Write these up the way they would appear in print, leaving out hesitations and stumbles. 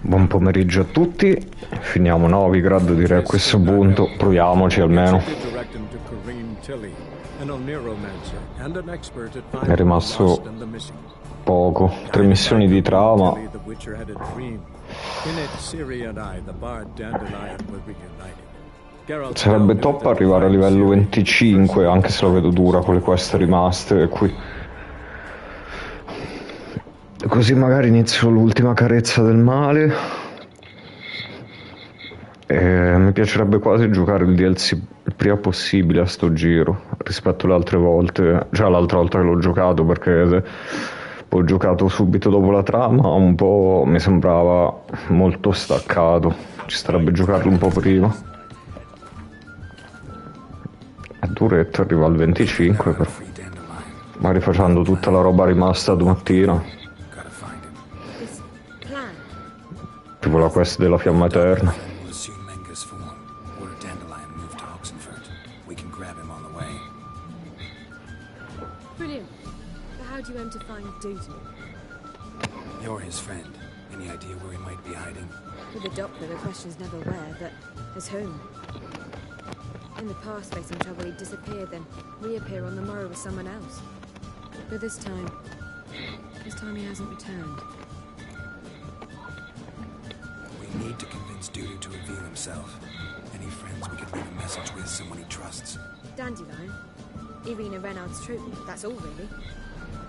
Buon pomeriggio a tutti. Finiamo Novigrad, direi a questo punto. Proviamoci almeno. È rimasto poco. 3 missioni di trama. Sarebbe top arrivare a livello 25, anche se lo vedo dura con le quest rimaste qui. Così magari inizio l'ultima carezza del male. E mi piacerebbe quasi giocare il DLC il prima possibile a sto giro rispetto alle altre volte, cioè l'altra volta che l'ho giocato, perché ho giocato subito dopo la trama, un po' mi sembrava molto staccato, ci starebbe giocarlo un po' prima. È duretto, arriva al 25 però, magari facendo tutta la roba rimasta domattina, tipo la quest della fiamma eterna. You're his friend. Any idea where he might be hiding? With the Doppler, the question's never where, but as whom? In the past, facing trouble, he'd disappear, then reappear on the morrow with someone else. But this time he hasn't returned. We need to convince Dudu to reveal himself. Any friends we could leave a message with, someone he trusts. Dandelion? Irina Renard's troop, that's all really.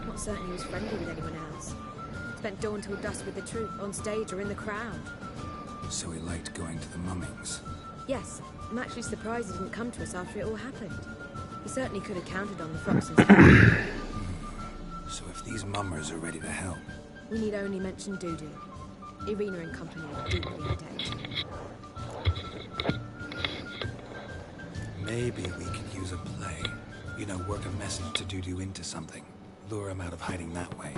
Not certain he was friendly with anyone else. Spent dawn till dusk with the troop, on stage or in the crowd. So he liked going to the mummings? Yes. I'm actually surprised he didn't come to us after it all happened. He certainly could have counted on the Foxes. So if these mummers are ready to help... We need only mention Dudu. Irina and company are deeply in debt. Maybe we could use a play. You know, work a message to Dudu into something. Lure him out of hiding that way.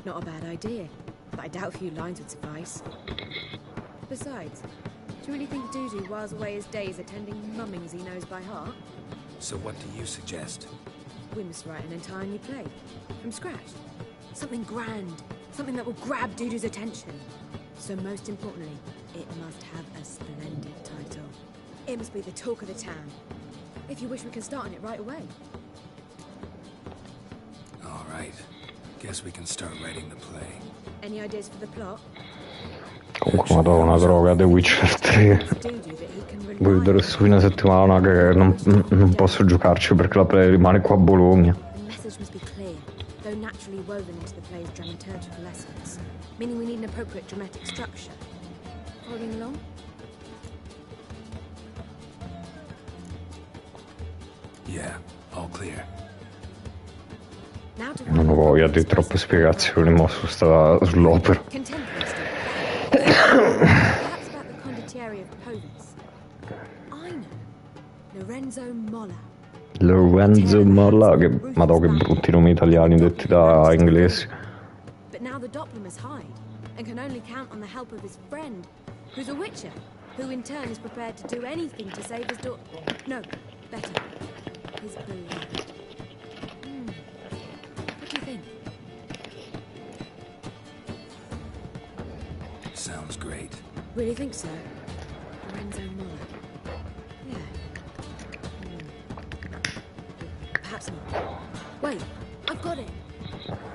Not a bad idea, but I doubt a few lines would suffice. Besides, do you really think Dudu whiles away his days attending mummings he knows by heart? So what do you suggest? We must write an entire new play. From scratch. Something grand. Something that will grab Dudu's attention. So most importantly, it must have a splendid title. It must be the talk of the town. If you wish, we can start on it right away. All right. Guess we can start writing the play. Any ideas for the plot? Comunque madonna droga, The Witcher 3. Voglio vedere questo fine settimana che non posso giocarci perché la play rimane qua a Bologna. The message must be clear, though naturally woven into the play's dramaturgical essence. Meaning we need an appropriate dramatic structure. Following along? Yeah, all clear. Non ho voglia di troppe spiegazioni mo sull'opera. Lorenzo Molla, che madò che brutti nomi italiani detti da inglesi. But now the Doppler must hide and can only count on the help of his friend, who's a witcher, who in turn is prepared to do anything to save his daughter. No, better, his beloved. What do you think? Sounds great. Really think so? Lorenzo Molla. Yeah. Perhaps not. Wait, I've got it.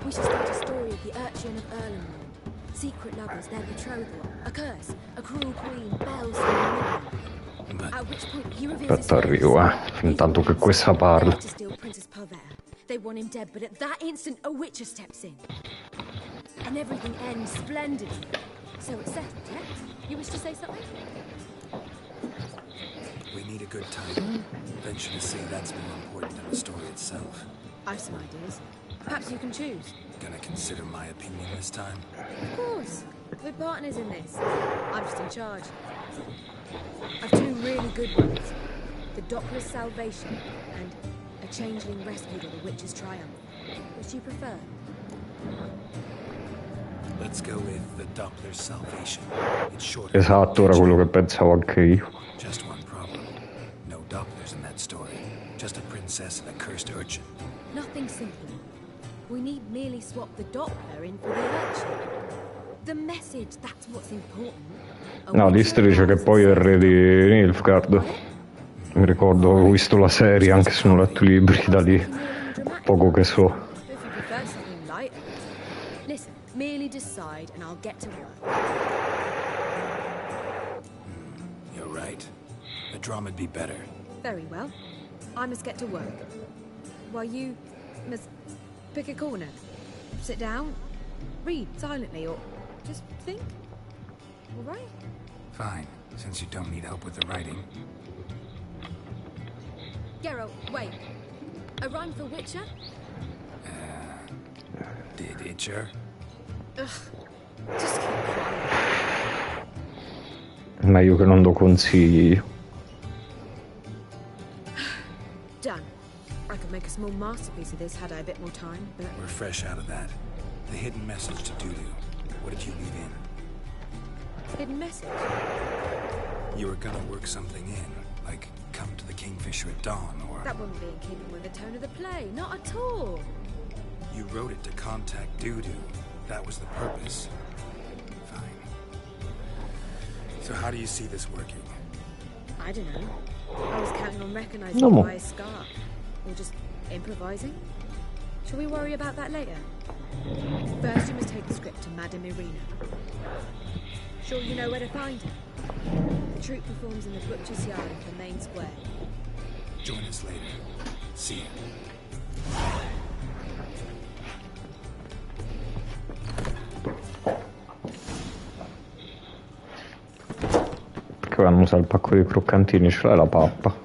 We should start a story of the Urchin of Erlenmeyer. Secret lovers, their betrothal, a curse, a cruel queen, bells from the At which point he reveals Aspetta, arrivo, intanto che questa parla. to steal Princess Pavetta. They want him dead, but at that instant a witcher steps in. And everything ends splendidly. So it's settled, yeah? You wish to say something? We need a good title. Venture to say that's more important than the story itself. I've some ideas. Perhaps you can choose. Gonna consider my opinion this time? Of course. We're partners in this. I'm just in charge. I've 2 really good ones. The Doppler's Salvation and A Changeling Rescued or the Witch's Triumph. Which do you prefer? Let's go with the Doppler's Salvation. It's short. Esatto, era quello che pensavo anche io. Just one problem. No Dopplers in that story. Just a princess and a cursed urchin. Nothing simpler. We need merely swap the Doppler in for the urchin. The message, that's what's important. A No, Witcher List dice che has poi è il re sense. di Nilfgaard. Mi ricordo, ho visto la serie, anche se non ho letto i libri, da lì poco che so. If you prefer something lighter. Listen, merely decide and I'll get to work. You're right. The drama'd be better. Very well. I must get to work. While you must pick a corner. Sit down, read silently, or just think. All right? Fine, since you don't need help with the writing. Geralt, wait. A rhyme for Witcher? Did Itcher? Ugh. Just keep quiet. Meglio che non lo consigli. Done. I could make a small masterpiece of this had I a bit more time, but... We're fresh out of that. The hidden message to Dudu. What did you leave in? Hidden message? You were gonna work something in, like come to the Kingfisher at dawn, or... That wouldn't be in keeping with the tone of the play. Not at all. You wrote it to contact Dudu. That was the purpose. Fine. So how do you see this working? I don't know. I was counting on recognizing No you more. by his scar. Or just improvising. Shall we worry about that later? First, you must take the script to Madame Irina. Sure you know where to find her? The troupe performs in the Butcher's Yard in the main square. Join us later. See ya. Perché vanno a usare il pacco di croccantini, ce l'hai la pappa.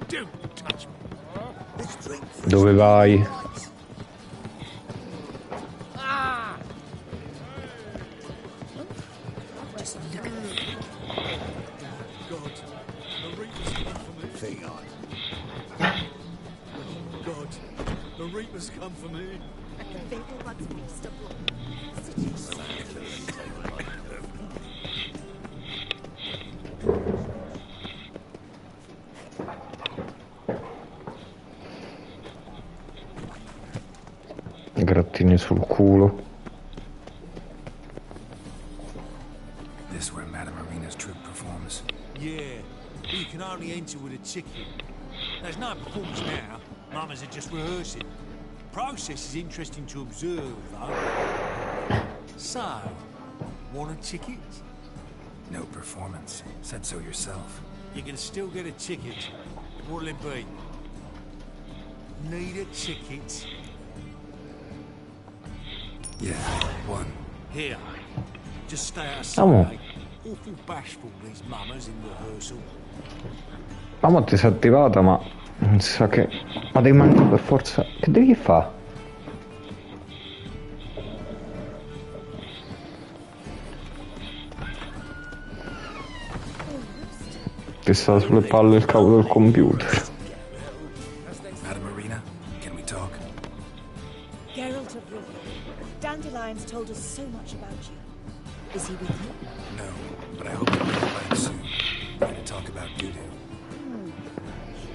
Dove vai? God, the Reapers come for me. Grattini sul culo. This where Madame Irina's troupe performs. Yeah, but you can only enter with a ticket. There's no performance now. Mamas are just rehearsing. Process is interesting to observe, though. So, want a ticket? No performance. Said so yourself. You can still get a ticket. What'll it be? Need a ticket? Yeah, one. Here. Just stay out of Come on. sight. Awful bashful, these mamas in rehearsal. La moto si è attivata, ma non si sa che... Ma devi mandare per forza... Che devi fare? Ti sta sulle palle il cavo del computer. Madame Irina, can we talk? Geralt of Rivia, Dandelion's told us so much about you. Is he with you? No, but I hope to be back soon. Going to talk about Dudu.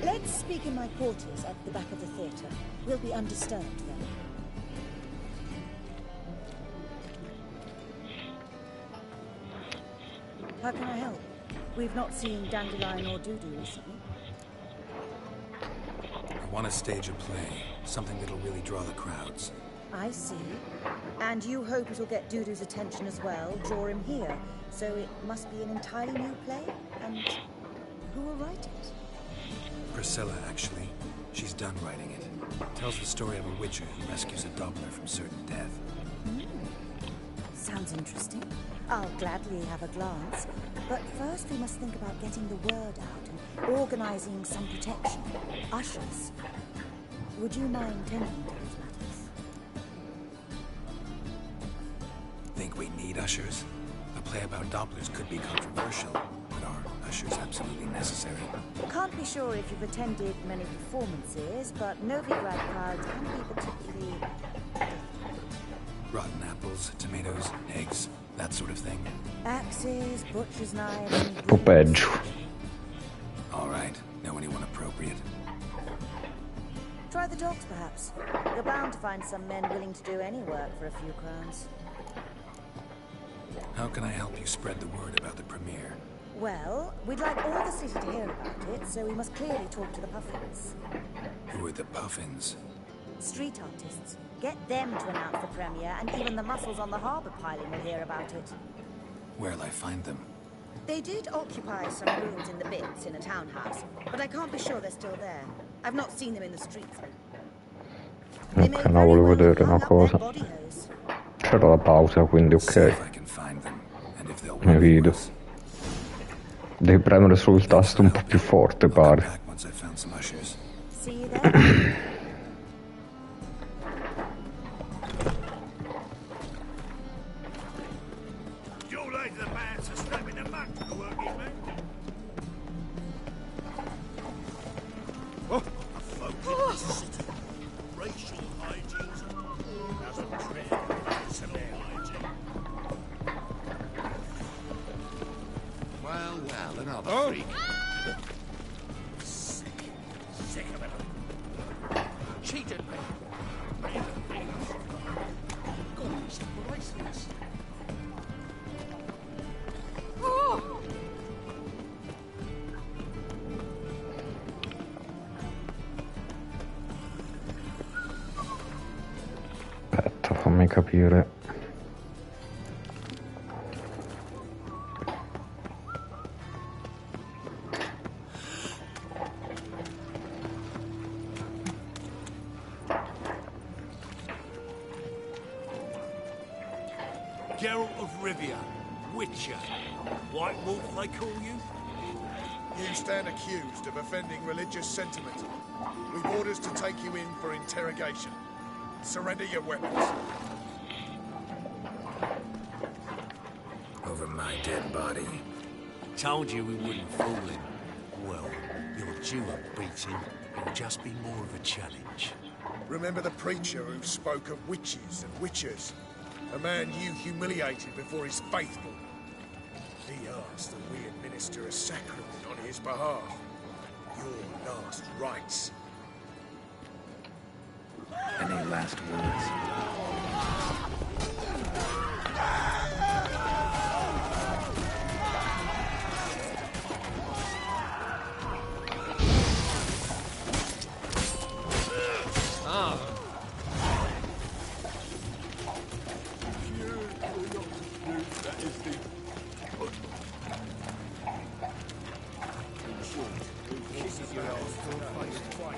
Let's speak in my quarters at the back of the theatre. We'll be undisturbed then. How can I help? We've not seen Dandelion or Dudu recently. I want to stage a play. Something that'll really draw the crowds. I see. And you hope it'll get Dudu's attention as well, draw him here. So it must be an entirely new play? And who will write it? Priscilla, actually. She's done writing it. Tells the story of a witcher who rescues a Doppler from certain death. Sounds interesting. I'll gladly have a glance. But first we must think about getting the word out and organizing some protection. Ushers. Would you mind tending to those matters? Think we need ushers? A play about Dopplers could be controversial, but are ushers absolutely necessary? Can't be sure if you've attended many performances, but Novigrad crowds can be particularly... Rotten apples, tomatoes, eggs, that sort of thing. Axes, butcher's knives, and... Un po' peggio. All right. Know anyone appropriate? Try the dogs, perhaps. You're bound to find some men willing to do any work for a few crowns. How can I help you spread the word about the premiere? Well, we'd like all the city to hear about it, so we must clearly talk to the Puffins. Who are the Puffins? Street artists. Get them to announce the premiere, and even the muscles on the harbour piling will hear about it. Where'll I find them? They did occupy some rooms in the Bits in a townhouse, but I can't be sure they're still there. I've not seen them in the streets. They may Ok, no, very volevo well vedere hang una up their cosa. body hose. C'era la pausa, quindi See ok. if I can find them, and if they'll Mi work vedo. for us. Devi premere sul tasto un po' più forte, I'll come pare. back once I found some ushers. See you there? You're like the man for slapping a mug to the working man. Oh, folk in this city. Racial hygiene's doesn't tread some air hygiene. Well, well, another freak. Sick of it. Cheated me. God, he's priceless. Aspetta, fammi capire. Geralt of Rivia, Witcher. White Wolf, they call you? You stand accused of offending religious sentiment. We've orders to take you in for interrogation. Surrender your weapons. Over my dead body. Told you we wouldn't fool him. Well, you're due a beating. It'll just be more of a challenge. Remember the preacher who spoke of witches and witchers? A man you humiliated before his faithful. He asked that we administer a sacrament on his behalf. Your last rites. Any last words?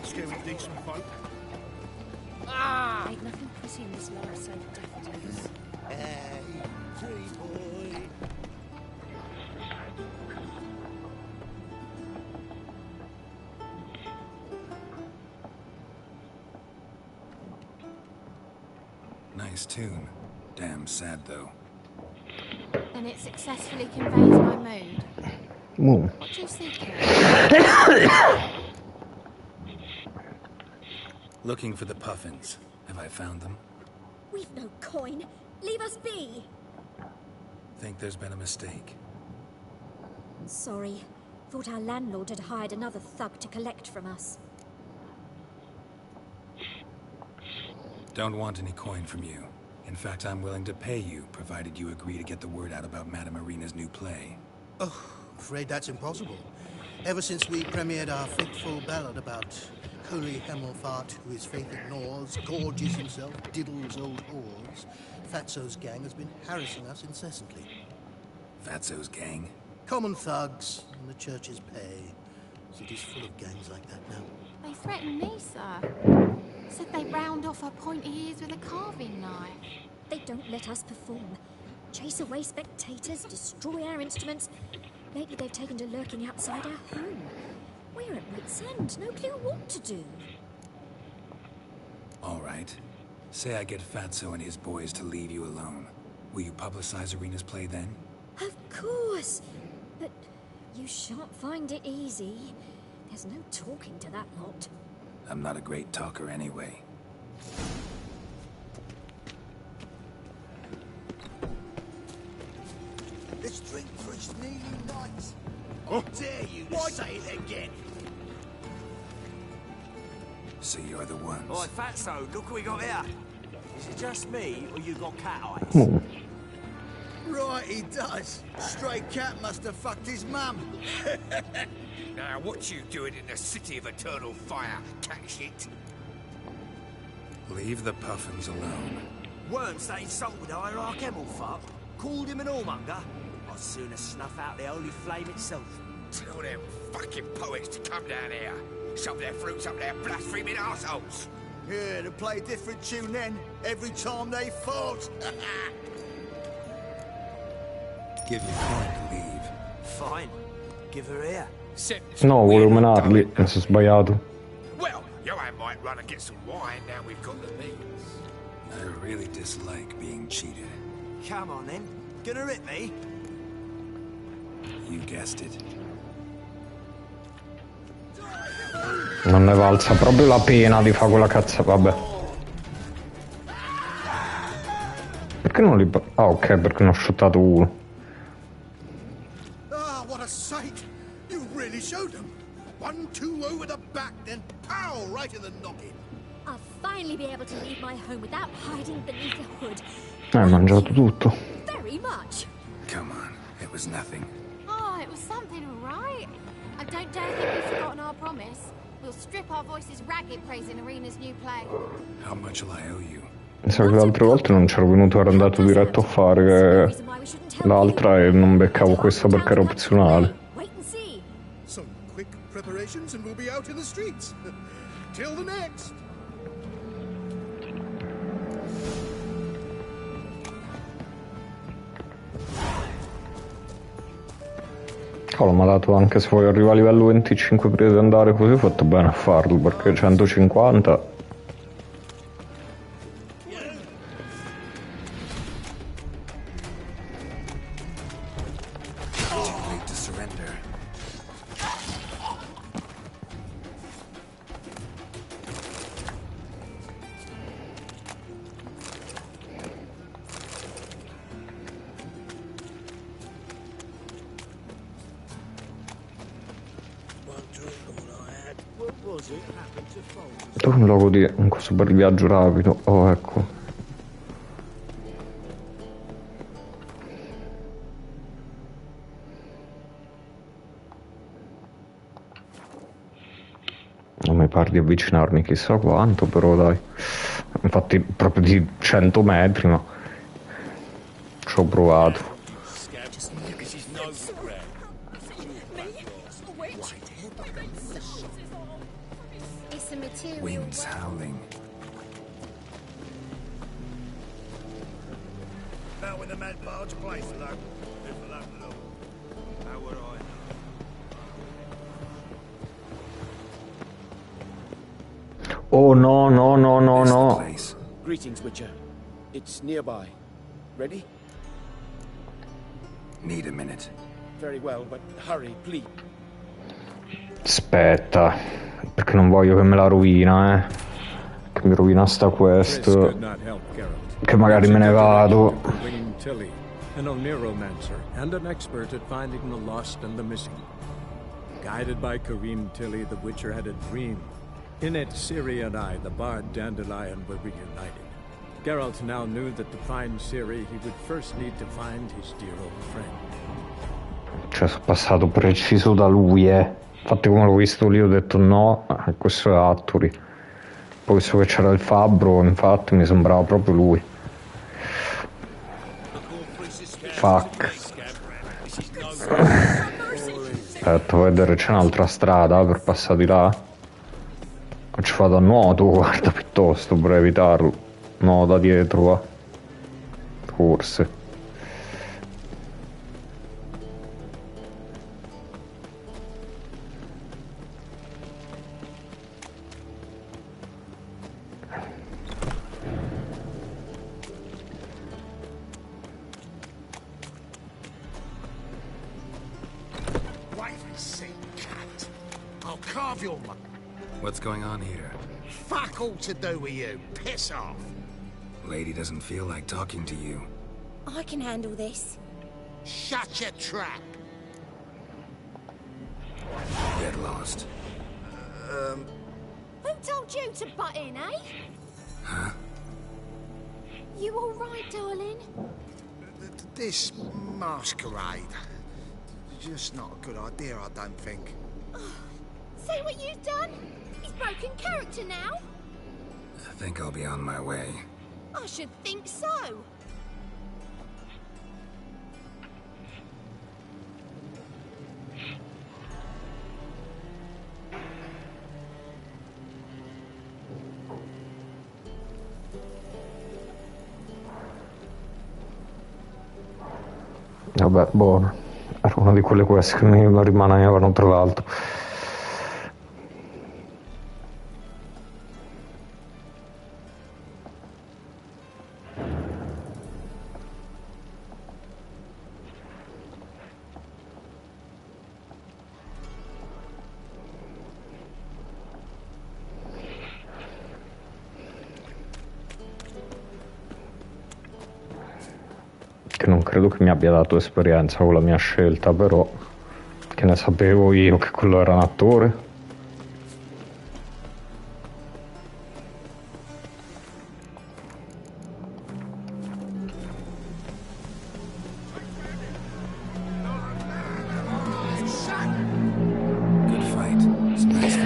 Scary decent folk. Ain't nothing pretty in this lower side of daffodils. Hey, pretty boy. Nice tune. Damn sad, though. And it successfully conveys my mood. Boom. What do you think? Looking for the Puffins. Have I found them? We've no coin. Leave us be. Think there's been a mistake. Sorry. Thought our landlord had hired another thug to collect from us. Don't want any coin from you. In fact, I'm willing to pay you, provided you agree to get the word out about Madame Irina's new play. Oh, afraid that's impossible. Ever since we premiered our fateful ballad about Holy Hemelfart, who his faith ignores, gorges himself, diddles old whores, Fatso's gang has been harassing us incessantly. Fatso's gang? Common thugs in the church's pay. City's full of gangs like that now. They threatened me, sir. Said they'd round off her pointy ears with a carving knife. They don't let us perform. Chase away spectators, destroy our instruments. Lately they've taken to lurking outside our home. We're at wit's end, no clue what to do. All right. Say I get Fatso and his boys to leave you alone. Will you publicize Irina's play then? Of course. But you shan't find it easy. There's no talking to that lot. I'm not a great talker anyway. This drink for his nearly nights. I dare you to say it again. So you're the ones. Oi, Fatso, look what we got here. Is it just me, or you got cat eyes? Boom. right, he does. Stray cat must have fucked his mum. Now, what you doing in the city of eternal fire, cat shit? Leave the puffins alone. Worms that insulted Hierarch Hemmelfart, called him an whoremonger. I'd sooner snuff out the holy flame itself. Tell them fucking poets to come down here. Shove their fruits up their blaspheming assholes. Yeah, to play a different tune then, every time they fought. Give your coin to leave. Fine. Give her here. No, volevo menarli, mi sono sbagliato. Well, Johan might run and get some wine now we've got the means. I really dislike being cheated. Come on then. Gonna hit me? You guessed it. Non ne valsa proprio la pena di fare quella cazzo, vabbè. Perché non li... Ah, ok, perché ne ho shottato uno. Ah, what a sight! You really showed them. 1-2 over the back, then pow, right in the noggin. I'll finally be able to leave my home without hiding beneath a hood. Hai mangiato tutto. Very much. Come on, it was nothing. Oh, it was something, all right. I don't dare think we've forgotten our promise. We'll strip our voices ragged praising Arena's new play. How much will I owe you? Mi sa che le altre volte non c'ero venuto, ero andato diretto a fare l'altra e non beccavo questa perché era opzionale. Some quick preparations and we'll be out in the streets. Till the next. Cavolo, mi ha dato anche se voglio arrivare a livello 25 prima di andare così, ho fatto bene a farlo perché 150. Dove un logo di un coso per il viaggio rapido? Oh, ecco. Non mi pare di avvicinarmi chissà quanto, però dai. Infatti proprio di 100 metri, ma ci ho provato. Wind's howling. Out with the mad barge place, alone. How would I know? Oh no, no, no, no, no. Greetings, Witcher. It's nearby. Ready? Need a minute. Very well, but hurry, please. Aspetta, perché non voglio che me la rovina, che mi rovina sta quest, che magari me ne vado. An Oneiromancer and an expert at finding the lost and the missing. Guided by Karim Tilly, the Witcher had a dream. In it, Ciri and I, the bard Dandelion, were reunited. Geralt now knew that to find Ciri, he would first need to find his dear old friend. Cioè, sono passato preciso da lui, Infatti come l'ho visto lì ho detto no, questo è Atturi. Poi visto che c'era il fabbro, infatti mi sembrava proprio lui. Fuck. Aspetta, voglio vedere, c'è un'altra strada per passare di là. Ci vado a nuoto, guarda, piuttosto, per evitarlo. No, da dietro, va. Forse. What's going on here? Fuck all to do with you. Piss off. Lady doesn't feel like talking to you. I can handle this. Shut your trap. Get lost. Who told you to butt in, eh? Huh? You all right, darling? This masquerade. Just not a good idea, I don't think. See what you've done? He's broken character now. I think I'll be on my way. I should think so. Vabbè, buono. Era una di quelle quest che mi rimanevano, tra l'altro. Che non credo che mi abbia dato esperienza con la mia scelta, però che ne sapevo io che quello era un attore. Good fight. Some nice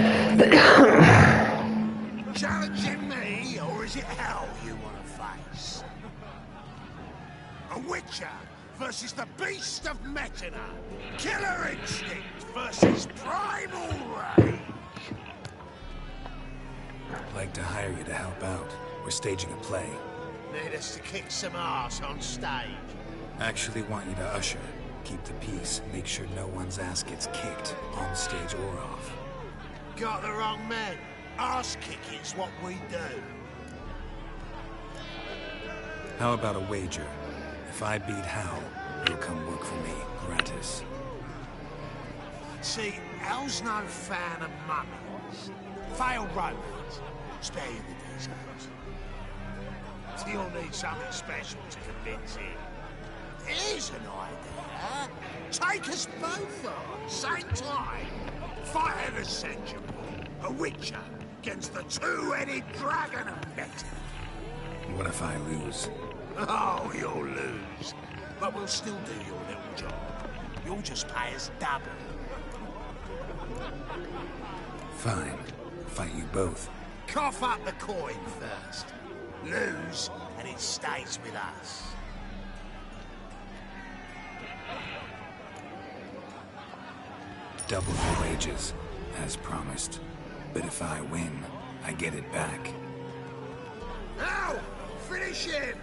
Challenging me, or is it hell you want to face? A Witcher versus the Beast of Metina. Killer Instinct versus Primal Rage. I'd like to hire you to help out. We're staging a play. Need us to kick some ass on stage. Actually want you to usher. Keep the peace. Make sure no one's ass gets kicked, on stage or off. Got the wrong man. Ass kicking's what we do. How about a wager? If I beat Hal, you'll come work for me, gratis. See, Hal's no fan of mummies. Failed romance. Spare you the details. You'll need something special to convince him. Here's an idea. Take us both on, same time. Fight an essential. A Witcher against the two-headed dragon of Metina. What if I lose? Oh, you'll lose. But we'll still do your little job. You'll just pay us double. Fine. Fight you both. Cough up the coin first. Lose, and it stays with us. Double your wages, as promised. But if I win, I get it back. Now, finish him!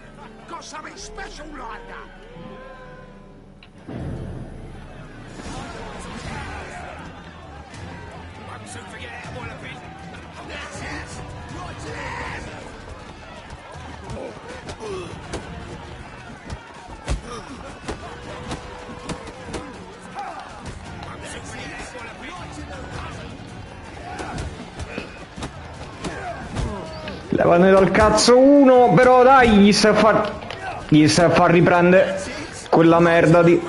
Got something special lined up. Won't soon forget how well I've been. That's it! Right there! Levane dal cazzo uno, però dai, gli stai a far riprendere quella merda di...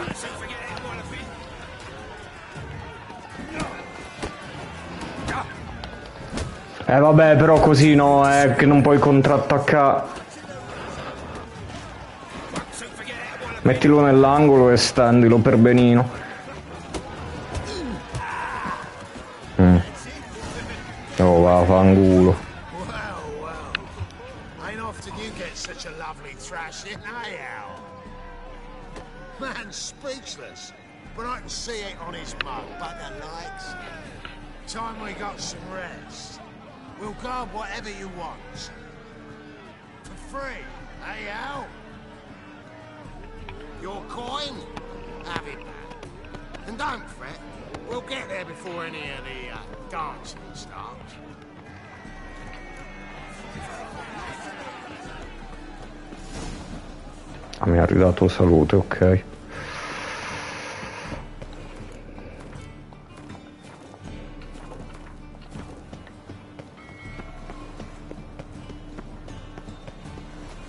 vabbè, però così no, che non puoi contrattaccare. Mettilo nell'angolo e stendilo per benino. Oh, va, fanculo. Ain't often you get such a lovely thrashing, eh, Al? Man's speechless, but I can see it on his mug, bugger likes. Time we got some rest. We'll guard whatever you want. For free, eh, Al? Your coin? Have it back. And don't fret, we'll get there before any of the dancing starts. Mi ha ridato salute, ok.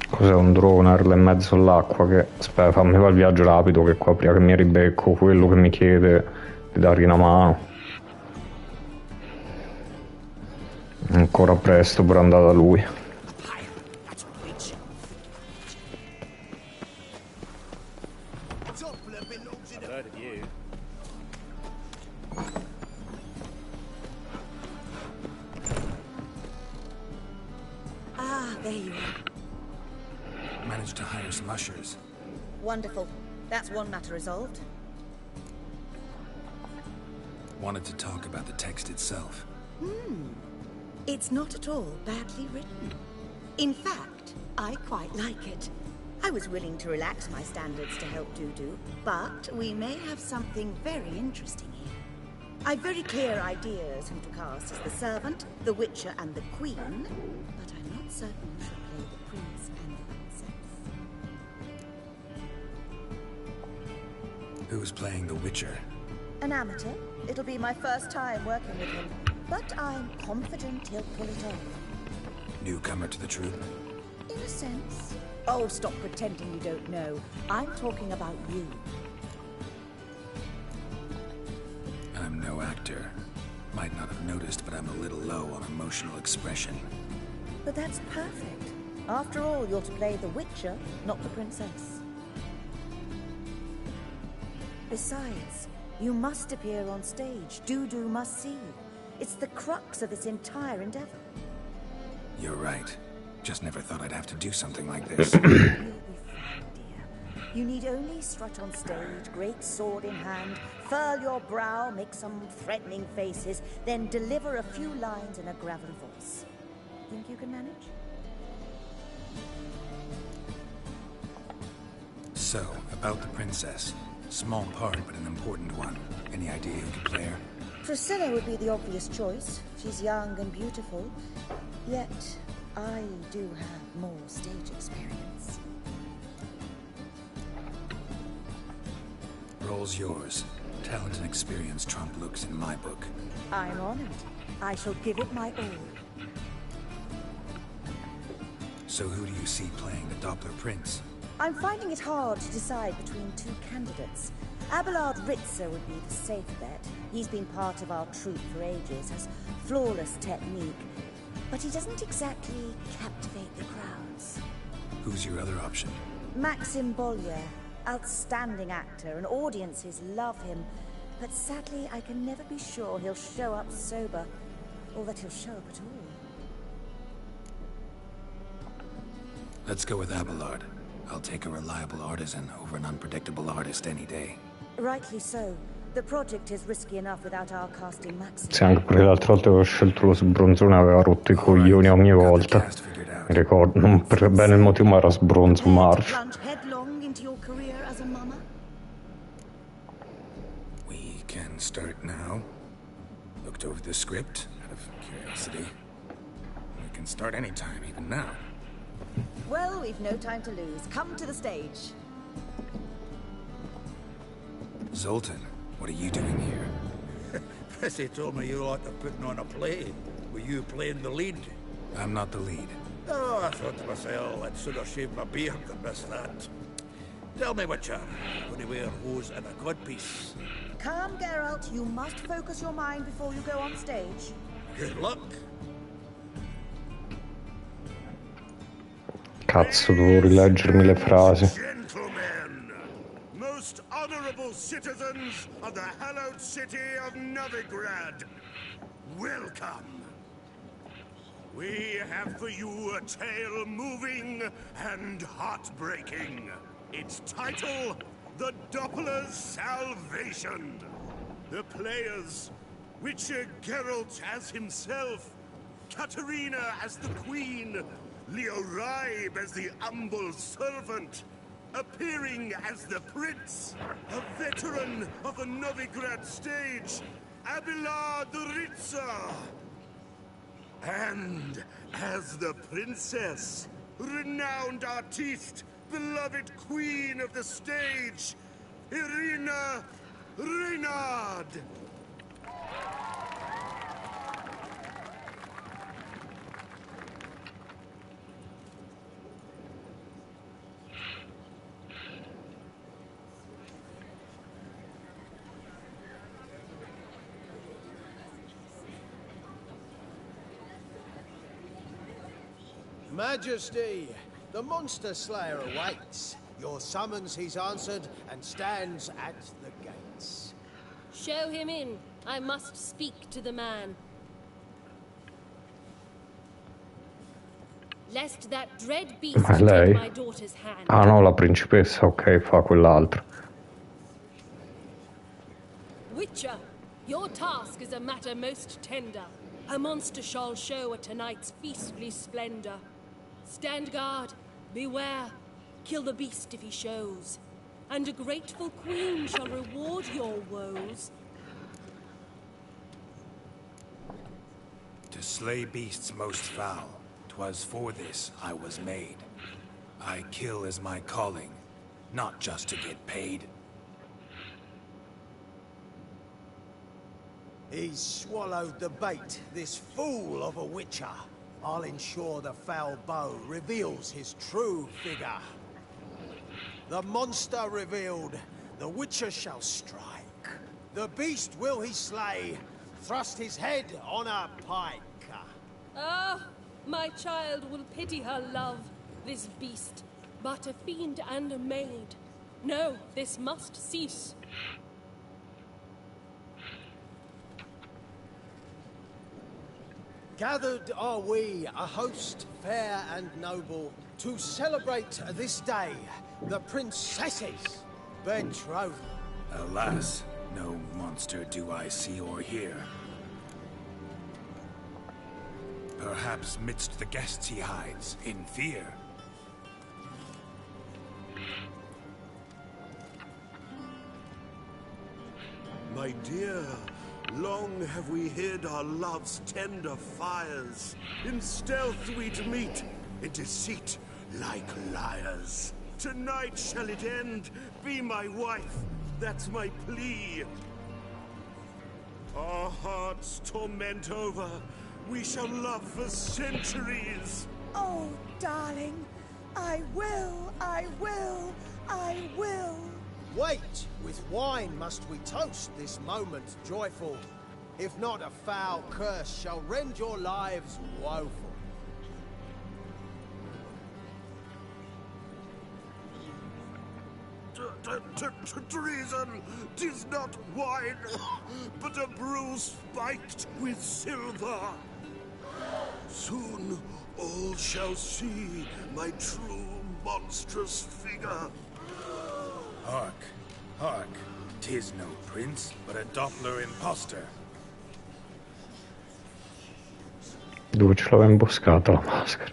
Cos'è un droner là in mezzo all'acqua che... Aspetta, fammi fare il viaggio rapido che qua prima che mi ribecco quello che mi chiede di dargli una mano. Ancora presto per andare da lui. hire some ushers. Wonderful. That's one matter resolved. Wanted to talk about the text itself. It's not at all badly written. In fact, I quite like it. I was willing to relax my standards to help Dudu, but we may have something very interesting here. I've very clear ideas who to cast as the servant, the Witcher, and the Queen, but I'm not certain who should play the Prince and the Princess. Who's playing the Witcher? An amateur. It'll be my first time working with him, but I'm confident he'll pull it off. Newcomer to the troupe? In a sense. Oh, stop pretending you don't know. I'm talking about you. I'm no actor. Might not have noticed, but I'm a little low on emotional expression. But that's perfect. After all, you're to play the Witcher, not the Princess. Besides, you must appear on stage. Dudu must see you. It's the crux of this entire endeavor. You're right. Just never thought I'd have to do something like this. You'll be fine, dear. You need only strut on stage, great sword in hand, furl your brow, make some threatening faces, then deliver a few lines in a gravel voice. Think you can manage? So, about the princess. Small part, but an important one. Any idea who could play her? Priscilla would be the obvious choice. She's young and beautiful. Yet, I do have more stage experience. Role's yours. Talent and experience trump looks in my book. I'm honored. I shall give it my all. So who do you see playing the Doppler Prince? I'm finding it hard to decide between two candidates. Abelard Ritzer would be the safe bet. He's been part of our troupe for ages, has flawless technique, but he doesn't exactly captivate the crowds. Who's your other option? Maxim Bollier, outstanding actor, and audiences love him. But sadly, I can never be sure he'll show up sober, or that he'll show up at all. Let's go with Abelard. I'll take a reliable artisan over an unpredictable artist any day. Rightly so. The project is risky enough without our casting Maxim. Sì, anche perché l'altra volta che ho scelto lo sbronzone aveva rotto i coglioni ogni volta. Mi ricordo, non per bene il motivo, ma era sbronzo Marsh. Plunge headlong into your career as a mama? We can start now. Looked over the script out of curiosity. We can start anytime, even now. Well, we've no time to lose. Come to the stage. Zoltan, what are you doing here? Prissy told me you ought to putting on a play. Were you playing the lead? I'm not the lead. Oh, I thought to myself, I'd sooner shave my beard than miss that. Tell me, Witcher, when you wear hose and a codpiece? Calm, Geralt. You must focus your mind before you go on stage. Good luck. Cazzo, devo rileggermi le frasi. Gentlemen, most honorable citizens of the hallowed city of Novigrad, welcome. We have for you a tale moving and heartbreaking. Its title, The Doppler's Salvation. The players, Witcher Geralt as himself, Katarina as the Queen, Leo Raib as the humble servant, appearing as the Prince, a veteran of the Novigrad stage, Abelard Ritzer. And as the Princess, renowned artiste, beloved Queen of the stage, Irina Reynard. Majesty, the Monster Slayer awaits. Your summons he's answered and stands at the gates. Show him in. I must speak to the man. lest that dread Ma beast è lei? take my daughter's hand. Ah no, la principessa, ok, fa quell'altro. Witcher, your task is a matter most tender. A monster shall show at tonight's feastly splendor. Stand guard, beware, kill the beast if he shows, and a grateful queen shall reward your woes. To slay beasts most foul, 'twas for this I was made. I kill as my calling, not just to get paid. He's swallowed the bait, this fool of a witcher. I'll ensure the foul bow reveals his true figure. The monster revealed, the witcher shall strike. The beast will he slay, thrust his head on a pike. Ah, my child will pity her love, this beast, but a fiend and a maid. No, this must cease. Gathered are we, a host fair and noble, to celebrate this day, the princess's betrothal. Alas, no monster do I see or hear. Perhaps midst the guests he hides, in fear. My dear, long have we hid our love's tender fires. In stealth we'd meet, in deceit like liars. Tonight shall it end, be my wife, that's my plea. Our hearts torment over, we shall love for centuries. Oh, darling, I will, I will, I will. Wait, with wine must we toast this moment joyful. If not, a foul curse shall rend your lives woeful. Treason! 'Tis not wine, but a brew spiked with silver. Soon all shall see my true monstrous figure. Hark, hark. 'Tis no prince, but a Doppler imposter. Dove ce l'aveva imboscata la maschera?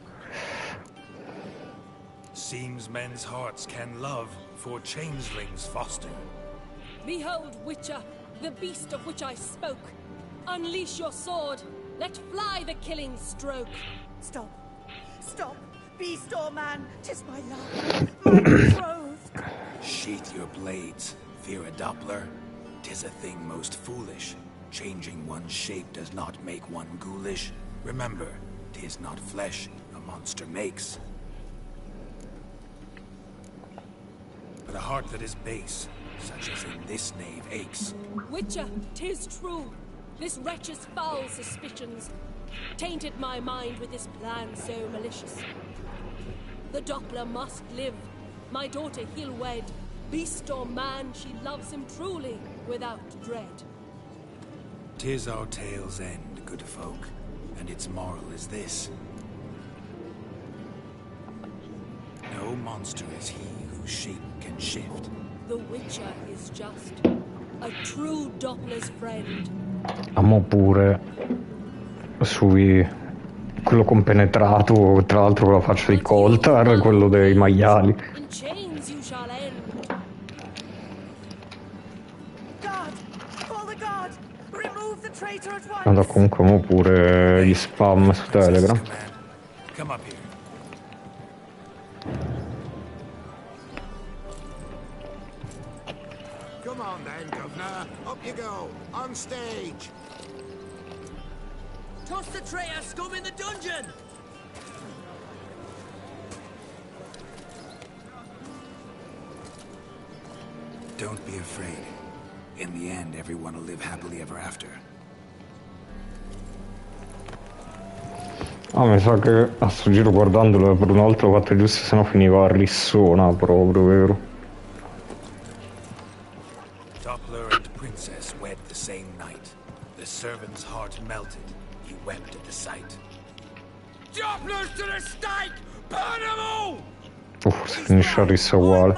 Seems men's hearts can love, for changelings foster. Behold, Witcher, the beast of which I spoke. Unleash your sword. Let fly the killing stroke. Stop. Stop. Beast or man, 'tis my love, my betrothed. Sheath your blades, fear a Doppler. 'Tis a thing most foolish. Changing one's shape does not make one ghoulish. Remember, 'tis not flesh a monster makes, but a heart that is base, such as in this knave aches. Witcher, 'tis true. This wretch's foul suspicions tainted my mind with this plan so malicious. The Doppler must live. My daughter he'll wed. Beast or man, she loves him truly, without dread. 'Tis our tale's end, good folk, and its moral is this. No monster is he whose shape can shift. The Witcher is just a true Doppler's friend. Amo pure sui quello compenetrato, tra l'altro con la faccia di Coltar, quello dei maiali. In chains you shall end. Guard! Call the guard! Remove the traitor at once! Allora, comunque amo pure gli spam su Telegram. Come up here. Come on then, Governor. Up you go. On stage. Toss the traitor scum in the dungeon! Don't be afraid. In the end, everyone will live happily ever after. Ah, mi sa che a sto giro guardandolo per una volta l'ho fatto giusto, se no finiva a rissona proprio, vero? Doppler and Princess wed the same night. The servant's heart melted. He wept at the sight. Dopplers to the stake! Burn them all! Si finisce a rissa uguale.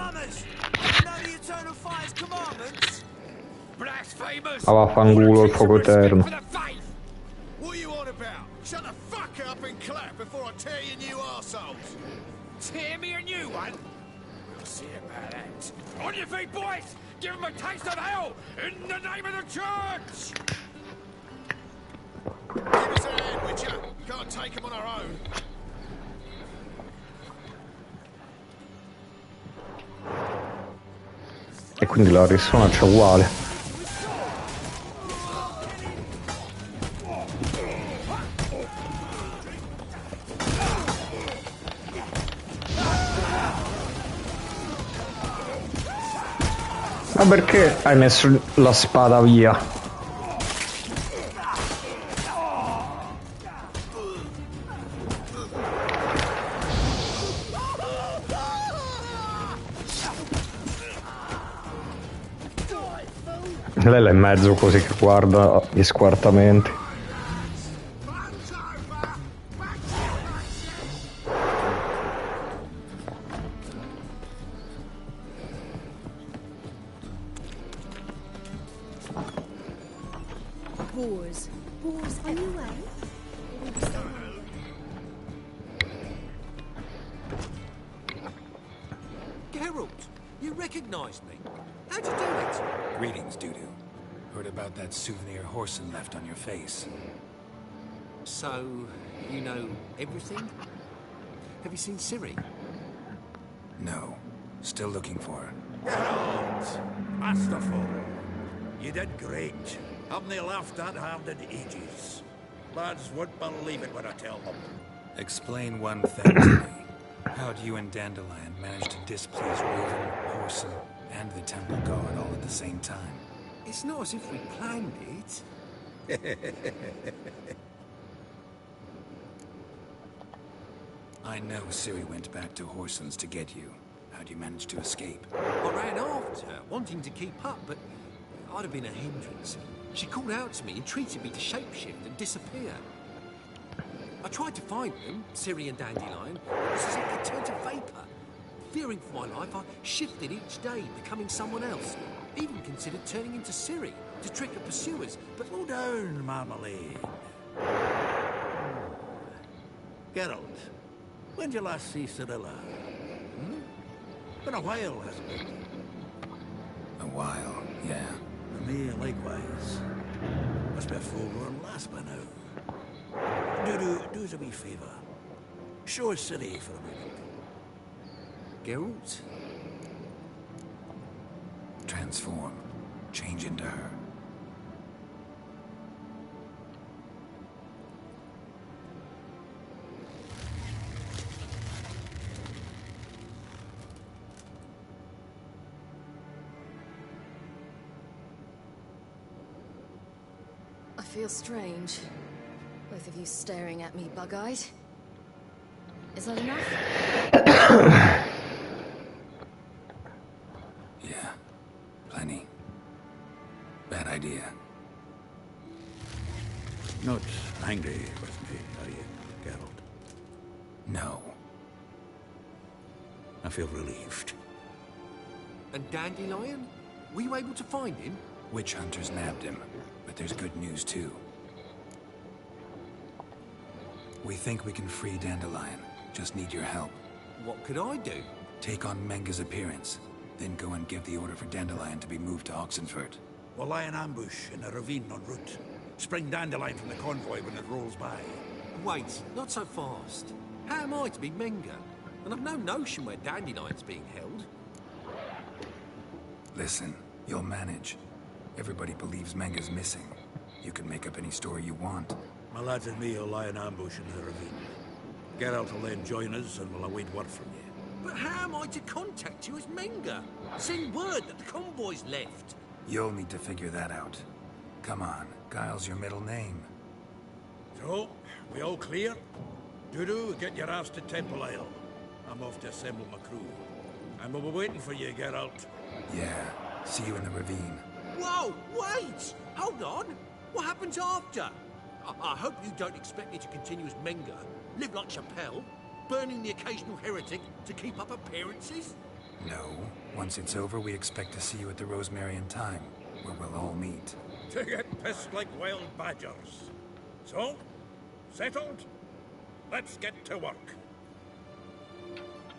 Ah, vaffanculo il fuoco eterno. What are you on about? Shut the fuck up and clap before I tear you new arseholes. Tear me a new one? We'll see about that. On your feet, boys! Give them a taste of hell in the name of the church! Give us a hand, Witcher. Can't take them on our own. E quindi la risonanza è uguale. Ma perché hai messo la spada via? Lei è in mezzo così che guarda gli squartamenti. Boars. Boars, are you away? Geralt, you recognized me. How'd you do it? Greetings, Dudu. Heard about that souvenir Horson left on your face. So, you know everything? Have you seen Ciri? No. Still looking for her. Geralt, masterful. You did great. Haven't they laughed that hard in ages? Lads won't believe it when I tell them. Explain one thing to me. How do you and Dandelion manage to displease Raven, Horson, and the Temple Guard all at the same time? It's not as if we planned it. I know Ciri went back to Horson's to get you. How'd you manage to escape? I ran after her, wanting to keep up, but I'd have been a hindrance. She called out to me, entreated me to shapeshift and disappear. I tried to find them, Ciri and Dandelion. It was as if they turned to vapor. Fearing for my life, I shifted each day, becoming someone else. Even considered turning into Ciri to trick her pursuers, but slow down, Marmalade. Geralt, when did you last see Cirilla? Been a while, hasn't it? A while, yeah. And me, likewise. Must be a full-grown lass by now. Do us a wee favour. Show us Ciri for a minute. Geralt? Transform. Change into her. I feel strange. Both of you staring at me bug-eyed. Is that enough? Yeah. Plenty. Bad idea. Not angry with me, are you, Geralt? No. I feel relieved. And Dandelion? Were you able to find him? Witch hunters nabbed him, but there's good news too. We think we can free Dandelion. Just need your help. What could I do? Take on Menga's appearance, then go and give the order for Dandelion to be moved to Oxenfurt. We'll lie in ambush in a ravine en route. Spring Dandelion from the convoy when it rolls by. Wait, not so fast. How am I to be Menga? And I've no notion where Dandelion's being held. Listen, you'll manage. Everybody believes Menga's missing. You can make up any story you want. My lads and me will lie in ambush in the ravine. Geralt will then join us and we'll await word from you. But how am I to contact you as Menga? Send word that the convoy's left. You'll need to figure that out. Come on, Guile's your middle name. So, we all clear? Dudu, get your ass to Temple Isle. I'm off to assemble my crew. And we'll be waiting for you, Geralt. Yeah, see you in the ravine. Whoa, wait! Hold on! What happens after? I hope you don't expect me to continue as Menga, live like Chappelle, burning the occasional heretic to keep up appearances? No. Once it's over, we expect to see you at the Rosemary Time, where we'll all meet. To get pissed like wild badgers. So, settled? Let's get to work.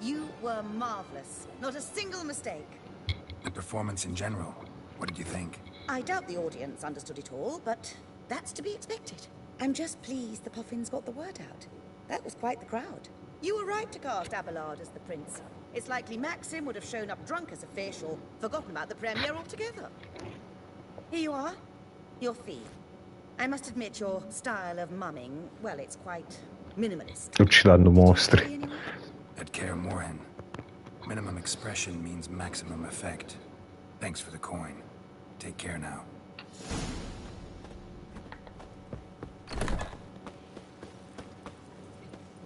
You were marvelous. Not a single mistake. The performance in general, what did you think? I doubt the audience understood it all, but that's to be expected. I'm just pleased the Puffins got the word out. That was quite the crowd. You were right to cast Abelard as the prince. It's likely Maxim would have shown up drunk as a fish or forgotten about the premiere altogether. Here you are. Your fee. I must admit your style of mumming, well, it's quite minimalist. Uccidendo mostri. At Kaer Morhen, minimum expression means maximum effect. Thanks for the coin. Take care now.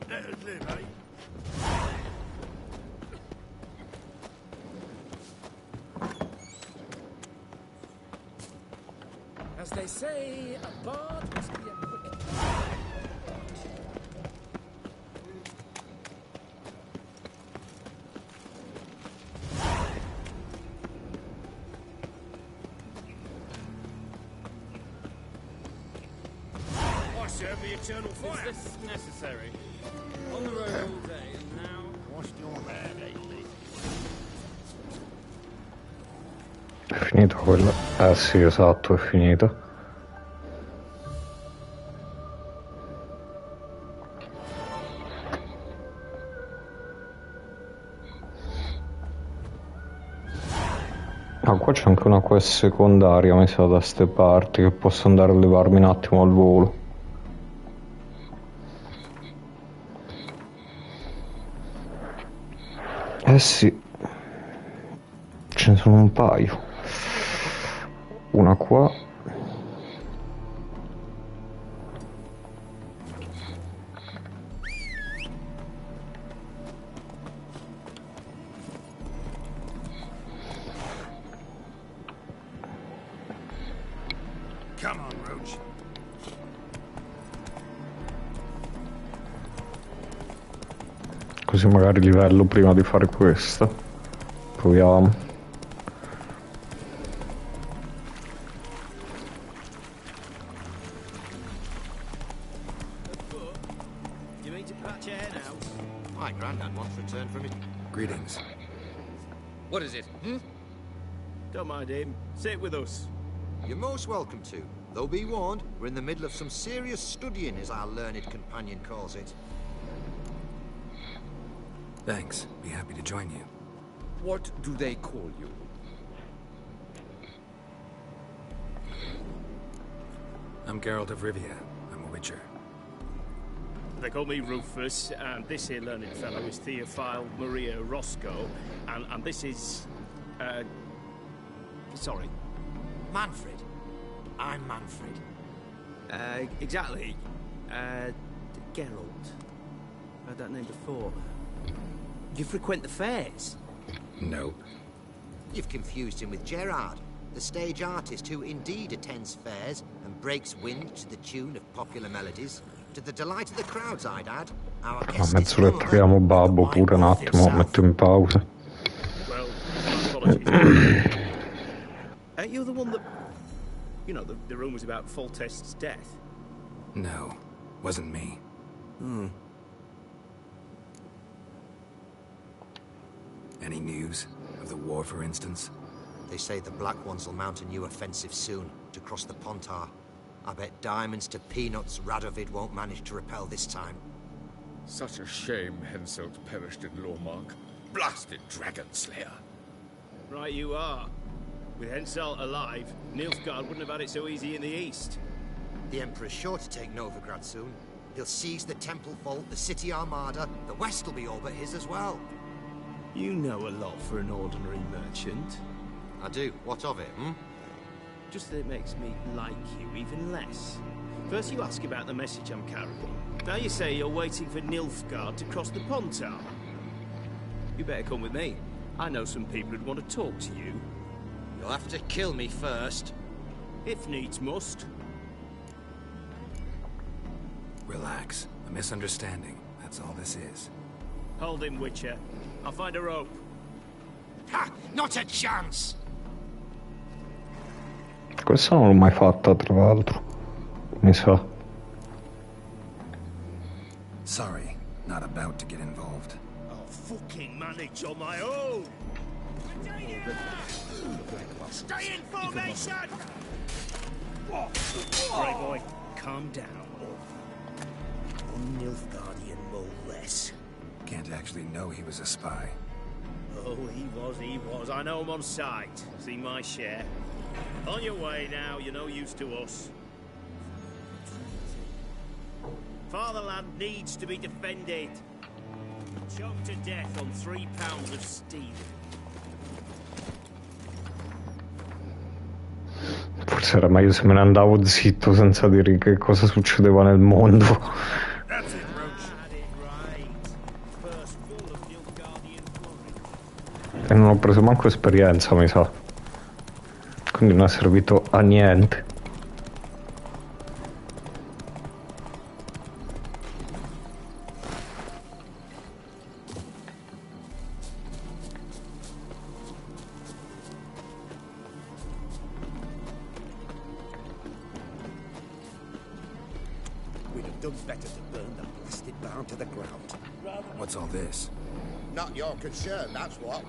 Let us live, eh? As they say, a bard must be a quick. I serve the eternal fire. Is this necessary? On the road all day, and now... Washed your man, Ailey. È finito quello? Sì, esatto, è finito. Ah, qua c'è anche una quest secondaria messa da ste parti che posso andare a levarmi un attimo al volo. Eh sì, ce ne sono un paio. Una qua. Come on, Roach. Così magari livello prima di fare questo. Proviamo. You mean to patch your head out? My granddad once returned from it. Greetings. What is it, Don't mind him. Sit with us. You're most welcome to. Though be warned, we're in the middle of some serious studying, as our learned companion calls it. Thanks. Be happy to join you. What do they call you? I'm Geralt of Rivia. I'm a witcher. They call me Rufus, and this here learned fellow is Theophile Maria Roscoe, and this is... sorry. Manfred. I'm Manfred. Exactly. Geralt. Heard that name before. You frequent the fairs? Nope. You've confused him with Gerard, the stage artist who indeed attends fairs and breaks wind to the tune of popular melodies. To the delight of the crowds, I'd add. Our A guest is mezz'oretta chiamo Babbo pure un attimo, metto in pausa. Well, apologies. Ain't you the one that... You know, the rumours about Foltest's death? No, wasn't me. Any news? Of the war, for instance? They say the Black Ones will mount a new offensive soon to cross the Pontar. I bet diamonds to peanuts Radovid won't manage to repel this time. Such a shame Henselt perished in Lormark. Blasted dragon slayer. Right you are. With Henselt alive, Nilfgaard wouldn't have had it so easy in the east. The Emperor's sure to take Novigrad soon. He'll seize the Temple Vault, the City Armada. The West will be all but his as well. You know a lot for an ordinary merchant. I do. What of it, Just that it makes me like you even less. First you ask about the message I'm carrying. Now you say you're waiting for Nilfgaard to cross the Pontar. You better come with me. I know some people who'd want to talk to you. You'll have to kill me first. If needs must. Relax. A misunderstanding. That's all this is. Hold him, Witcher. I'll find a rope. Ha! Not a chance! Questa non l'ho mai fatta, tra l'altro. Mi sa. Sorry, not about to get involved. I'll fucking manage on my own! Stay in formation! Right, boy. Calm down. One Nilfgaardian more less. Can't actually know he was a spy. Oh, he was. I know him on sight. See my share. On your way now, you're no use to us. Fatherland needs to be defended. Choked to death on 3 pounds of stealing. Forse era meglio se me ne andavo zitto senza dire che cosa succedeva nel mondo. E non ho preso manco esperienza, mi sa. Quindi non è servito a niente. We'd have done better to burn the blasted barn to the ground. What's all this? Not your concern, that's what.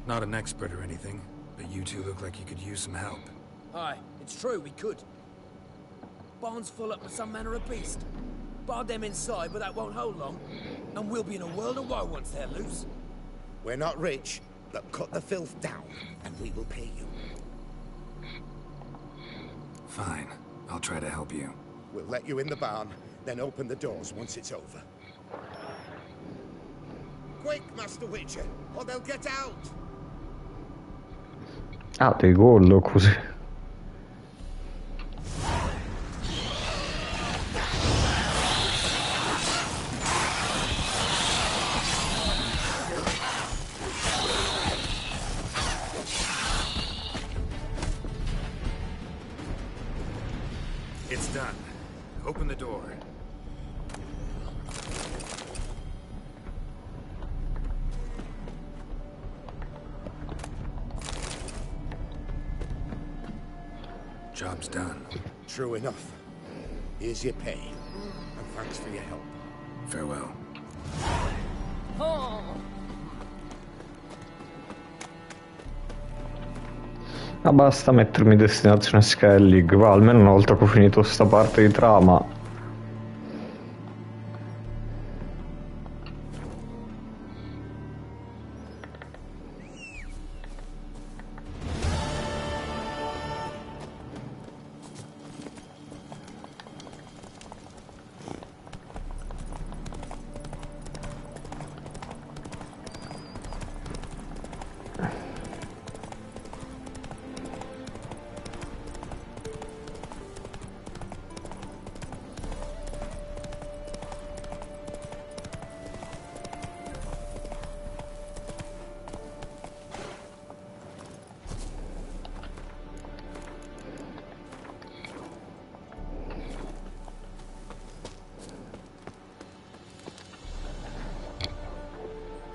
Not an expert or anything, but you two look like you could use some help. Aye, it's true, we could. Barn's full up with some manner of beast. Bar them inside, but that won't hold long. And we'll be in a world of woe once they're loose. We're not rich, but cut the filth down, and we will pay you. Fine. I'll try to help you. We'll let you in the barn, then open the doors once it's over. Quick, Master Witcher, or they'll get out! Ah, dei gol così. It's done. Open the door. Job's done. True enough. Here's your pay. And thanks for your help. Farewell. Oh. Ma basta mettermi destinazione Skellig, va, almeno una volta che ho finito sta parte di trama.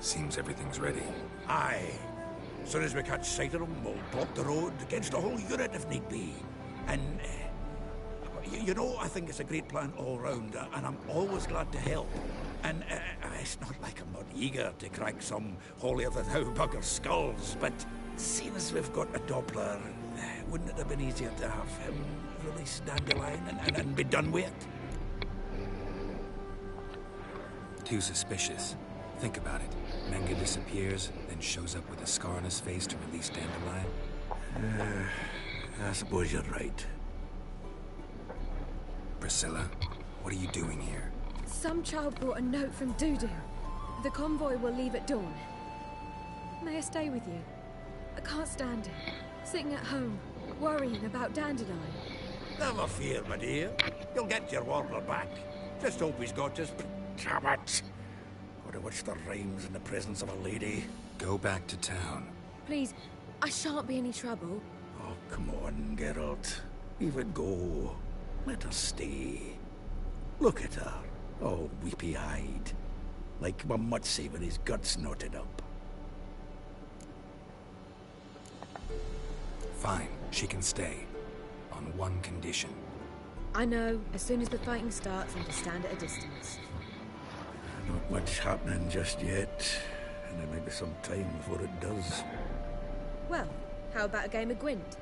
Seems everything's ready. Aye. As soon as we catch sight of them, we'll block the road against the whole unit if need be. And, you know, I think it's a great plan all round, and I'm always glad to help. And it's not like I'm not eager to crack some holier-than-thou bugger's skulls, but seeing as we've got a Doppler, wouldn't it have been easier to have him release Dandelion and be done with it? Too suspicious. Think about it. Menga disappears, then shows up with a scar on his face to release Dandelion. I suppose you're right. Priscilla, what are you doing here? Some child brought a note from Dudu. The convoy will leave at dawn. May I stay with you? I can't stand it. Sitting at home, worrying about Dandelion. Never fear, my dear. You'll get your warder back. Just hope he's got his... Damn it! Gotta watch the rhymes in the presence of a lady. Go back to town. Please, I shan't be any trouble. Oh, come on, Geralt. Even go. Let her stay. Look at her, all weepy-eyed, like my mutsy with his guts knotted up. Fine, she can stay. On one condition. I know, as soon as the fighting starts, I'm to stand at a distance. Not much happening just yet, and there may be some time before it does. Well, how about a game of Gwent?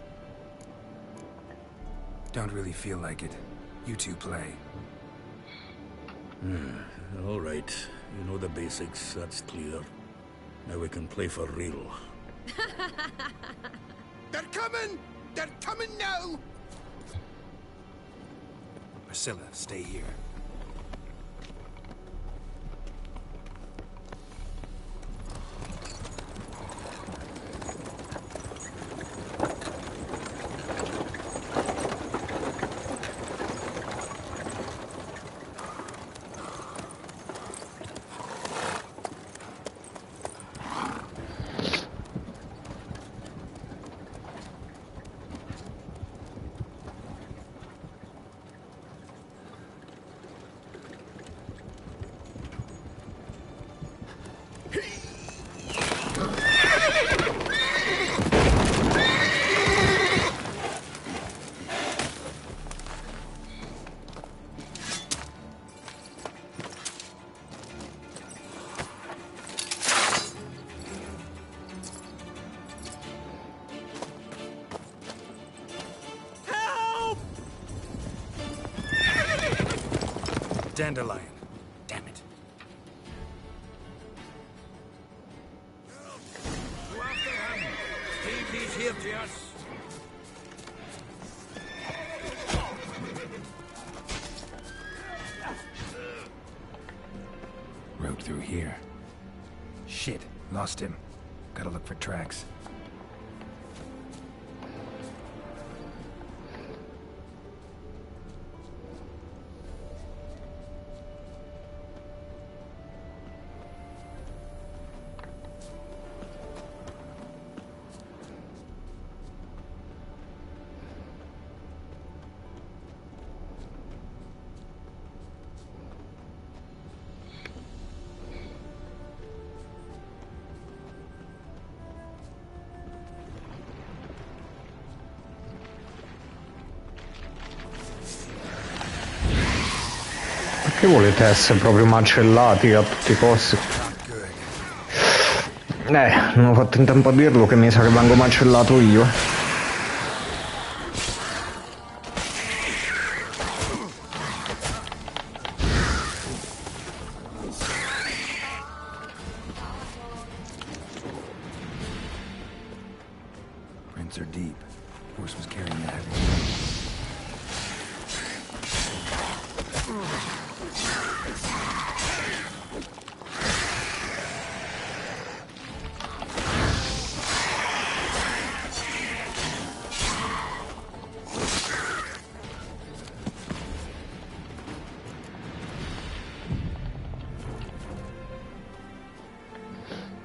Don't really feel like it. You two play. All right. You know the basics, that's clear. Now we can play for real. They're coming! They're coming now! Priscilla, stay here. Dandelion. Damn it. Go after him! Steve, he's here to us! Road through here. Shit, lost him. Gotta look for tracks. Perché volete essere proprio macellati a tutti i costi? Non ho fatto in tempo a dirlo che mi sa che vengo macellato io. Prints are deep. Horse was carrying that.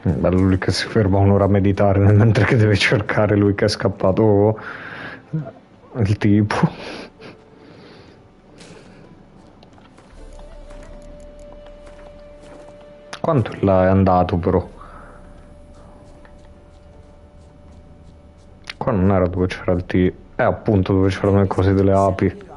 Bello lui che si ferma un'ora a meditare mentre che deve cercare lui che è scappato il tipo. Quanto là è andato però? Qua non era dove c'era il tipo. Appunto dove c'erano le cose delle api.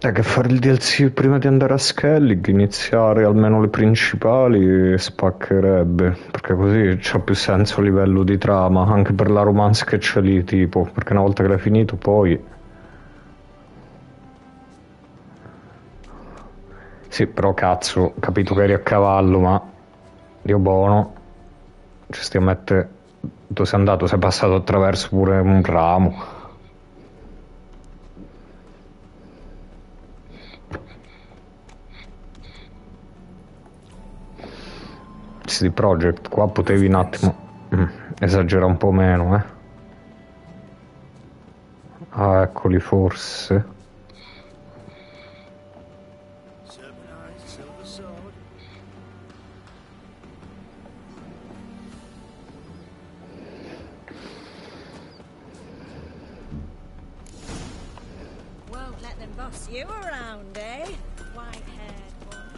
Che fare il DLC prima di andare a Skellig, iniziare almeno le principali spaccherebbe, perché così c'ha più senso a livello di trama, anche per la romance che c'è lì, tipo, perché una volta che l'hai finito poi... Sì, però cazzo, ho capito che eri a cavallo, ma... Dio buono, ci stai a mettere... Dove sei andato? Sei passato attraverso pure un ramo. CD Projekt, qua potevi un attimo esagerare un po' meno, Ah, eccoli forse. Boss you around, eh? White-haired one.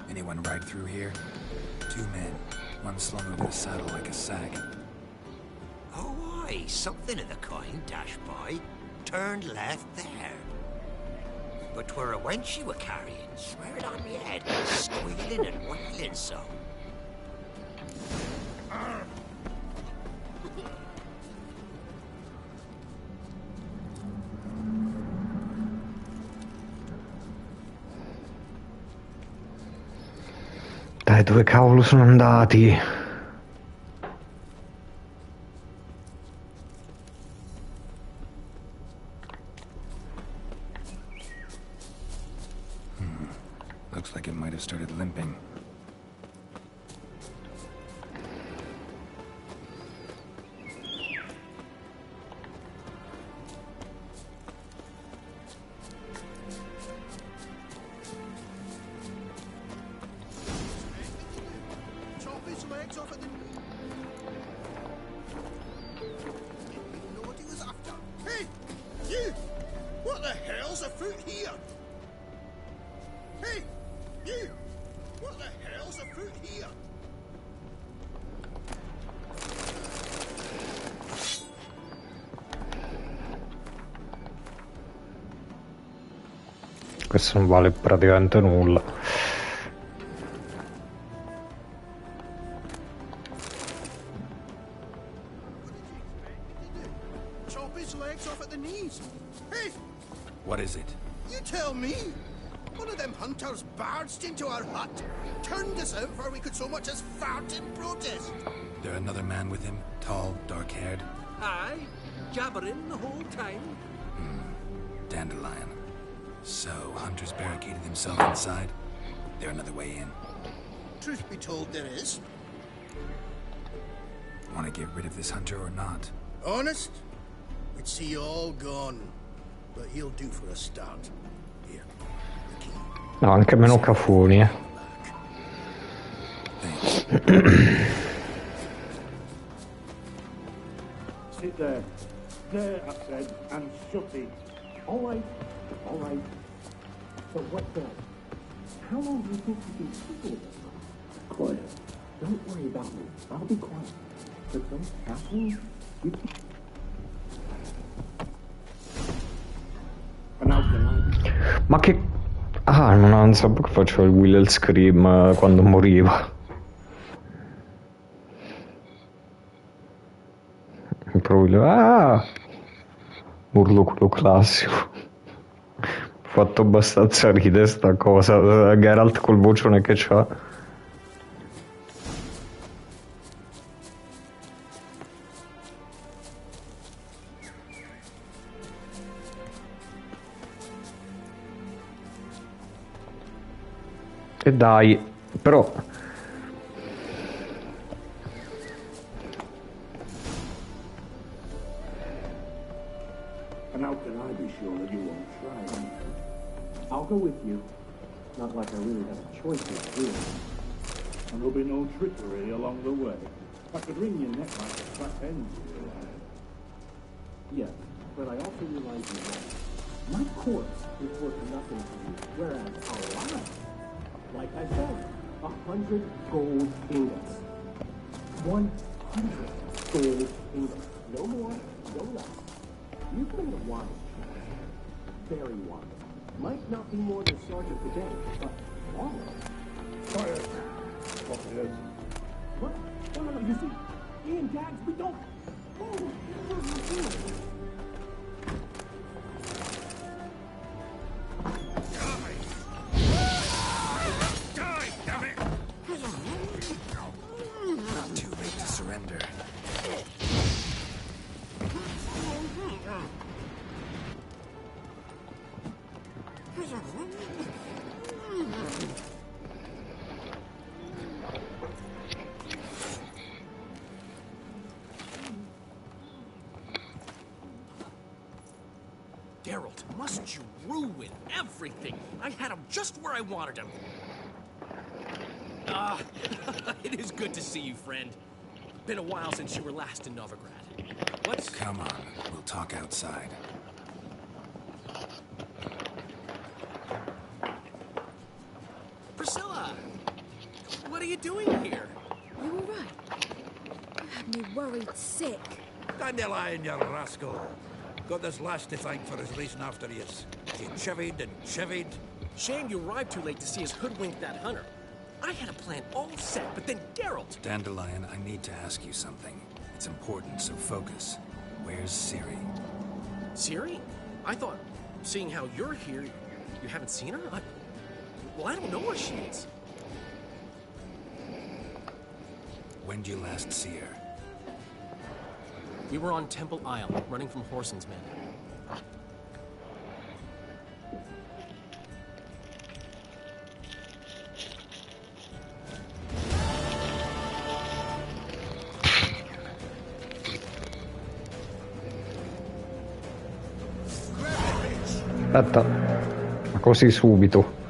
Anyone ride through here? 2 men, one slung over the saddle like a sack. Oh, aye, something of the kind dashed by. Turned left there. But 'twere a wench you were carrying, swear it on me head, squealing and wailing so. Dai, dove cavolo sono andati? Looks like it might have started limping. Chop his legs off at the knee. Didn't know what he was after. Hey, you! What the hell's afoot here? Hey, you! What the hell's afoot here? Questo non vale praticamente nulla. Chop his legs off at the knees. Hey, What is it? you tell me. One of them hunters barged into our hut, turned us out before we could so much as fart in protest. There another man with him? Tall, dark-haired? Aye, jabbering the whole time. Dandelion. So, hunters barricaded themselves inside? They're another way in. Truth be told, there is. Want to get rid of this hunter or not? Honest? We'd see you all gone. But he'll do for a start. Here, the key. No, anche meno cafoni, eh. Sit there. There, I said, and shut it. All right. All right. So what then? How long do you think you can keep it? Quiet. Don't worry about me. I'll be quiet. But don't happen. You can... Ma che... Ah, non sapevo che facevo il Will Scream quando moriva. Proprio... Ah! Urlo quello classico. Fatto abbastanza ridere sta cosa. Geralt col vocione che c'ha. E dai, però... And how can I be sure that you won't try? I'll go with you. Not like I really have a choice here, do I? And there'll be no trickery along the way. I could wring your neck like a fat end, you realize. Yes, but I also realize you're right. My corpse is worth nothing to you, whereas our lives, like I said, 100 gold ingots. 100 gold ingots. No more, no less. You've made a wise choice. Very wise. Might not be more than Sergeant today, but almost. Quiet. What is? What? No, you see, Ian Dags, we don't... Oh, what are you doing? Too late to surrender. Geralt, must you ruin everything? I had him just where I wanted him. Ah, it is good to see you, friend. Been a while since you were last in Novigrad. What's... Come on, we'll talk outside. Priscilla! What are you doing here? You all right? You had me worried sick. Dandelion, you rascal. Got this lass to thank for his racing after you. He chivied and chivied. Shame you arrived too late to see us hoodwink that hunter. I had a plan all set, but then Geralt... Dandelion, I need to ask you something. It's important, so focus. Where's Ciri? Ciri? I thought, seeing how you're here, you haven't seen her? Well, I don't know where she is. When'd you last see her? We were on Temple Isle, running from Whoreson's men. Aspetta, ma così subito.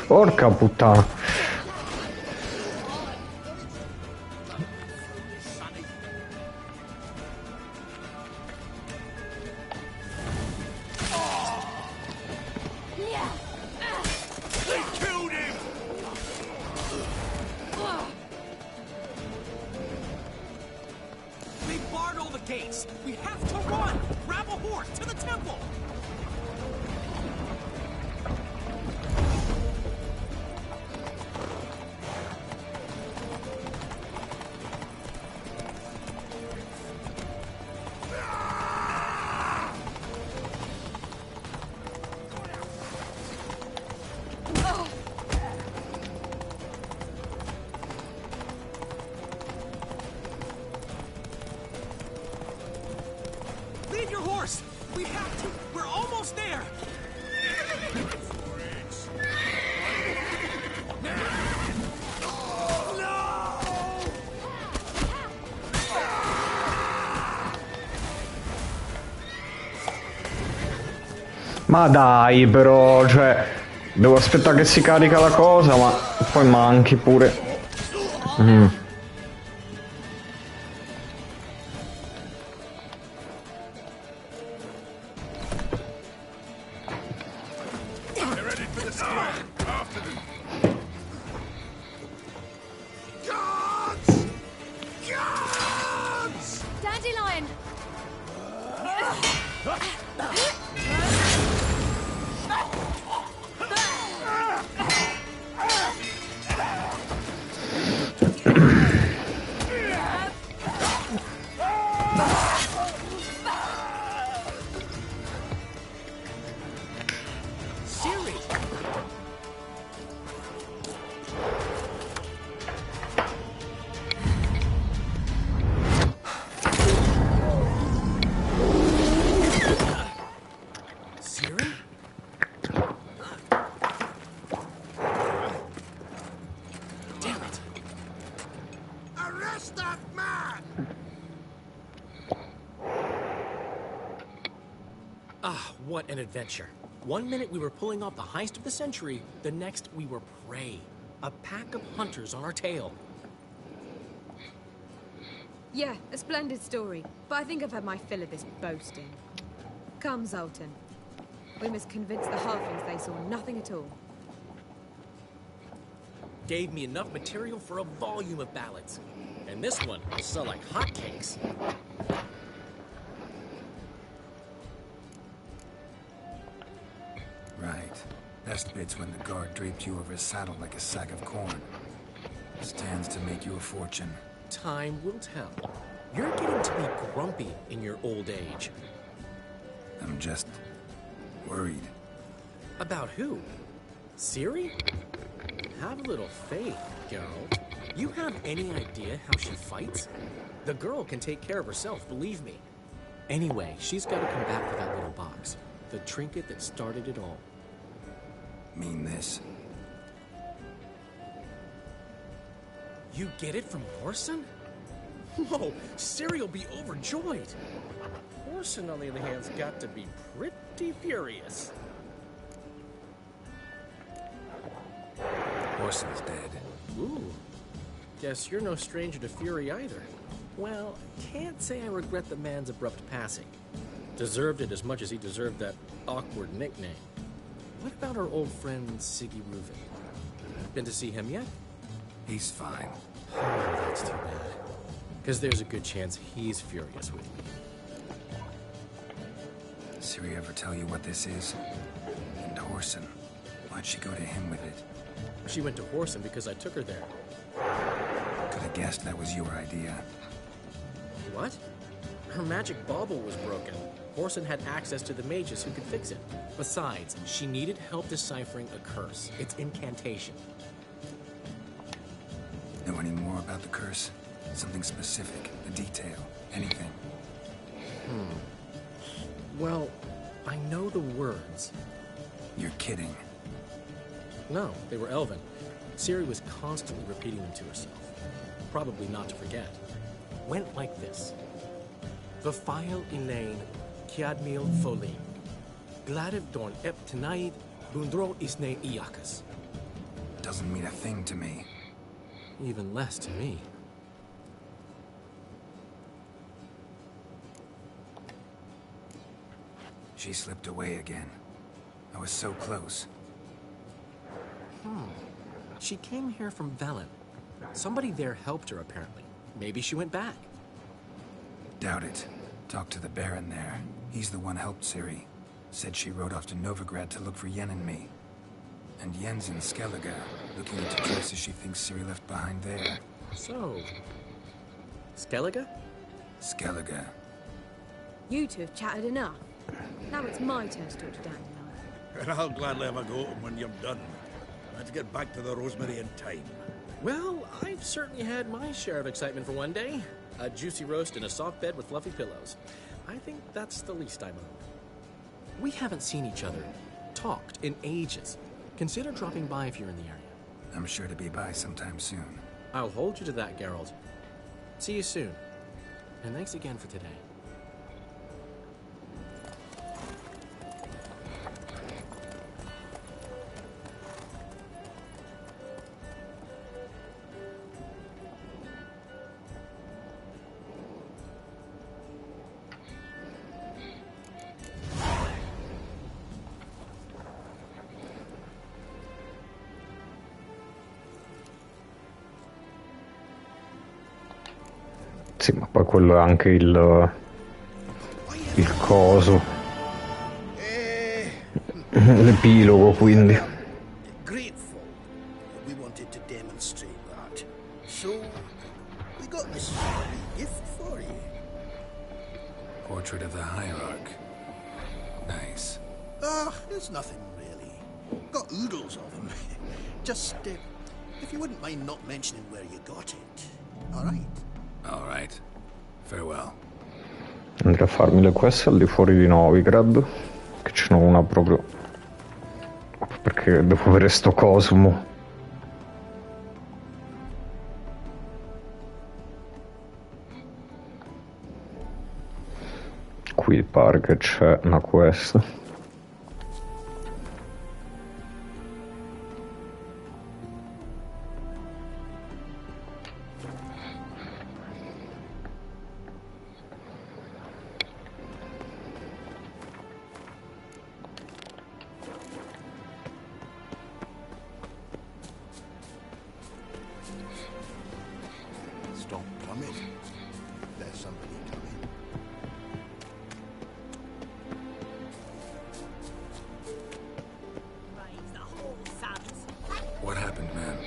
Porca puttana. They barred all the gates. We have to run. Grab a horse to the temple. Lead your horse! We have to! We're almost there! Ma dai però, cioè, devo aspettare che si carica la cosa, ma poi manchi pure. Dandelion! Ciri! Ciri? Damn it! Arrest that man! Ah, what an adventure. One minute we were pulling off the heist of the century, the next we were prey. A pack of hunters on our tail. Yeah, a splendid story. But I think I've had my fill of this boasting. Come, Zoltan. We must convince the halflings they saw nothing at all. Gave me enough material for a volume of ballads. And this one will sell like hotcakes. Right. Best bit's when the guard draped you over his saddle like a sack of corn. Stands to make you a fortune. Time will tell. You're getting to be grumpy in your old age. I'm just worried. About who? Ciri? Have a little faith, Geralt. You have any idea how she fights? The girl can take care of herself, believe me. Anyway, she's got to come back for that little box. The trinket that started it all. Mean this? You get it from Whoreson? Whoa, Ciri will be overjoyed. Whoreson, on the other hand, has got to be pretty furious. Whoreson's dead. Ooh. Guess you're no stranger to fury either. Well, can't say I regret the man's abrupt passing. Deserved it as much as he deserved that awkward nickname. What about our old friend Siggy Reuven? Been to see him yet? He's fine. Oh, that's too bad. Because there's a good chance he's furious with me. Ciri ever tell you what this is? And Whoreson. Why'd she go to him with it? She went to Whoreson because I took her there. Could have guessed that was your idea. What? Her magic bauble was broken. Whoreson had access to the mages who could fix it. Besides, she needed help deciphering a curse. It's incantation. Know any more about the curse? Something specific, a detail, anything? Well, I know the words. You're kidding. No, they were Elven. Ciri was constantly repeating them to herself. Probably not to forget. Went like this. Vafile Elaine, Kiadmil Folin. Gladev Dorn Ep Tanaid, Bundro Isne Iakas. Doesn't mean a thing to me. Even less to me. She slipped away again. I was so close. She came here from Velen. Somebody there helped her, apparently. Maybe she went back. Doubt it. Talked to the Baron there. He's the one helped Ciri. Said she rode off to Novigrad to look for Yen and me. And Yen's in Skellige, looking into traces she thinks Ciri left behind there. So... Skellige? Skellige. You two have chatted enough. Now it's my turn to talk to Dandelion. And I'll gladly have a go at him when you're done. Let's get back to the Rosemary in time. Well, I've certainly had my share of excitement for one day. A juicy roast in a soft bed with fluffy pillows. I think that's the least I'm owed. We haven't seen each other, talked in ages. Consider dropping by if you're in the area. I'm sure to be by sometime soon. I'll hold you to that, Geralt. See you soon. And thanks again for today. Sì, ma poi quello è anche il coso. L'epilogo, quindi. Grateful that we wanted to demonstrate that. So, we got this gift for you. Portrait of the Hierarch. Nice. It's nothing really. Got oodles of them. Just, if you wouldn't mind not mentioning where you got it. All right. All right. Farewell. Andrei a farmi le quest al di fuori di Novigrad, che ce n'ho una proprio perché devo avere sto Cosmo. Qui pare che c'è una quest. Stop, Plummet. There's somebody coming. Raise the whole sons. What happened, ma'am?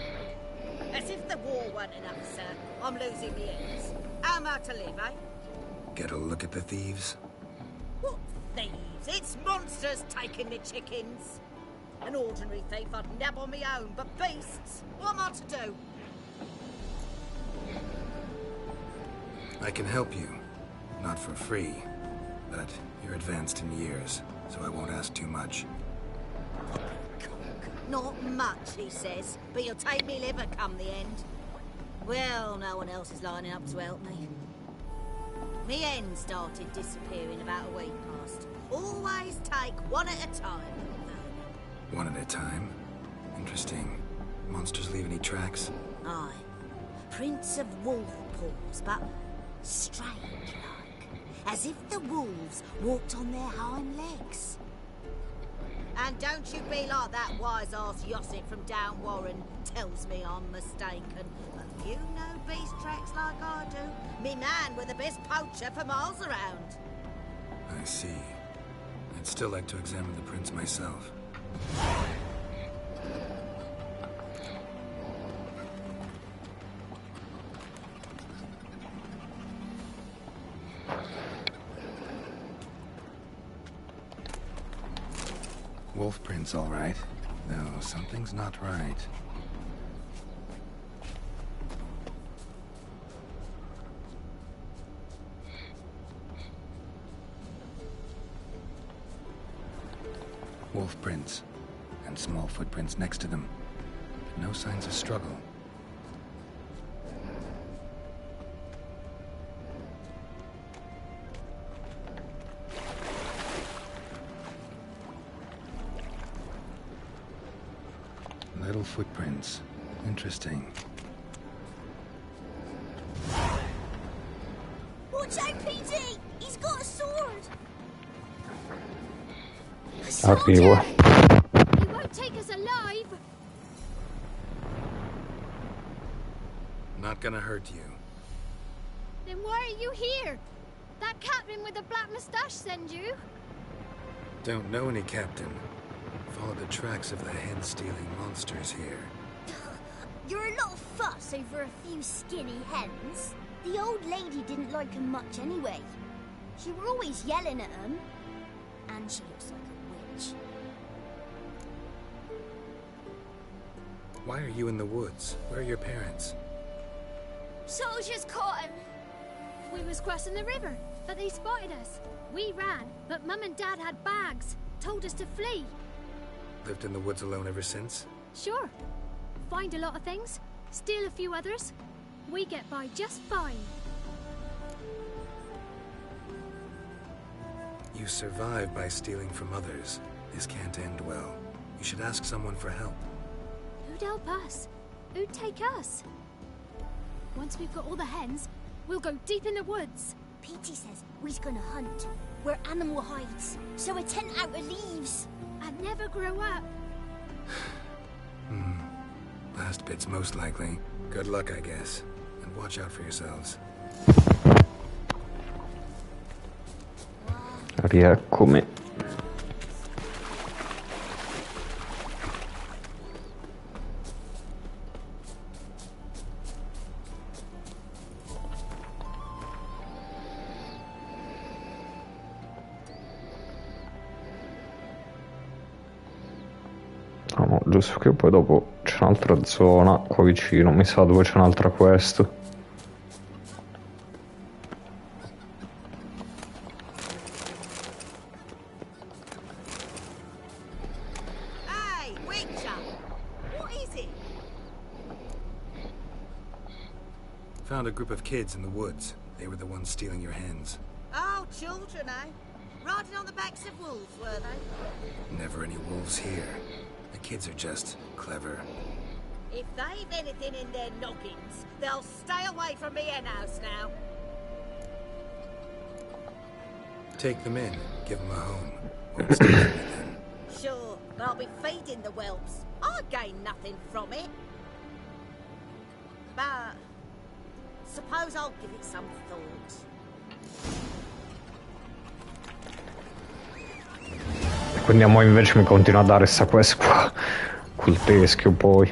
As if the war weren't enough, sir. I'm losing the ends. How am I to live, eh? Get a look at the thieves? What thieves? It's monsters taking the chickens. An ordinary thief I'd nab on my own, but beasts? What am I to do? I can help you. Not for free. But you're advanced in years, so I won't ask too much. Not much, he says, but you'll take me liver come the end. Well, no one else is lining up to help me. Me hen started disappearing about a week past. Always take one at a time. One at a time? Interesting. Monsters leave any tracks? Aye. Prints of wolf paws, but strange-like. As if the wolves walked on their hind legs. And don't you be like that wise-ass Yossit from Down Warren tells me I'm mistaken. But you know beast tracks like I do. Me man were the best poacher for miles around. I see. I'd still like to examine the prints myself. Wolf prints, all right. Though something's not right. Wolf prints, and small footprints next to them. But no signs of struggle. Little footprints. Interesting. Watch out, PD! He's got a sword! Arrivo. He won't take us alive! Not gonna hurt you. Then why are you here? That captain with the black moustache send you? Don't know any captain. Follow the tracks of the hen-stealing monsters here. You're a lot of fuss over a few skinny hens. The old lady didn't like them much anyway. She were always yelling at them. And she looks like a witch. Why are you in the woods? Where are your parents? Soldiers caught him. We was crossing the river, but they spotted us. We ran, but Mum and Dad had bags. Told us to flee. Lived in the woods alone ever since? Sure. Find a lot of things, steal a few others. We get by just fine. You survive by stealing from others. This can't end well. You should ask someone for help. Who'd help us? Who'd take us? Once we've got all the hens, we'll go deep in the woods. Petey says we's gonna hunt. We're animal hides, so a tent out of leaves. And never grow up. Last bit's most likely. Good luck, I guess. And watch out for yourselves. Rieccomi. Ah, no, giusto che poi dopo c'è un'altra zona qua vicino, mi sa, dove c'è un'altra quest. Hey, Witcher! What is it? Found a group of kids in the woods. They were the ones stealing your hens. Oh, children, eh? Riding on the backs of wolves, were they? Never any wolves here. The kids are just clever. If they've anything in their noggins, they'll stay away from me hen house now. Take them in. Give them a home. Won't steal anything. Sure, but I'll be feeding the whelps. I gain nothing from it. But suppose I'll give it some thought. Quindi a mo' invece mi continua a dare sta quest qua col teschio poi.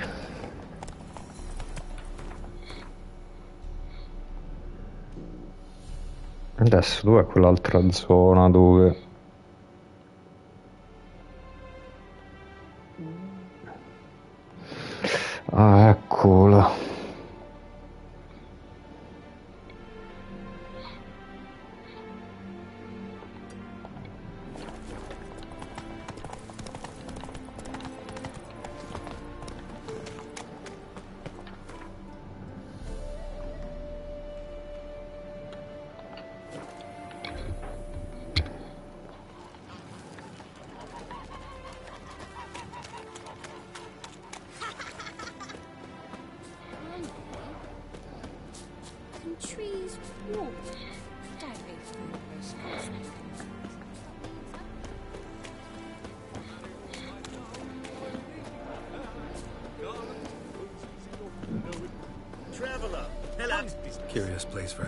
Adesso dov'è quell'altra zona dove... Ah, eccola. trees walked. Don't be foolish.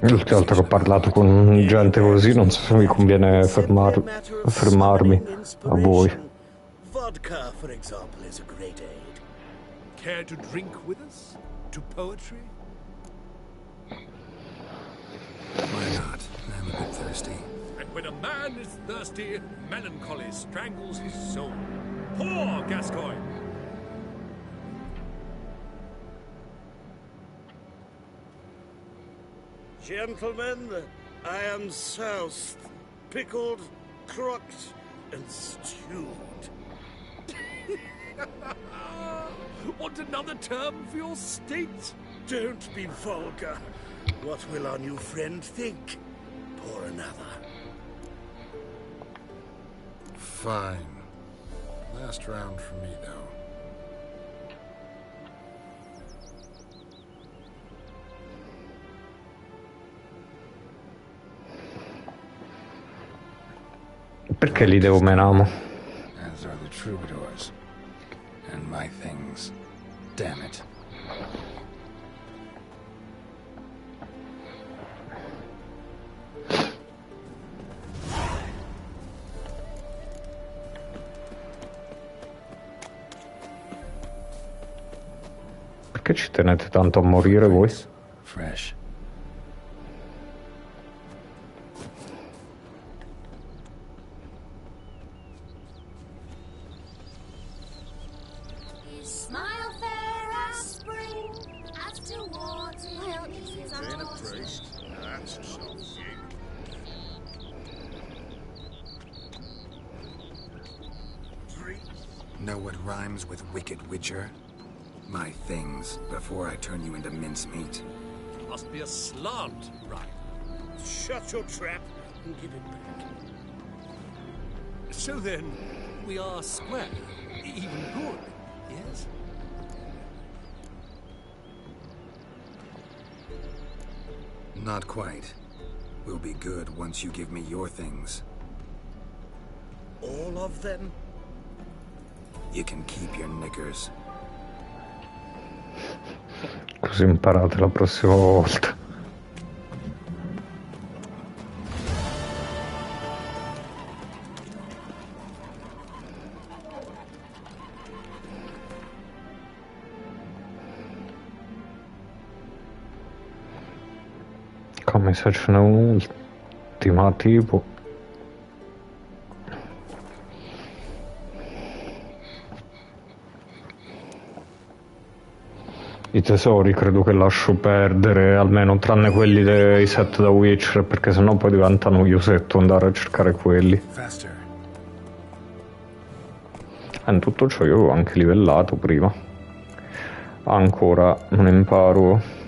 L'ultima volta che ho parlato con gente così non so se mi conviene fermarmi a voi. Vodka, for example, is a great aid. Care to drink with us? To poetry? Why not? I'm a bit thirsty. And when a man is thirsty, melancholy strangles his soul. Pour, Gascoigne! Gentlemen, I am soused, pickled, crocked, and stewed. Want another term for your state? Don't be vulgar. What will our new friend think? Pour another. Fine. Last round for me, though. Perché li devo menare? As are the troubadours. And my things. Damn it. Perché ci tenete tanto a morire voi? Fresh. Smile fair as spring, as towards Being a priest, that's something. Know what rhymes with wicked witcher? My things, before I turn you into mincemeat. Must be a slant, right? Shut your trap and give it back. So then, we are square. Even good, yes? Not quite. We'll be good once you give me your things. All of them? You can keep your knickers. Così imparate la prossima volta. Come se ce n'è un'ultima tipo. I tesori credo che lascio perdere, almeno tranne quelli dei set da Witcher, perché sennò poi diventa noiosetto andare a cercare quelli. In tutto ciò io avevo anche livellato prima. Ancora non imparo.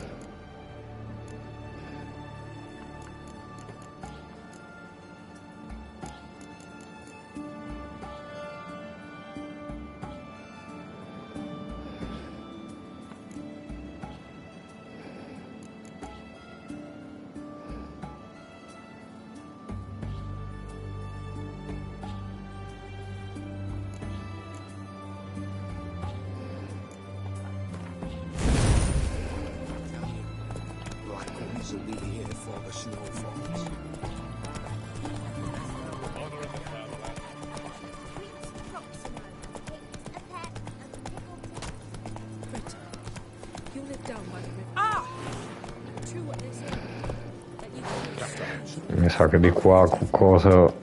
Mi sa che di qua cosa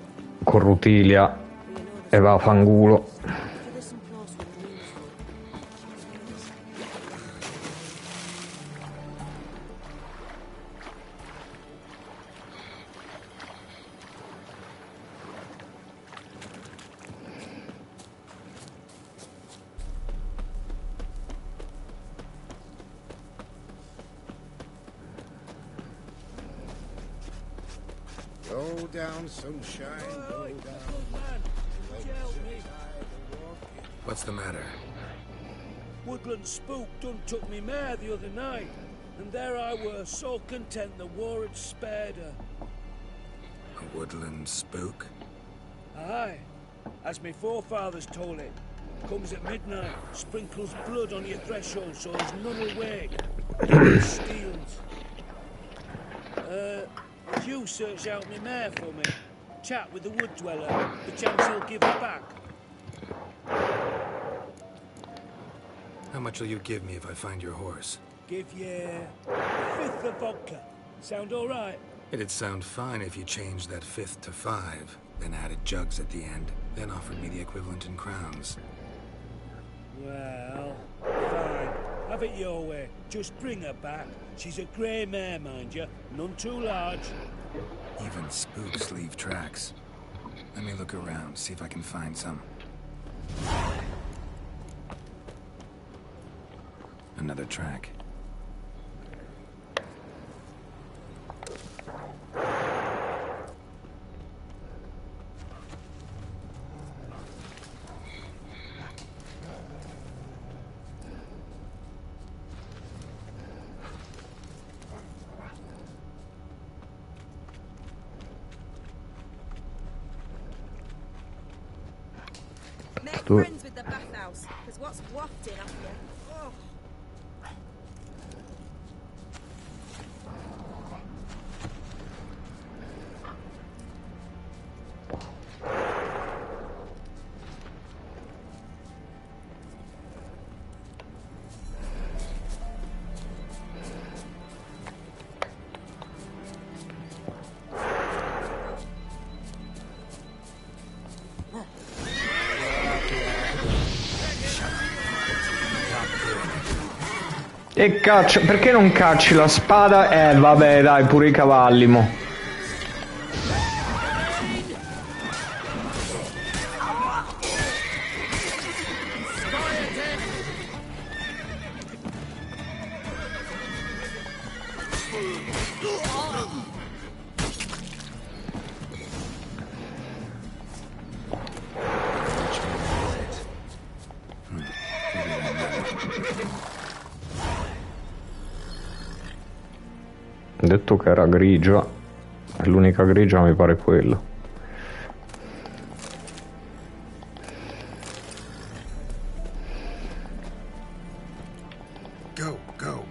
con Rutilia e va a fangulo. Go down, sunshine, go down. What's the matter? Woodland spook done took me mare the other night. And there I were, so content the war had spared her. A woodland spook? Aye, as my forefathers told it. Comes at midnight, sprinkles blood on your threshold so as none awake. Steals. Would you search out my mare for me? Chat with the wood dweller. The chance he'll give her back. How much will you give me if I find your horse? Give you a fifth of vodka. Sound all right? It'd sound fine if you changed that fifth to 5, then added jugs at the end, then offered me the equivalent in crowns. Well, fine. Have it your way. Just bring her back. She's a grey mare, mind you. None too large. Even spooks leave tracks. Let me look around, see if I can find some. Another track. Make friends with the bathhouse, because what's wafting up here? Oh. E caccia, perché non cacci la spada? Vabbè, dai, pure i cavalli, mo. Detto che era grigia, e l'unica grigia mi pare quella. Go, go.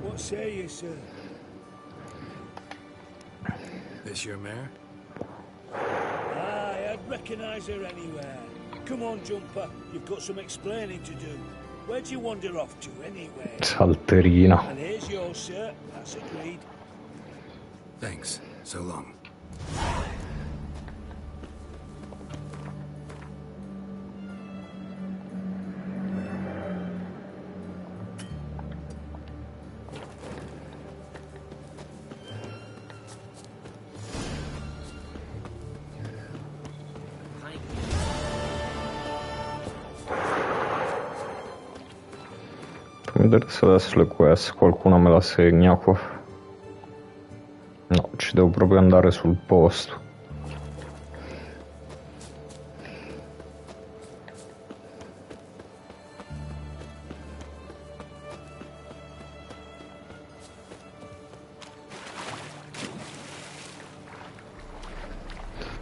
What say you, sir? This your mare? Aye, I'd recognise her anywhere. Come on, Jumper. You've got some explaining to do. Where'd you wander off to, anyway? Salterina. And here's yours, sir. That's agreed. Thanks. So long. Mi interessa adesso le quest, qualcuna me la segna qua. No, ci devo proprio andare sul posto.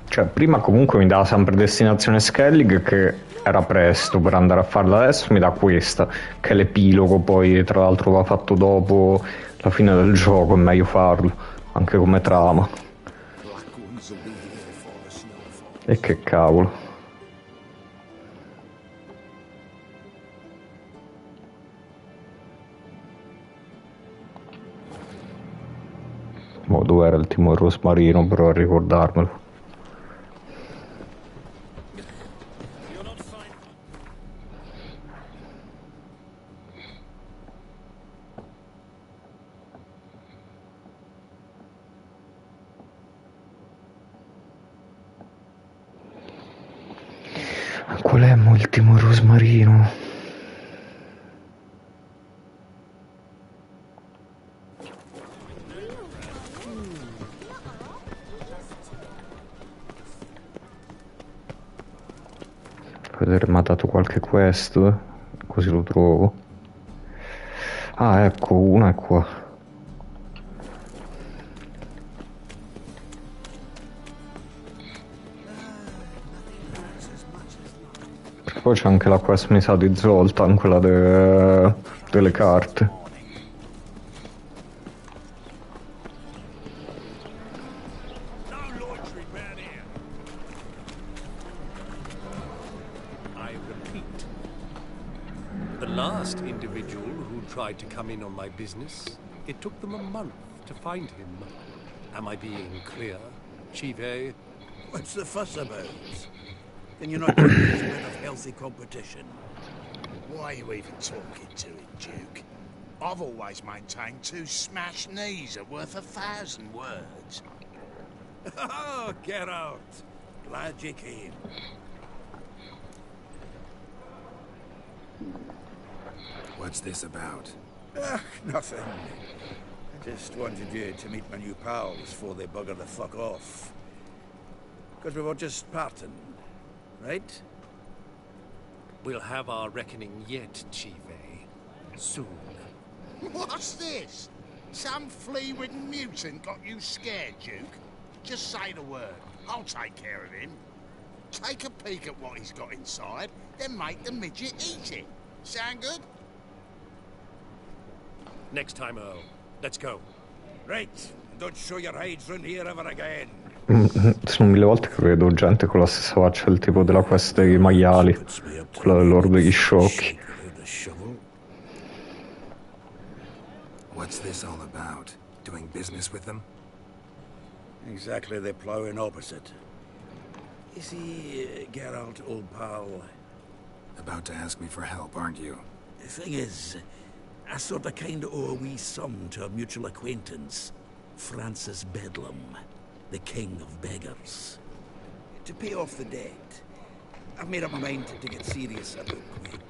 Cioè, prima comunque mi dava sempre destinazione Skellig, che era presto per andare a farla, adesso mi dà questa, che è l'epilogo, poi tra l'altro va fatto dopo la fine del gioco, è meglio farlo, anche come trama. E che cavolo. Boh, dove era il Timor Rosmarino, però a ricordarmelo. Qual è l'ultimo rosmarino? Vedere, mi ha dato qualche quest, così lo trovo. Ah, ecco, una è qua. Poi c'è anche la quest, mi sa, di Zoltan, quella delle carte. Tried to come in on my business. It took them a month to find him. Am I being clear, Chive? What's the fuss about? Can you not give me a bit of healthy competition? Why are you even talking to him, Duke? I've always maintained 2 smashed knees are worth 1,000 words. Oh, get out. Glad you came. What's this about? Nothing. I just wanted you to meet my new pals before they bugger the fuck off. Because we were just parting, right? We'll have our reckoning yet, Chive. Soon. What's this? Some flea-ridden mutant got you scared, Duke? Just say the word. I'll take care of him. Take a peek at what he's got inside, then make the midget eat it. Sound good? Next time, Earl. Let's go. Right. Don't show your hides round here ever again. Sono 1000 volte che vedo gente con la stessa faccia, il tipo della quest dei maiali, quella dell'ordo degli sciocchi. What's this all about? Doing business with them? Exactly the plowing opposite. You see, Geralt, old pal... About to ask me for help, aren't you? The thing is, I sort of kind of owe a wee sum to a mutual acquaintance, Francis Bedlam, the king of beggars. To pay off the debt, I've made up my mind to get serious about quit.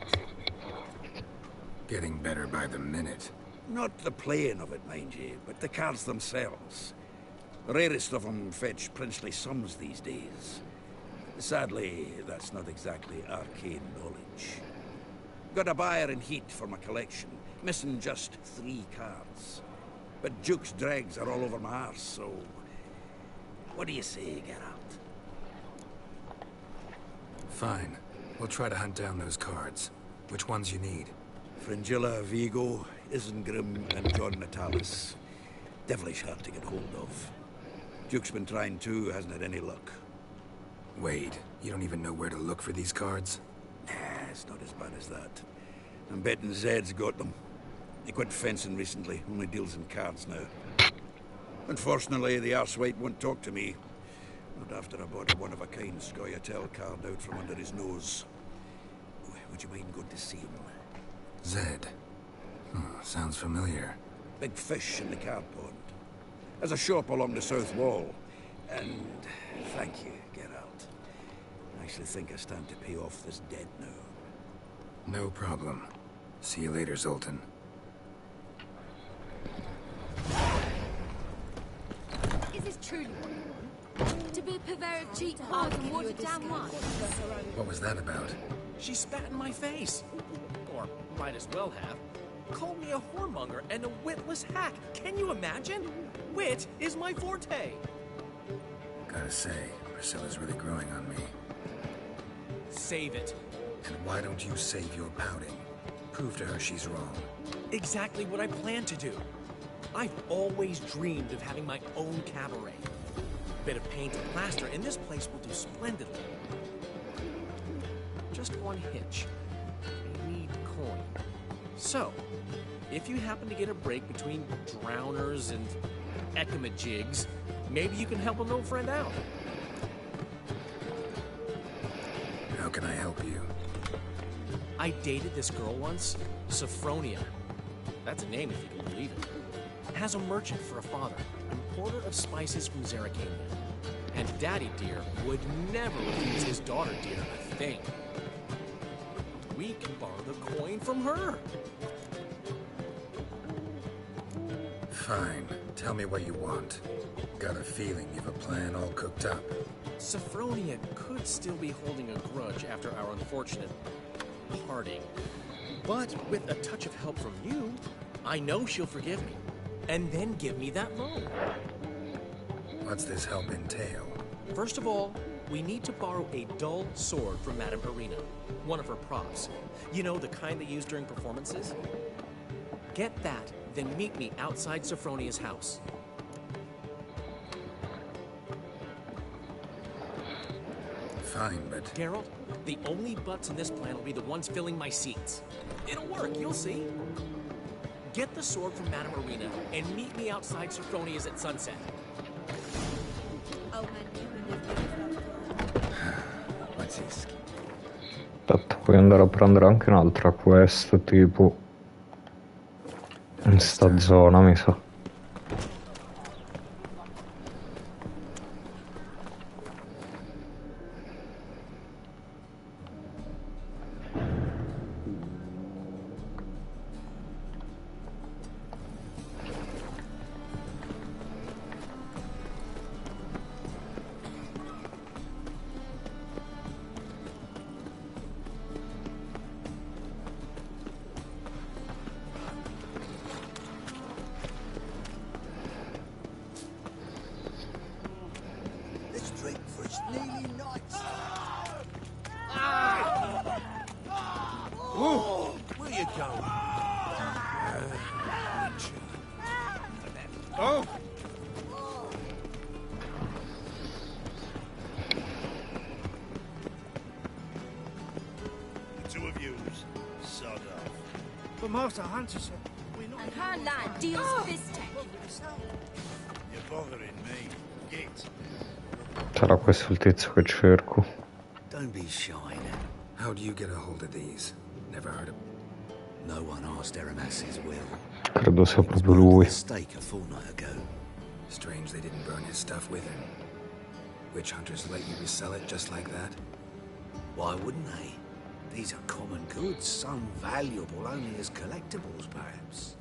Getting better by the minute. Not the playing of it, mind you, but the cards themselves. The rarest of them fetch princely sums these days. Sadly, that's not exactly arcane knowledge. Got a buyer in heat for my collection, missing just 3 cards. But Duke's dregs are all over my arse, so... What do you say, Geralt? Fine. We'll try to hunt down those cards. Which ones you need? Fringilla, Vigo, Isengrim, and John Natalis. Devilish hard to get hold of. Duke's been trying too, hasn't had any luck. Wait, you don't even know where to look for these cards? Nah, it's not as bad as that. I'm betting Zed's got them. He quit fencing recently, only deals in cards now. Unfortunately, the arsewite won't talk to me. Not after I bought a one-of-a-kind Scoia'tael card out from under his nose. Would you mind going to see him? Zed. Sounds familiar. Big fish in the card pond. There's a shop along the south wall. And thank you, Geralt. I actually think I stand to pay off this debt now. No problem. See you later, Zoltan. Is this truly what you want? To be a purveyor of cheap, hard and watered-down wine? What was that about? She spat in my face. Or might as well have. Called me a whoremonger and a witless hack. Can you imagine? Wit is my forte. Gotta say, Priscilla's really growing on me. Save it. And why don't you save your pouting? Prove to her she's wrong. Exactly what I plan to do. I've always dreamed of having my own cabaret. Bit of paint and plaster, and this place will do splendidly. Just one hitch. I need coin. So, if you happen to get a break between drowners and ecamajigs, maybe you can help an old friend out. How can I help you? I dated this girl once, Sophronia. That's a name if you can believe it. Has a merchant for a father, importer of spices from Zerrikania. And Daddy Dear would never refuse his daughter Dear a thing. we can borrow the coin from her. Fine. Tell me what you want. Got a feeling you've a plan all cooked up. Sophronia could still be holding a grudge after our unfortunate parting. But with a touch of help from you, I know she'll forgive me. And then give me that loan. What's this help entail? First of all, we need to borrow a dull sword from Madame Irina, one of her props. You know, the kind they use during performances? Get that, then meet me outside Sophronia's house. Fine, but... Geralt, the only butts in this plan will be the ones filling my seats. It'll work, you'll see. Get the sword from Madame Irina and meet me outside Sophronia's at sunset. Aspetta, puoi andare a prendere anche un'altra quest tipo in sta zona, mi sa. Where you going? Oh! The two of yous, sod off. But Master Hunter said... And her lad deals Fistech. You're bothering me. Git. Sarà questo il tizio che cerco. Don't be shy now. How do you get a hold of these? Never heard of... No one asked Aramas's will. Credo sia proprio lui. Stake a fortnight ago. Strange they didn't burn his stuff with him. Witch hunters let you resell it just like that? Why wouldn't they? These are common goods, some valuable only as collectibles, perhaps.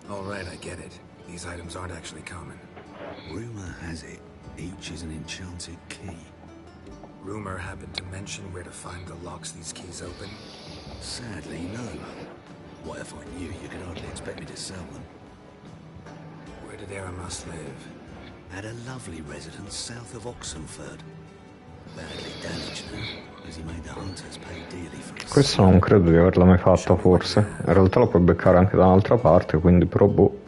All right, I get it. These items aren't actually common. Rumor has it, each is an enchanted key. Rumor happened to mention where to find the locks these keys open? Sadly, no. What if I knew you could hardly expect me to sell them? Where did Aramas live? At a lovely residence south of Oxenford. Badly damaged now, as he made the hunters pay dearly for it. Questo non credo di averla mai fatta, forse. In realtà lo puoi beccare anche da un'altra parte, quindi però boh.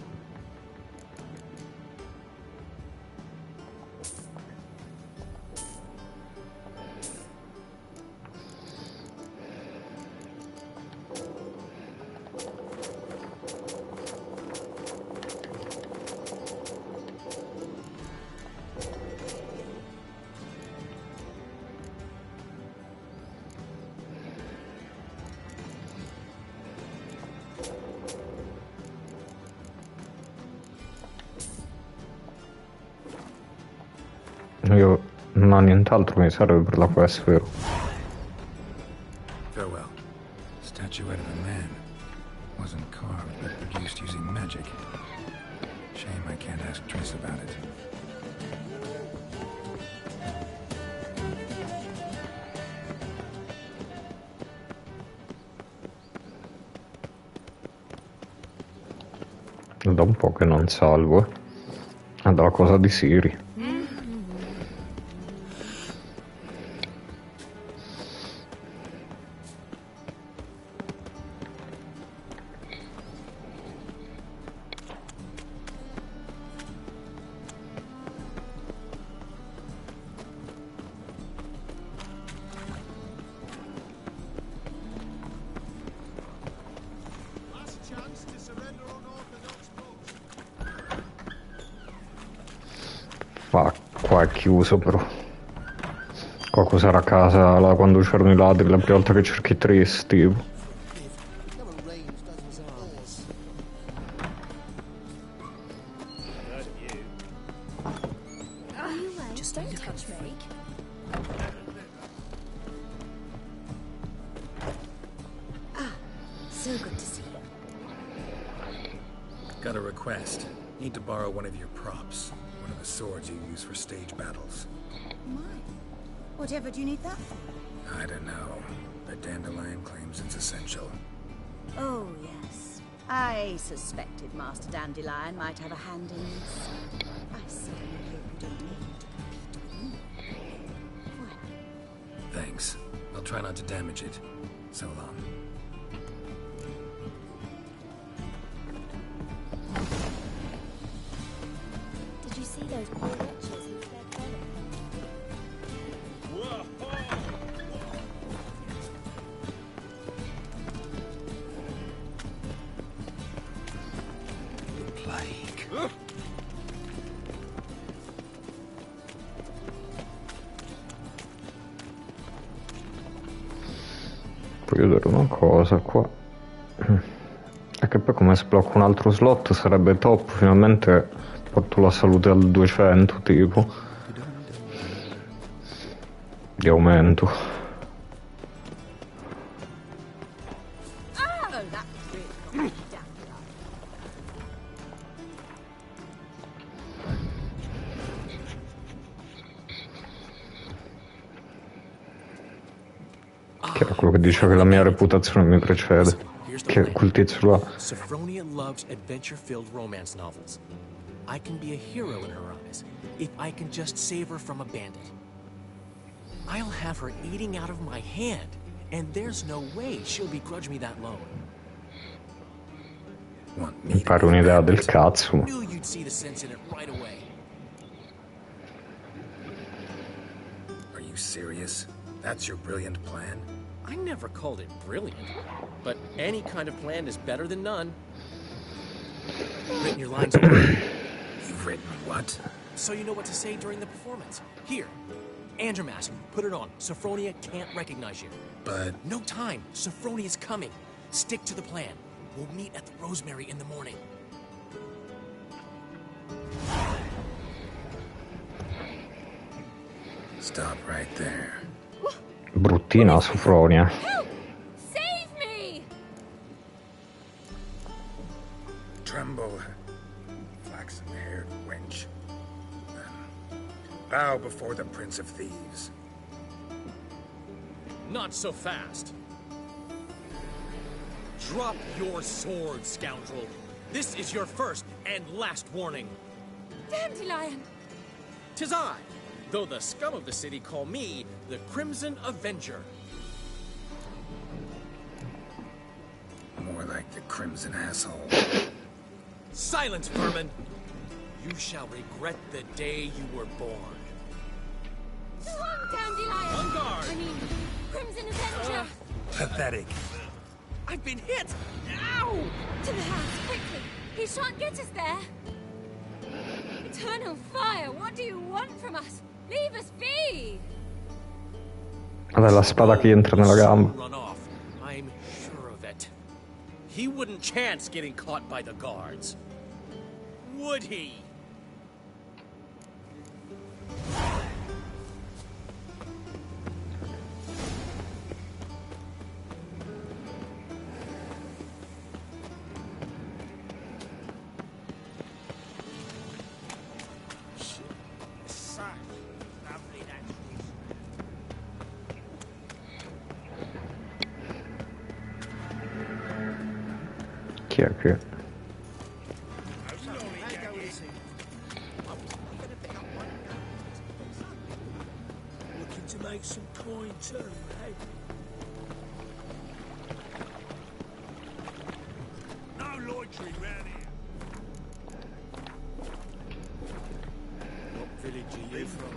Io non ho nient'altro mi serve per la quest, vero? Farewell. Statuette of a man. Wasn't carved, but produced using magic. Shame I can't ask Triss about it. Da un po' che non salvo, è dalla cosa di Siri. Ma qua è chiuso però. Qua cos'era a casa là, quando c'erano i ladri, la prima volta che cerchi Triss, tipo. Just don't touch me. So good to see you. Got a request. Need to borrow one of your props. One of the swords you use for stage battles. My. Whatever do you need that for? I don't know. But Dandelion claims it's essential. Oh, yes. I suspected Master Dandelion might have a hand in this. I certainly hope you don't need him to compete with me. Thanks. I'll try not to damage it. So long. Did you see those poor wretches who fled Berlin? Plague. Puoi vedere una cosa qua. E che poi come sblocco un altro slot sarebbe top. Finalmente porto la salute al 200 tipo. Di aumento. Che era quello che diceva che la mia reputazione mi precede. Che quel tizio là. Sophronia loves adventure-filled romance novels. I can be a hero in her eyes if I can just save her from a bandit. I'll have her eating out of my hand, and there's no way she'll begrudge me that loan. Mi pare un'idea del cazzo. Knew you'd see the sense in it right away. Are you serious? That's your brilliant plan? I never called it brilliant, but any kind of plan is better than none. Written your lines already? You've written what? So you know what to say during the performance. Here, and your mask. Put it on. Sophronia can't recognize you. But... No time. Sophronia's coming. Stick to the plan. We'll meet at the Rosemary in the morning. Stop right there. Bruttina Sophronia. Help! Save me! Tremble, flaxen-haired wench. Then bow before the Prince of Thieves. Not so fast. Drop your sword, scoundrel. This is your first and last warning. Dandelion! 'Tis I, though the scum of the city call me the Crimson Avenger. More like the Crimson Asshole. Silence, vermin! You shall regret the day you were born. Dandelion! On guard! I mean, Crimson Avenger! Pathetic. I've been hit! Ow! To the house, quickly! He shan't get us there! Eternal fire, what do you want from us? Leave us be! Vabbè, la spada che entra nella gamba. Run off. I'm sure of it. He wouldn't chance getting caught by the guards. Would he? Chi è che... Looking to make some coin too, eh? No loitering round here. What village are you from?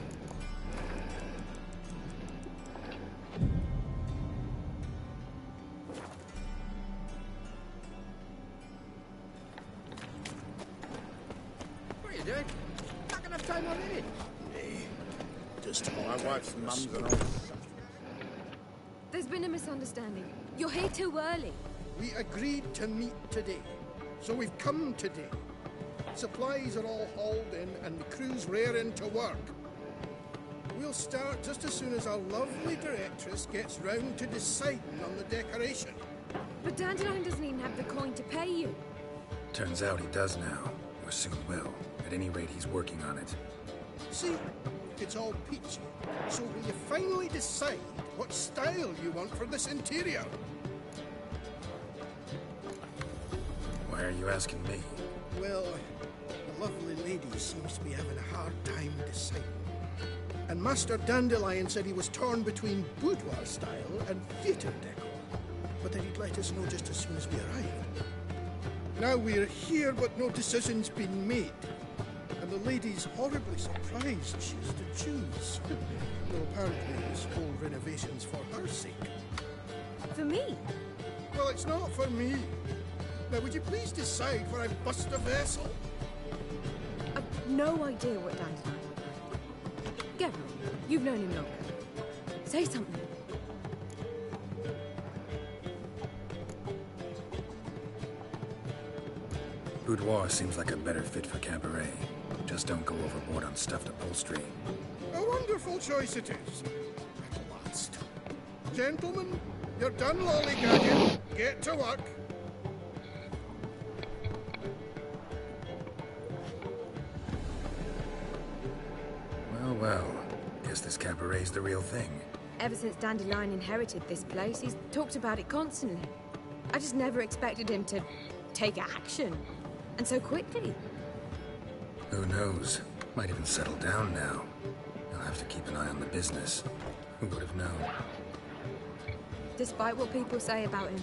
What are you doing? Not gonna have time already. Just my wife's mum's an old... There's been a misunderstanding. You're here too early. We agreed to meet today, so we've come today. Supplies are all hauled in and the crew's raring to work. We'll start just as soon as our lovely directress gets round to deciding on the decoration. But Dandelion doesn't even have the coin to pay you. Turns out he does now, or soon will. At any rate, he's working on it. See, it's all peachy. So will you finally decide what style you want for this interior? Why are you asking me? Well, the lovely lady seems to be having a hard time deciding. And Master Dandelion said he was torn between boudoir style and theatre decor, but that he'd let us know just as soon as we arrived. Now we're here, but no decision's been made. And the lady's horribly surprised she's to choose. Though apparently this whole renovation's for her sake. For me? Well, it's not for me. Now, would you please decide where I bust a vessel? I've no idea what Dandelion would like. Geralt, you've known him longer. Say something. Boudoir seems like a better fit for cabaret. Just don't go overboard on stuffed upholstery. A wonderful choice it is. At last. Gentlemen, you're done lollygagging. Get to work. Well, guess this cabaret's the real thing. Ever since Dandelion inherited this place, he's talked about it constantly. I just never expected him to take action. And so quickly. Who knows? Might even settle down now. I'll have to keep an eye on the business. Who would have known? Despite what people say about him,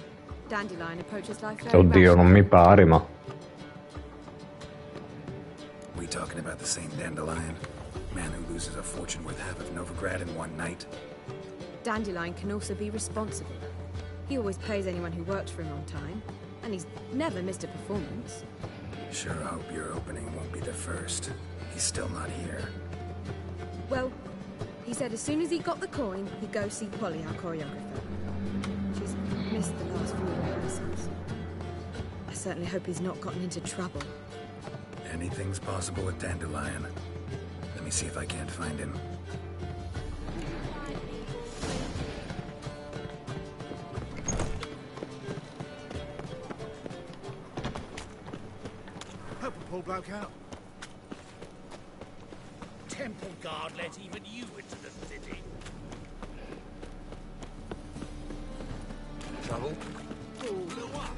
Dandelion approaches life very Oddio, non mi pare, ma... We talking about the same Dandelion? Man who loses a fortune worth half of Novigrad in one night? Dandelion can also be responsible. He always pays anyone who works for him on time, and he's never missed a performance. Sure hope your opening won't be the first. He's still not here. Well, he said as soon as he got the coin, he'd go see Polly, our choreographer. She's missed the last few rehearsals. I certainly hope he's not gotten into trouble. Anything's possible with Dandelion. Let me see if I can't find him. Help a poor bloke out. Temple guard let even you into the city. Trouble? Oh, no what?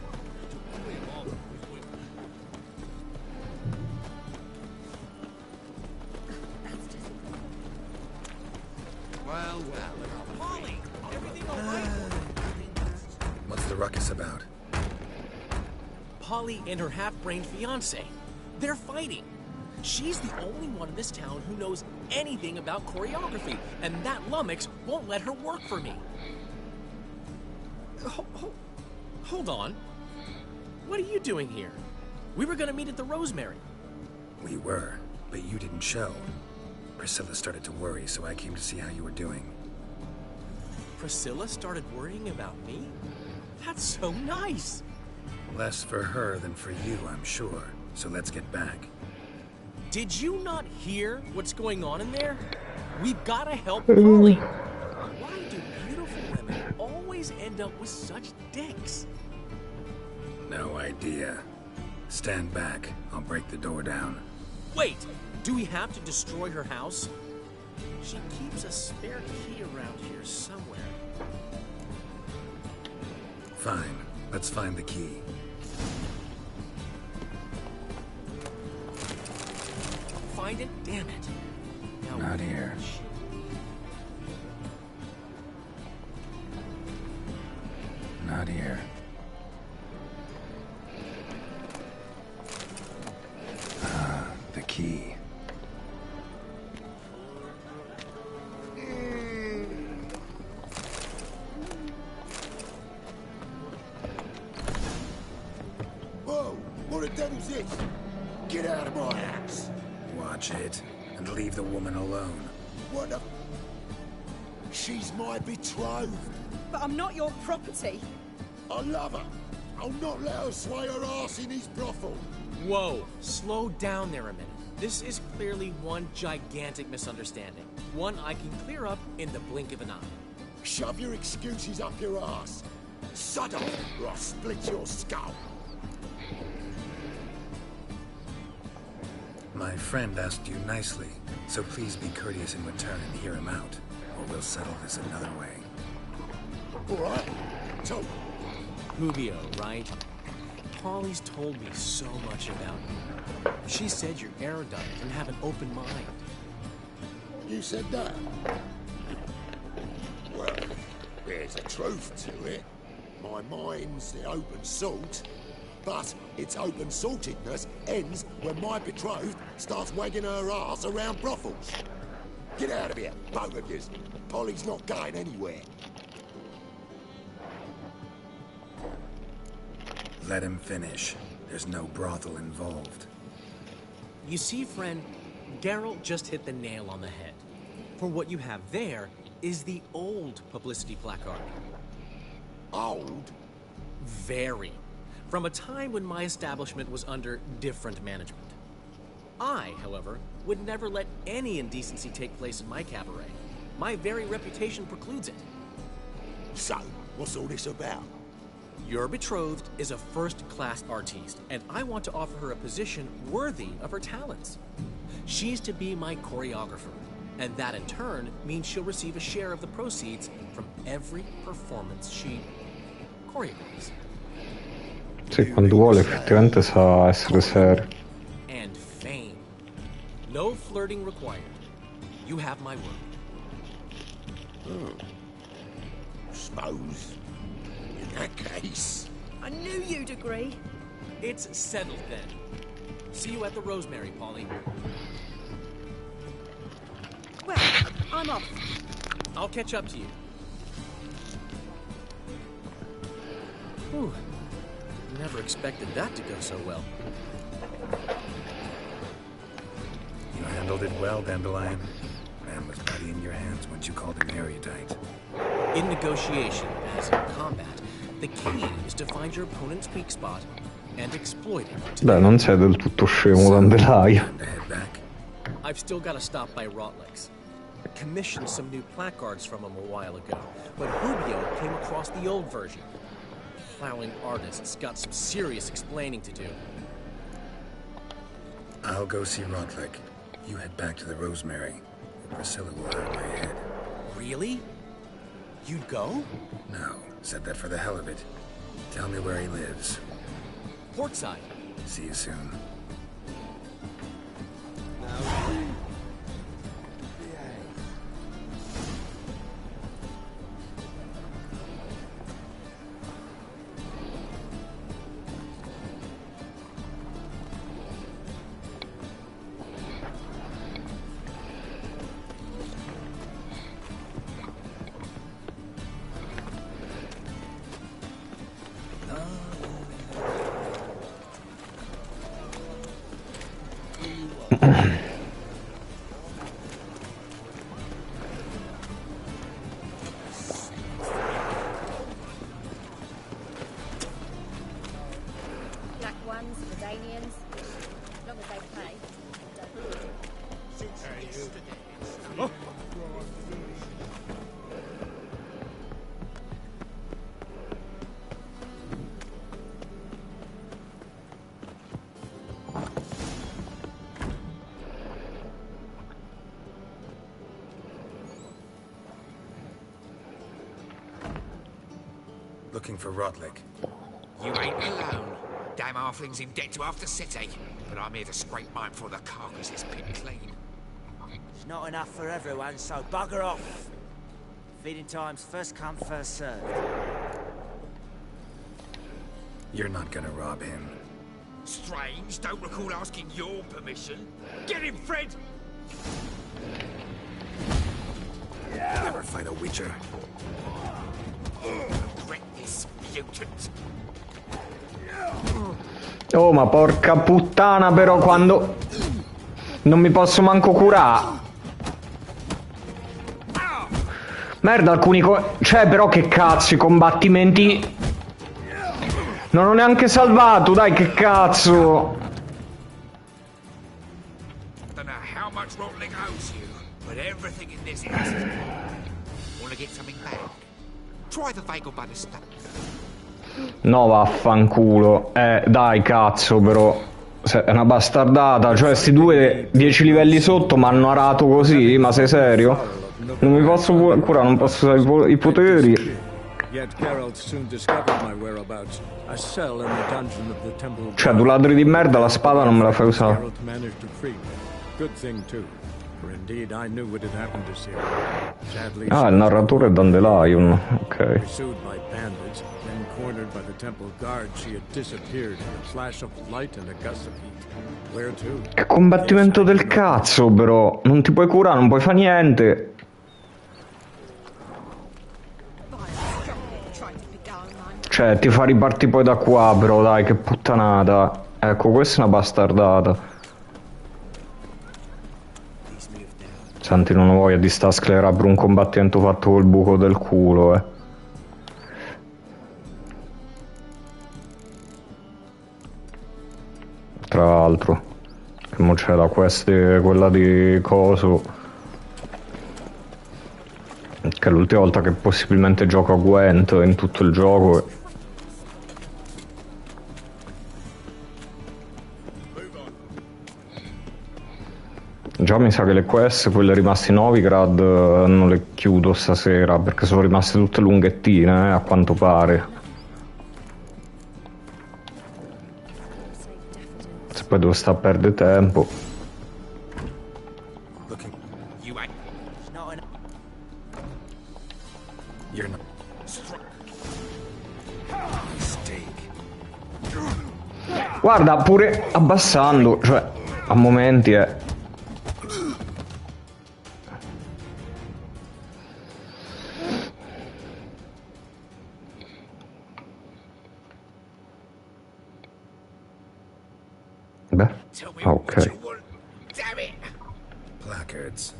Well. Polly, everything all right? What's the ruckus about? Polly and her half-brained fiancé. They're fighting. She's the only one in this town who knows anything about choreography, and that lummox won't let her work for me. Hold on. What are you doing here? We were gonna meet at the Rosemary. We were, but you didn't show. Priscilla started to worry, so I came to see how you were doing. Priscilla started worrying about me? That's so nice! Less for her than for you, I'm sure. So let's get back. Did you not hear what's going on in there? We've gotta help Polly. Why do beautiful women always end up with such dicks? No idea. Stand back. I'll break the door down. Wait! Do we have to destroy her house? She keeps a spare key around here somewhere. Fine. Let's find the key. Find it? Damn it. Now Not here. Not here. The key. Whoa! What the devil's this? Get out of my house! Watch it, and leave the woman alone. What the... She's my betrothed. But I'm not your property. I love her. I'll not let her sway her ass in his brothel. Whoa, slow down there a minute. This is clearly one gigantic misunderstanding. One I can clear up in the blink of an eye. Shove your excuses up your ass. Sod off, or I'll split your skull. My friend asked you nicely, so please be courteous in return and hear him out, or we'll settle this another way. All right. So, Rubio, right? Polly's told me so much about you. She said you're erudite and have an open mind. you said that? Well, there's a truth to it. My mind's the open salt, but its open saltedness ends when my betrothed starts wagging her ass around brothels. Get out of here, both of yous. Polly's not going anywhere. Let him finish. There's no brothel involved. You see, friend, Geralt just hit the nail on the head. For what you have there is the old publicity placard. Old? Very. From a time when my establishment was under different management. I, however, would never let any indecency take place in my cabaret. My very reputation precludes it. So, what's all this about? Your betrothed is a first-class artiste, and I want to offer her a position worthy of her talents. She's to be my choreographer, and that in turn means she'll receive a share of the proceeds from every performance she choreographs. Sì, quando vuole effettivamente sa essere serio. And fame. No flirting required. You have my word. Suppose. In that case... I knew you'd agree. It's settled then. See you at the Rosemary, Polly. Well, I'm off. I'll catch up to you. Whew. Never expected that to go so well. You handled it well, Dandelion. Man was bloody in your hands once you called him erudite. In negotiation, as in combat, the key is to find your opponent's weak spot and exploit it. Beh, non sei del tutto scemo, Dandelion. I've still got to stop by Rotlex. Commissioned some new placards from him a while ago, but Rubio came across the old version. Plowing artists got some serious explaining to do. I'll go see Rotlick. You head back to the Rosemary, where Priscilla will have my head. Really? You'd go? No, said that for the hell of it. Tell me where he lives. Portside. See you soon. Black ones, Medanians, as long as they pay. Looking for Rotlick. You ain't alone. Damn halfling's in debt to half the city. But I'm here to scrape mine before the carcass is picked clean. It's not enough for everyone, so bugger off. Feeding time's first come, first served. You're not gonna rob him. Strange, don't recall asking your permission. Get him, Fred! Never fight a witcher. Regret this, mutant. Oh, ma porca puttana, però quando... Non mi posso manco curare. Merda, alcuni cioè, però che cazzo, i combattimenti... Non ho neanche salvato, dai, che cazzo. I don't know how much Rotlick owes you, but everything in this house is... Want to get something back? Try the Vagelbud estate. No, vaffanculo. Dai, cazzo, però. È una bastardata. Cioè, sti due 10 livelli sotto mi hanno arato così? Ma sei serio? Non mi posso curare, non posso usare i poteri. Cioè, tu ladri di merda, la spada non me la fai usare. Ah, il narratore è Dandelion, ok. Che combattimento del cazzo, però. Non ti puoi curare, non puoi fare niente. Cioè, ti fa ripartire poi da qua, però, dai, che puttanata. Ecco, questa è una bastardata. Senti, non ho voglia di sta sclerare per un combattimento fatto col buco del culo, Tra l'altro, che mo c'è la quest, quella di coso, che è l'ultima volta che possibilmente gioco a Gwent in tutto il gioco. Già mi sa che le quest, quelle rimaste in Novigrad, non le chiudo stasera, perché sono rimaste tutte lunghettine, a quanto pare. Se poi devo stare a perdere tempo. Guarda, pure abbassando, cioè, a momenti è... Okay. Damn it! Placards.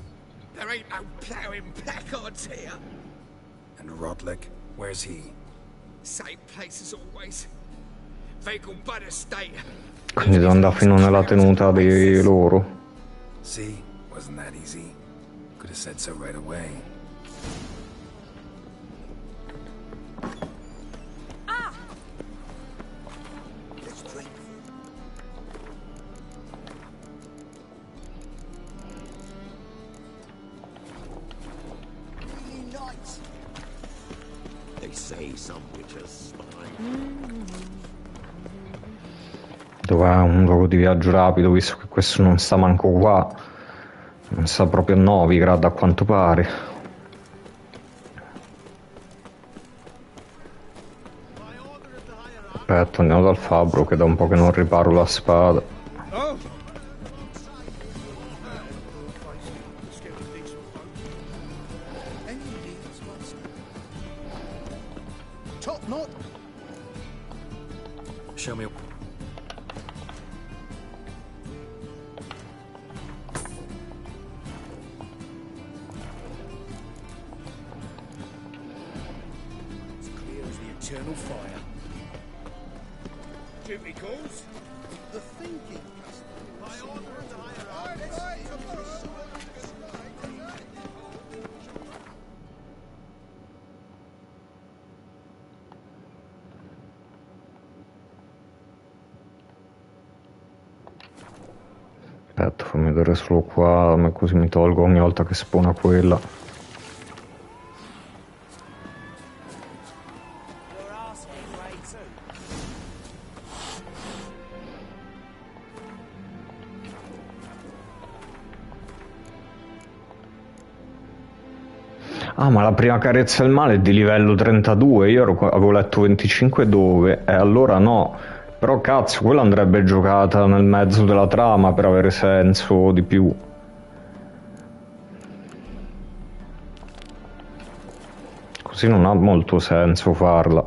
There ain't no ploughing placards here. And Rodlick, where's he? Same place as always. Vehicle butter state. Quindi devo andare fino nella tenuta di loro. See, wasn't that easy? Could have said so right away. Dov'è un luogo di viaggio rapido, visto che questo non sta manco qua, non sta proprio a Novigrad a quanto pare. Aspetta, andiamo dal fabbro che da un po' che non riparo la spada. Show me. Eternal fire. Duty calls. The thinking. By order of the hierarchy. Aspetta, fammi vedere solo qua, ma così mi tolgo ogni volta che spawna quella. Ah, ma la prima carezza del male è di livello 32, io avevo letto 25 dove, e allora no. Però cazzo, quella andrebbe giocata nel mezzo della trama per avere senso di più. Così non ha molto senso farla.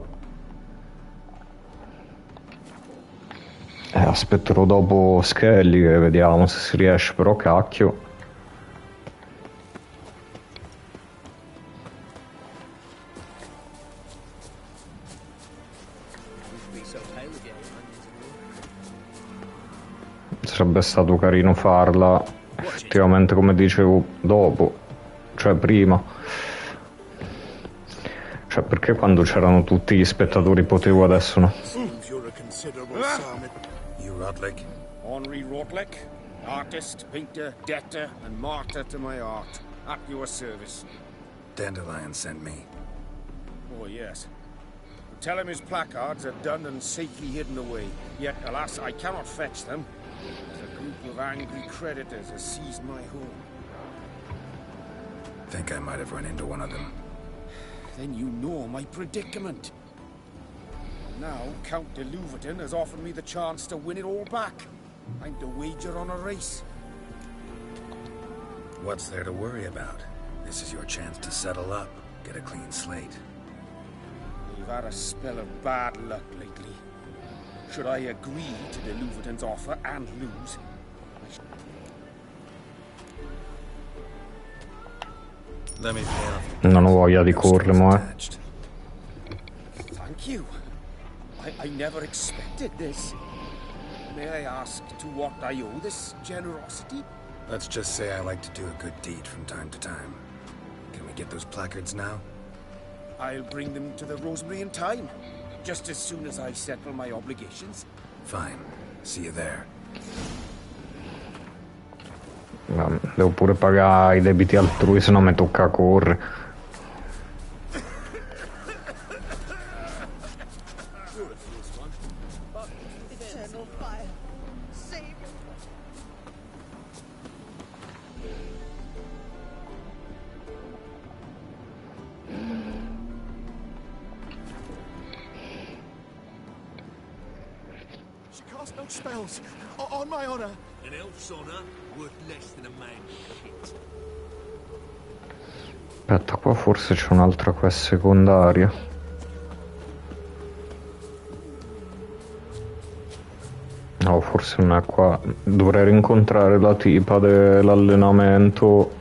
Aspetterò dopo Skelly che vediamo se si riesce, però cacchio. Sarebbe stato carino farla effettivamente come dicevo dopo, cioè prima, cioè Perché quando c'erano tutti gli spettatori potevo, adesso no? Seems you're a considerable psalmist. You Rotlick? Henri Rotlick, artist, painter, debtor, and martyr to my art. At your service. Dandelion sent me. Oh, yes. Tell him his placards are done and safely hidden away. Yet, alas, I cannot fetch them, as a group of angry creditors has seized my home. Think I might have run into one of them. Then you know my predicament. Now, Count de Louverton has offered me the chance to win it all back. I'm to wager on a race. What's there to worry about? This is your chance to settle up, get a clean slate. You've had a spell of bad luck lately. Should I agree to de Louverton's offer and lose? Let me pay off. Non ho voglia di correre, mo. Thank you. I never expected this. May I ask to what I owe this generosity? Let's just say I like to do a good deed from time to time. Can we get those placards now? I'll bring them to the Rosemary in time, just as soon as I settle my obligations. Fine. See you there. Devo pure pagare i debiti altrui, se no mi tocca correre. She casts no spells. On my honor. An elf's honor worth less than a man's shit. Aspetta, qua forse c'è un'altra quest secondaria. No, forse non è qua. Dovrei rincontrare la tipa dell'allenamento.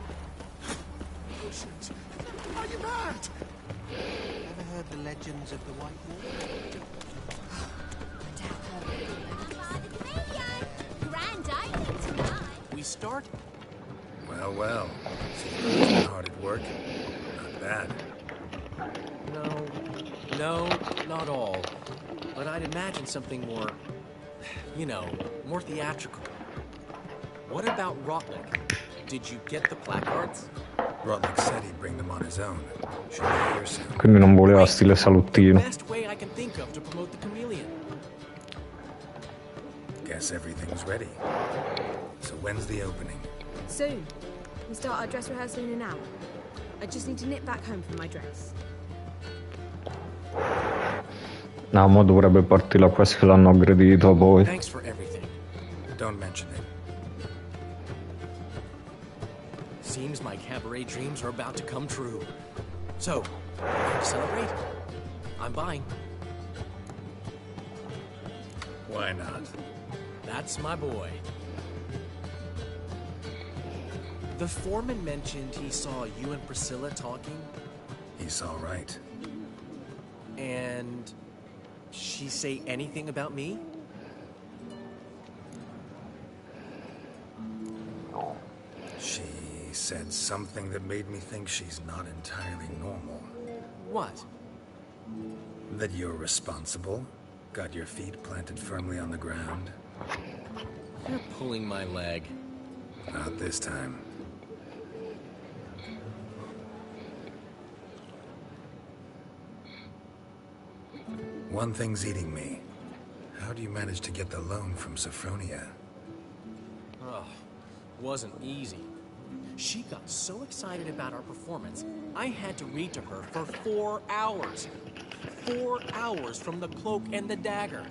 Well. Seems hard at work. Not bad. No, not all. But I'd imagine something more, you know, more theatrical. What about Rotlick? Did you get the placards? Rotlick said he'd bring them on his own. Should be here soon. Quindi non voleva stile salottino. Best way I can think of to promote the chameleon. Guess everything's ready. So when's the opening? Soon. We start our dress rehearsal in an hour. I just need to nip back home for my dress. No, mo dovrebbe partire la quest che l'hanno aggredito poi. Thanks for everything. Don't mention it. Seems my cabaret dreams are about to come true. So, celebrate? I'm buying. Why not? That's my boy. The foreman mentioned he saw you and Priscilla talking. He saw right. And she say anything about me? She said something that made me think she's not entirely normal. What? That you're responsible, got your feet planted firmly on the ground. You're pulling my leg. Not this time. One thing's eating me. How do you manage to get the loan from Sophronia? Oh, wasn't easy. She got so excited about our performance, I had to read to her for 4 hours. 4 hours from the Cloak and the Dagger.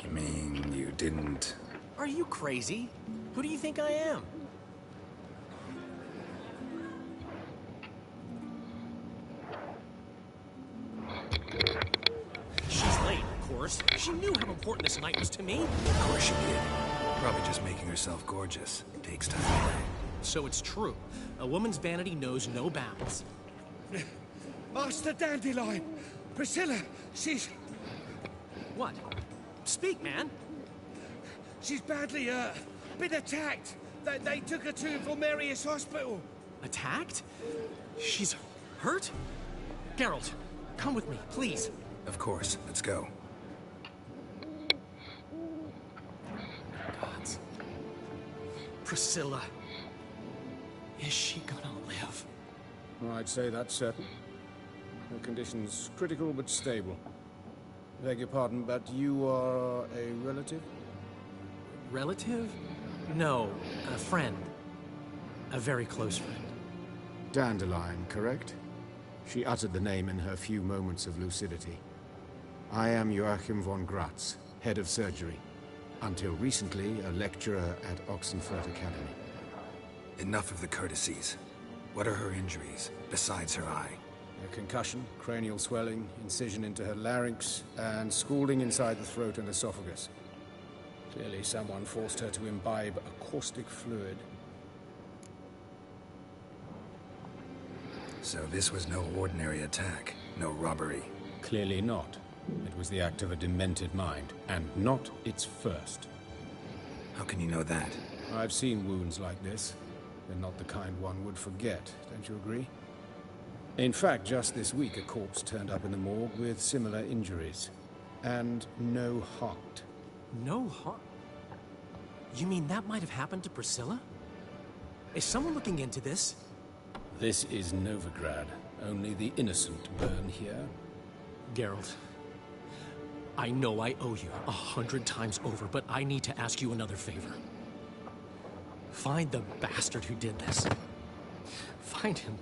You mean you didn't... Are you crazy? Who do you think I am? She's late, of course. She knew how important this night was to me. Of course she did. Probably just making herself gorgeous. Takes time. So it's true. A woman's vanity knows no bounds. Master Dandelion! Priscilla, she's... What? Speak, man. She's badly, been attacked. They took her to Vulmerius Hospital. Attacked? She's hurt? Geralt, come with me, please. Of course. Let's go. Gods. Priscilla. Is she gonna live? I'd say that's certain. Her condition's critical but stable. Beg your pardon, but you are a relative? Relative? No, a friend. A very close friend. Dandelion, correct? She uttered the name in her few moments of lucidity. I am Joachim von Gratz, head of surgery. Until recently, a lecturer at Oxenfurt Academy. Enough of the courtesies. What are her injuries, besides her eye? A concussion, cranial swelling, incision into her larynx, and scalding inside the throat and esophagus. Clearly someone forced her to imbibe a caustic fluid. So this was no ordinary attack, no robbery. Clearly not. It was the act of a demented mind, and not its first. How can you know that? I've seen wounds like this. They're not the kind one would forget, don't you agree? In fact, just this week a corpse turned up in the morgue with similar injuries. And no heart. No heart? You mean that might have happened to Priscilla? Is someone looking into this? This is Novigrad. Only the innocent burn here. Geralt, I know I owe you 100 times over, but I need to ask you another favor. Find the bastard who did this. Find him.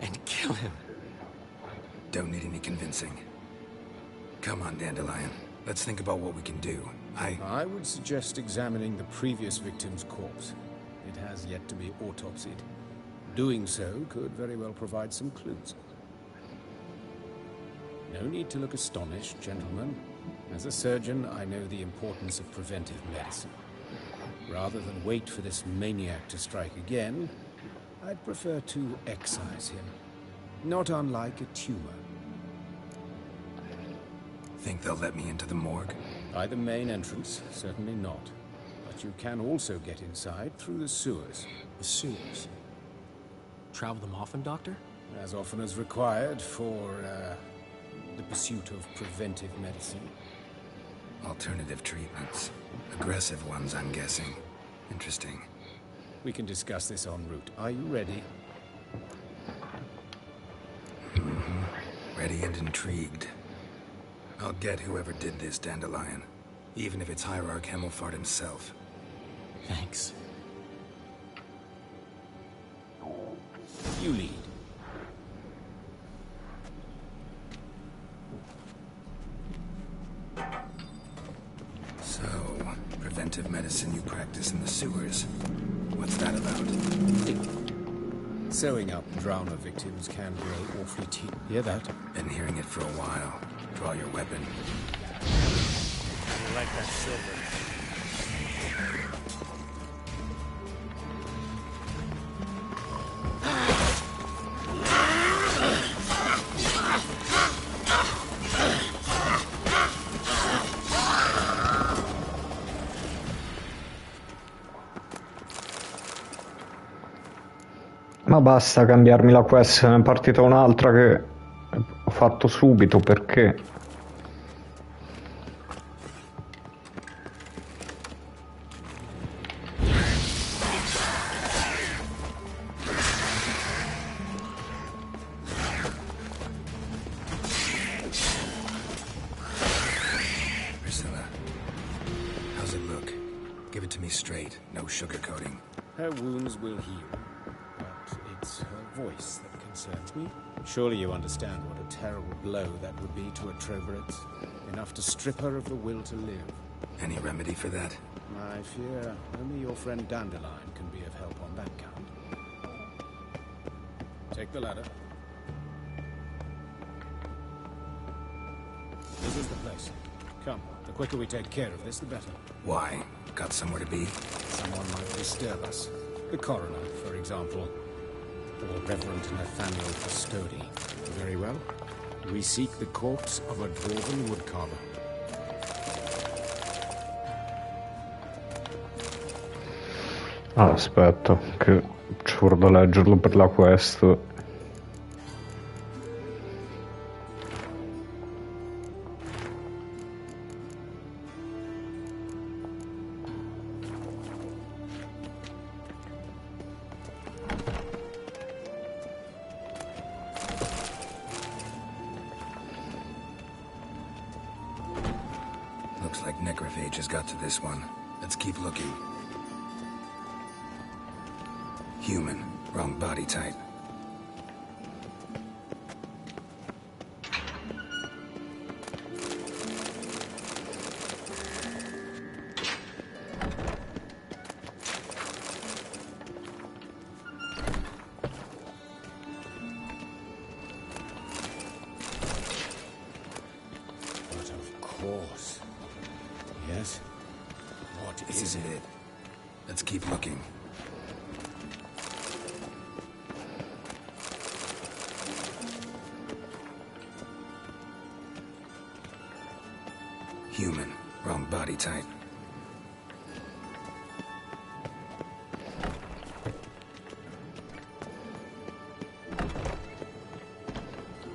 And kill him. Don't need any convincing. Come on, Dandelion. Let's think about what we can do. I would suggest examining the previous victim's corpse. It has yet to be autopsied. Doing so could very well provide some clues. No need to look astonished, gentlemen. As a surgeon, I know the importance of preventive medicine. Rather than wait for this maniac to strike again, I'd prefer to excise him. Not unlike a tumor. Think they'll let me into the morgue? By the main entrance, certainly not. But you can also get inside through the sewers. The sewers? Travel them often, Doctor? As often as required for, the pursuit of preventive medicine. Alternative treatments. Aggressive ones, I'm guessing. Interesting. We can discuss this en route. Are you ready? Ready and intrigued. I'll get whoever did this, Dandelion. Even if it's Hierarch Hemmelfart himself. Thanks. You lead. So, preventive medicine you practice in the sewers. What's that about? Sewing up drowner victims can grow awfully tedious. Hear that? Been hearing it for a while. Draw your weapon. You like that silver? Ma basta cambiarmi la quest, ne è partita un'altra che ho fatto subito, perché? Priscilla, how's it look? Give it to me straight, no sugarcoating. Her wounds will heal. It's her voice that concerns me. Surely you understand what a terrible blow that would be to a Trobritz. Enough to strip her of the will to live. Any remedy for that? I fear only your friend Dandelion can be of help on that count. Take the ladder. This is the place. Come, the quicker we take care of this, the better. Why? Got somewhere to be? Someone might disturb us. The coroner, for example. Or Reverend Nathaniel Custodi. Very well. We seek the corpse of a dwarven woodcarver. Aspetta, che ci vorrei leggerlo per la quest. Looks like necrophage has got to this one. Let's keep looking. Human. Wrong body type. Let's keep looking. Human. Wrong body type.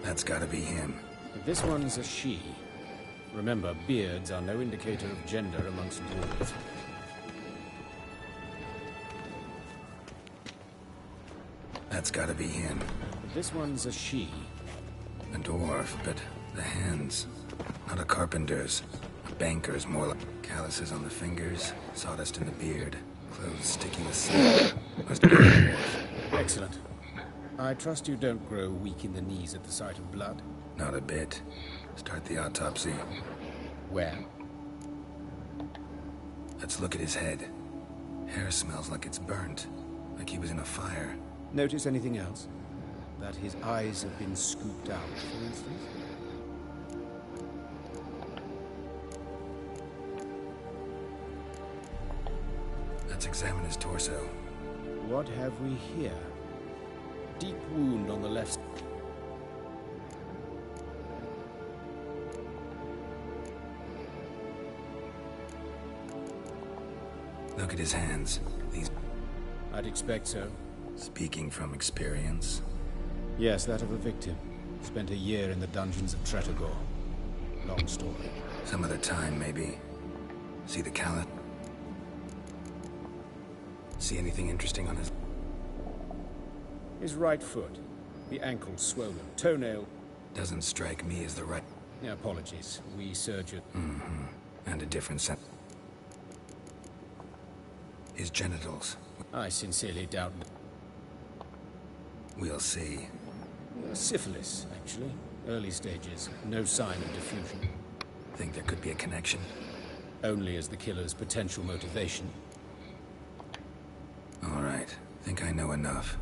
That's gotta be him. This one's a she. Remember, beards are no indicator of gender amongst dwarves. That's gotta be him. This one's a she. A dwarf, but the hands. Not a carpenter's. A banker's, more like calluses on the fingers, sawdust in the beard, clothes sticky with sand. Must be a dwarf. Excellent. I trust you don't grow weak in the knees at the sight of blood? Not a bit. Start the autopsy. Where? Let's look at his head. Hair smells like it's burnt. Like he was in a fire. Notice anything else? That his eyes have been scooped out, for instance? Let's examine his torso. What have we here? Deep wound on the left. Look at his hands. These... I'd expect so. Speaking from experience? Yes, that of a victim. Spent a year in the dungeons of Tretogor. Long story. Some other time, maybe. See the callet? See anything interesting on his... His right foot. The ankle swollen. Toenail... Doesn't strike me as the right... Apologies. We surgeon... Mm-hmm. And a different set... His genitals. I sincerely doubt... We'll see. Syphilis, actually. Early stages. No sign of diffusion. Think there could be a connection? Only as the killer's potential motivation. All right. Think I know enough.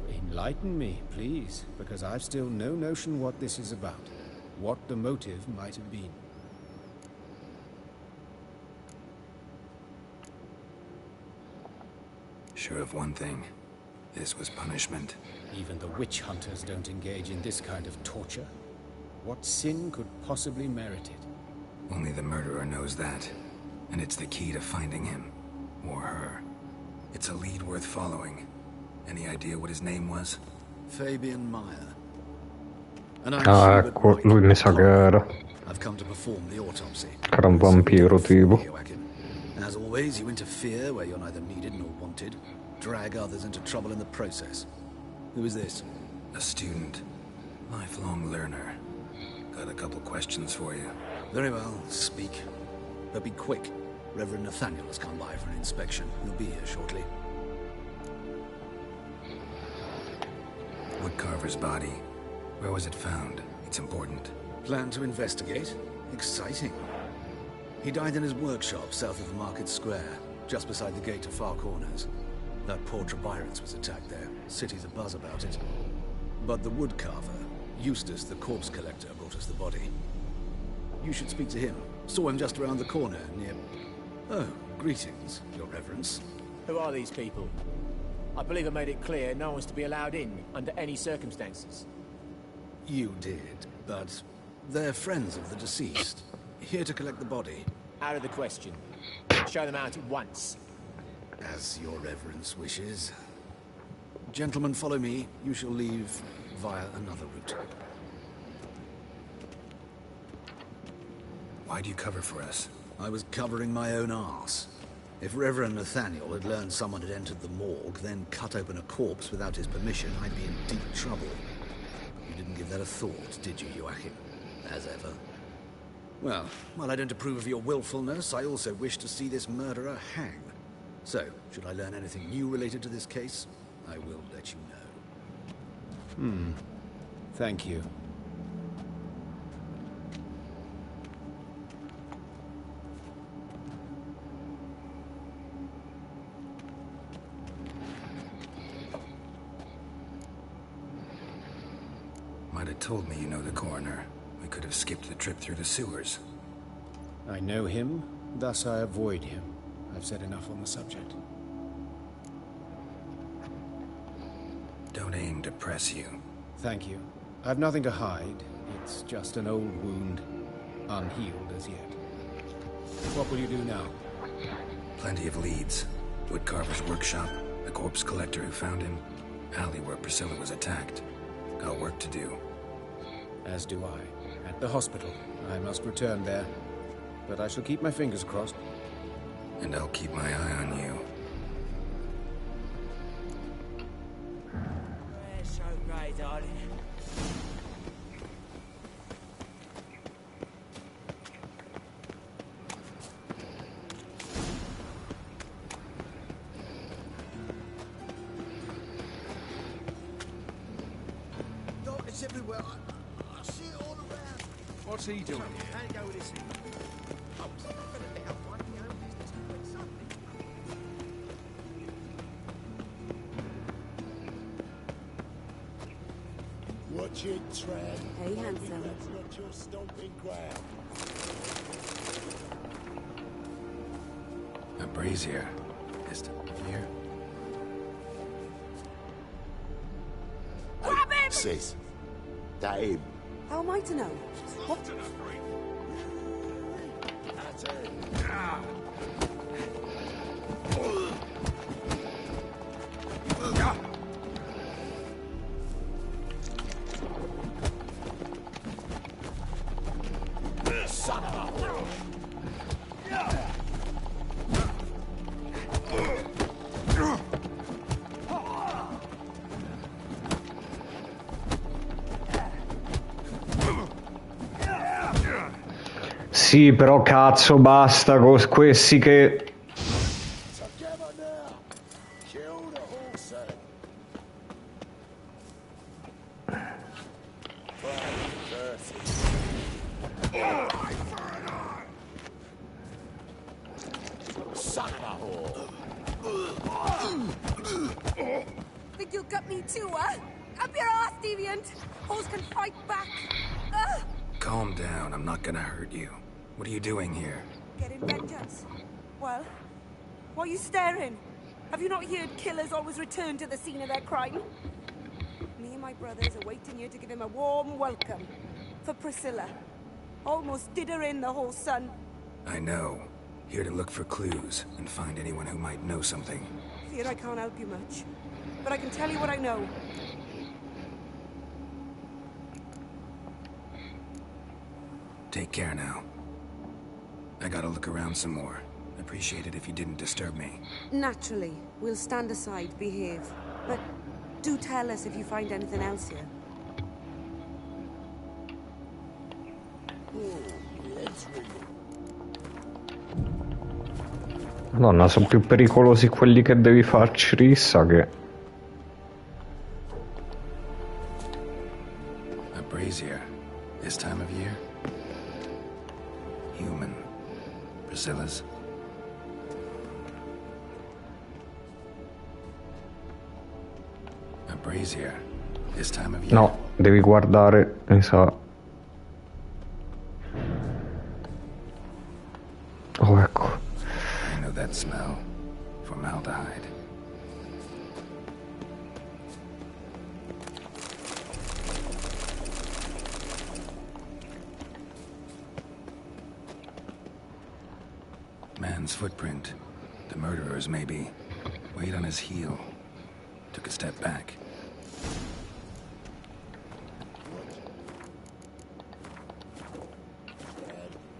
Enlighten me, please, because I've still no notion what this is about. What the motive might have been. Sure of one thing. This was punishment. Even the witch hunters don't engage in this kind of torture. What sin could possibly merit it? Only the murderer knows that. And it's the key to finding him. Or her. It's a lead worth following. Any idea what his name was? Fabian Meyer. Ecco, lui mi sa che era. I've come to perform the autopsy. Era un vampiro tipo. As always, you interfere where you're neither needed nor wanted. Drag others into trouble in the process. Who is this? A student. Lifelong learner. Got a couple questions for you. Very well, speak. But be quick. Reverend Nathaniel has come by for an inspection. He'll be here shortly. Woodcarver's body. Where was it found? It's important. Plan to investigate? Exciting. He died in his workshop south of the Market Square, just beside the gate to Far Corners. That poor Trebyrans was attacked there. City's abuzz about it. But the woodcarver, Eustace the corpse collector, brought us the body. You should speak to him. Saw him just around the corner near... Oh, greetings, Your Reverence. Who are these people? I believe I made it clear no one's to be allowed in under any circumstances. You did, but they're friends of the deceased. Here to collect the body. Out of the question. Show them out at once. As Your Reverence wishes. Gentlemen, follow me. You shall leave via another route. Why do you cover for us? I was covering my own arse. If Reverend Nathaniel had learned someone had entered the morgue, then cut open a corpse without his permission, I'd be in deep trouble. You didn't give that a thought, did you, Joachim? As ever. Well, while I don't approve of your willfulness, I also wish to see this murderer hang. So, should I learn anything new related to this case, I will let you know. Thank you. Might have told me you know the coroner. We could have skipped the trip through the sewers. I know him, thus I avoid him. I've said enough on the subject. Don't aim to press you. Thank you. I've nothing to hide. It's just an old wound, unhealed as yet. What will you do now? Plenty of leads. Woodcarver's workshop, the corpse collector who found him, alley where Priscilla was attacked. Got work to do. As do I. At the hospital. I must return there. But I shall keep my fingers crossed. And I'll keep my eye on you. So great, darling. It's everywhere. I see it all around. What's he doing? How do you go with this thing? I was never going to let up one of your own business to do something. Watch it, Trad. Hey, handsome. That's not your stomping ground. A brazier. This time of year. Grab him! Sis. That him. How am I to know? What? That's it. Son of a... Sì, però cazzo, basta con questi che... Together now. Kill the horse. Son of a whore. Think you'll gut me too, huh? Up your ass, deviant! Hoes can fight back! Calm down, I'm not gonna hurt you. What are you doing here? Getting vengeance. Well, why are you staring? Have you not heard killers always return to the scene of their crime? Me and my brothers are waiting here to give him a warm welcome. For Priscilla. Almost did her in, the whole son. I know. Here to look for clues and find anyone who might know something. Fear I can't help you much. But I can tell you what I know. Take care now. I gotta look around some more. Appreciate it if you didn't disturb me. Naturally. We'll stand aside, behave. But do tell us if you find anything else here. Madonna, sono più pericolosi quelli che devi farci rissa che... A brazier. This time of year? Human. Priscilla's. A brazier. This time of year? No, devi guardare, mi sa. Oh, ecco. I know that smell. Formaldehyde. Man's footprint. The murderer's, maybe. Weight on his heel. Took a step back.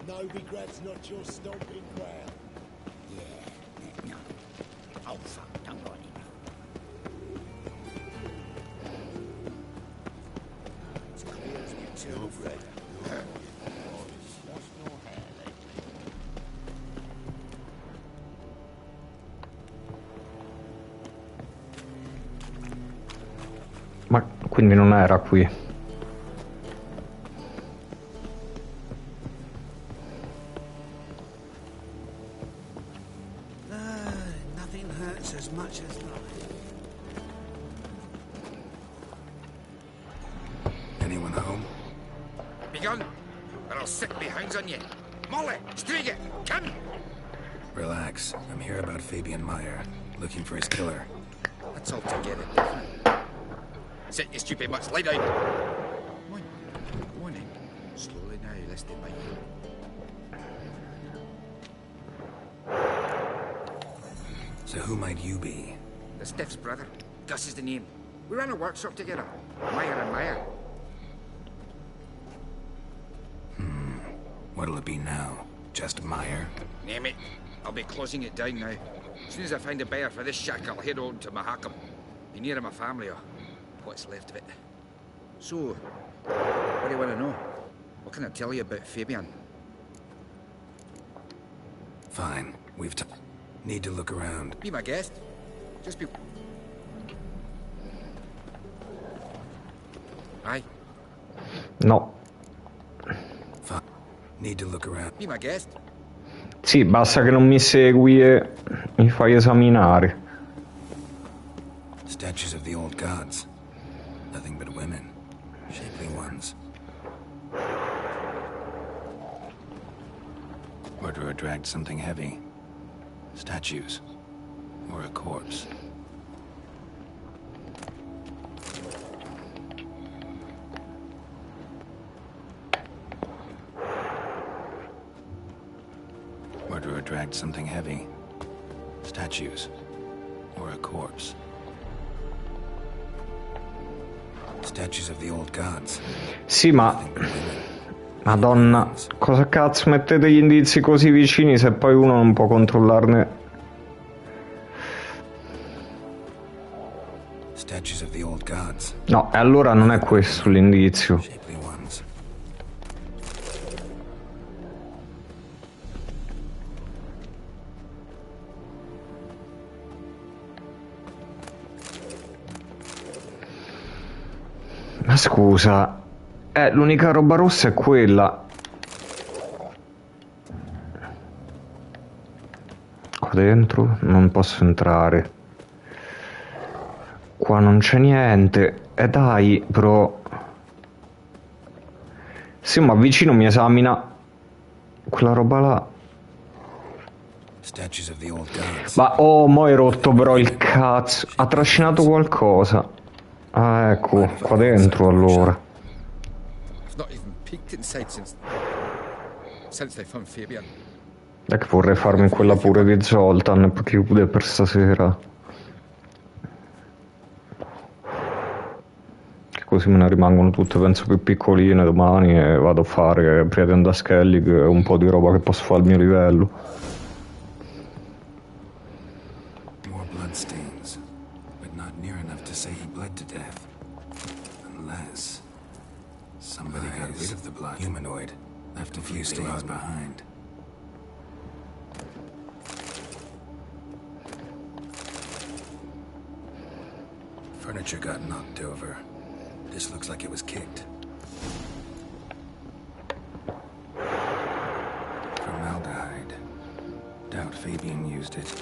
No regrets, not your stomping ground. Yeah. Oh, fuck, don't worry. It's clear as we two, Fred. Quindi non era qui. Nothing hurts as much as life. Anyone home? Begun, or I'll set me hounds on you. Molly, Striga, come! Relax. I'm here about Fabian Meyer, looking for his killer. That's altogether different. Sit, you stupid mutts, lie down. Come on in. Slowly now, lest they bite you. So who might you be? The Stiff's brother. Gus is the name. We ran a workshop together. Meyer and Meyer. What'll it be now? Just Meyer? Name it. I'll be closing it down now. As soon as I find a buyer for this shack, I'll head on to Mahakam. Be near my family, or what's left of it. So, what do you want to know? What can I tell you about Fabian? Fine. Need to look around. Be my guest. Just be... Aye. No. Fine. Need to look around. Be my guest. Sì, basta che non mi segui e mi fai esaminare. Statues of the old gods. Nothing but women. Shapely ones. Murderer dragged something heavy. Statues. Or a corpse. Murderer dragged something heavy. Statues. Or a corpse. Statues of the old gods. Sì, ma... Madonna, cosa cazzo mettete gli indizi così vicini se poi uno non può controllarne? Statues of the old gods. No, e allora non è questo l'indizio. Shapely ones. Ma scusa, l'unica roba rossa è quella. Qua dentro non posso entrare. Qua non c'è niente. E dai, però. Sì, ma vicino mi esamina quella roba là. Statues of the old gods. Ma mo hai rotto però il cazzo. Ha trascinato qualcosa. Ah, ecco, qua dentro allora. I've not even peeked inside since they found Fabian. È che vorrei farmi quella pure di Zoltan e poi chiude per stasera. Che così me ne rimangono tutte, penso, più piccoline domani e vado a fare Prieden Skellig e un po' di roba che posso fare al mio livello. More bloodstains, but not near enough to say he bled to death. Unless somebody got rid of the blood. Humanoid. Left a few stains behind. Furniture got knocked over. This looks like it was kicked. Formaldehyde. Doubt Fabian used it.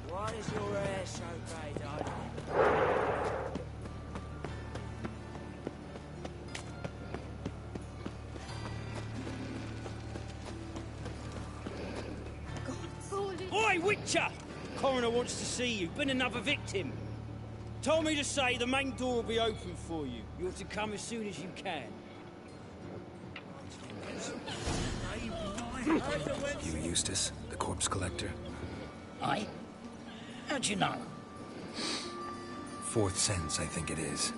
What is your hair so grey, darling? Oi, Witcher! Coroner wants to see you. Been another victim. Told me to say the main door will be open for you. You're to come as soon as you can. You Eustace, the corpse collector? Aye? How'd you know? Fourth sense, I think it is.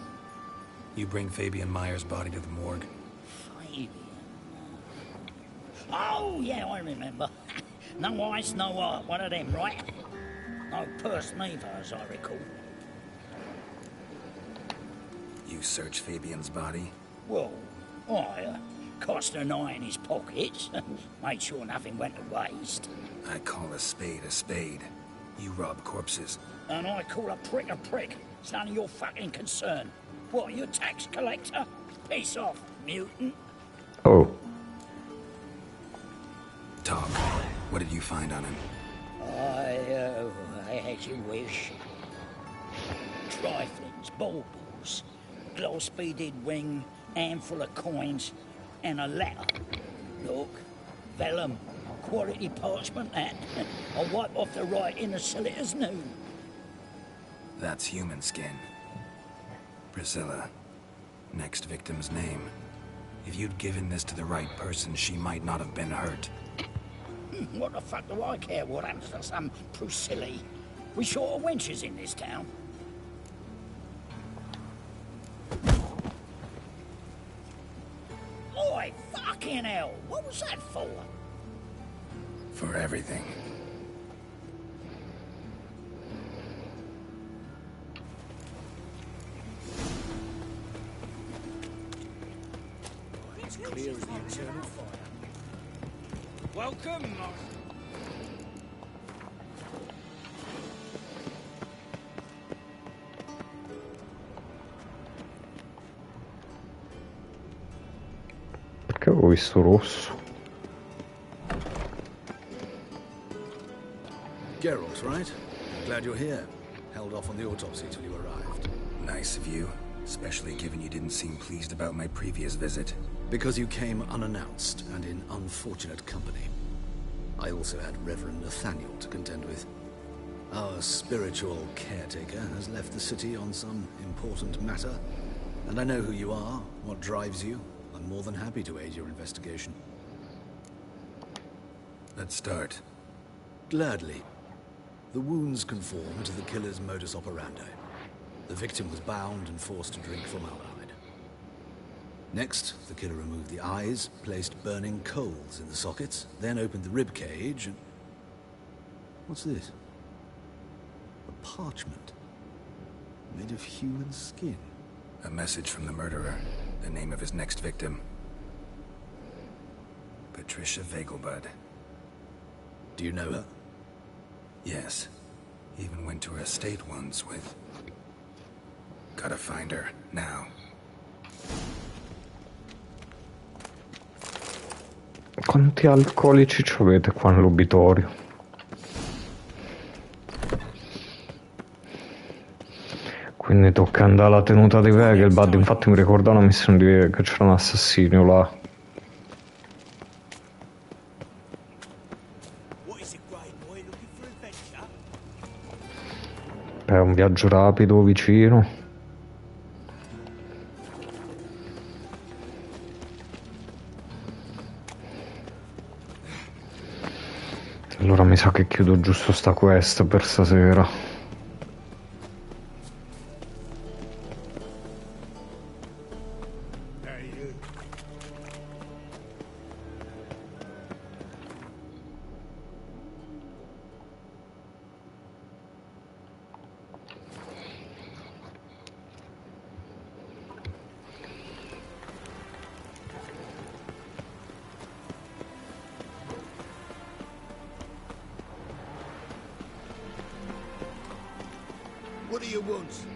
You bring Fabian Meyer's body to the morgue. Fabian. Oh, yeah, I remember. No eyes, no heart. One of them, right? No purse neither, as I recall. You search Fabian's body? Well, I cast an eye in his pockets, made sure nothing went to waste. I call a spade a spade. You rob corpses. And I call a prick. It's none of your fucking concern. What, you a tax collector? Piss off, mutant. Oh. Talk. What did you find on him? As you wish. Triflings, baubles, gloss-beaded ring, handful of coins, and a letter. Look, vellum, quality parchment, that. I'll wipe off the writing and sell it as new. That's human skin. Priscilla. Next victim's name. If you'd given this to the right person, she might not have been hurt. What the fuck do I care what happens to some Priscilla? We short of wenches in this town. Oi, fucking hell! What was that for? For everything. It's clear as the eternal fire. Welcome, Perché avevo visto rosso? Geralt, right? Glad you're here. Held off on the autopsy till you arrived. Nice of you, especially given you didn't seem pleased about my previous visit. Because you came unannounced and in unfortunate company. I also had Reverend Nathaniel to contend with. Our spiritual caretaker has left the city on some important matter, and I know who you are, what drives you. I'm more than happy to aid your investigation. Let's start. Gladly. The wounds conform to the killer's modus operandi. The victim was bound and forced to drink formaldehyde. Next, the killer removed the eyes, placed burning coals in the sockets, then opened the rib cage and... What's this? A parchment. Made of human skin. A message from the murderer. The name of his next victim. Patricia Vegelbud. Do you know her? Yes. Even went to her estate once with... Gotta find her, now. Quanti alcolici ci avete qua nell'obitorio? Quindi tocca andare alla tenuta di Vegelbud. Infatti mi ricorda una missione che c'era un assassino là. È un viaggio rapido vicino. Allora mi sa che chiudo giusto sta quest per stasera. What do you want?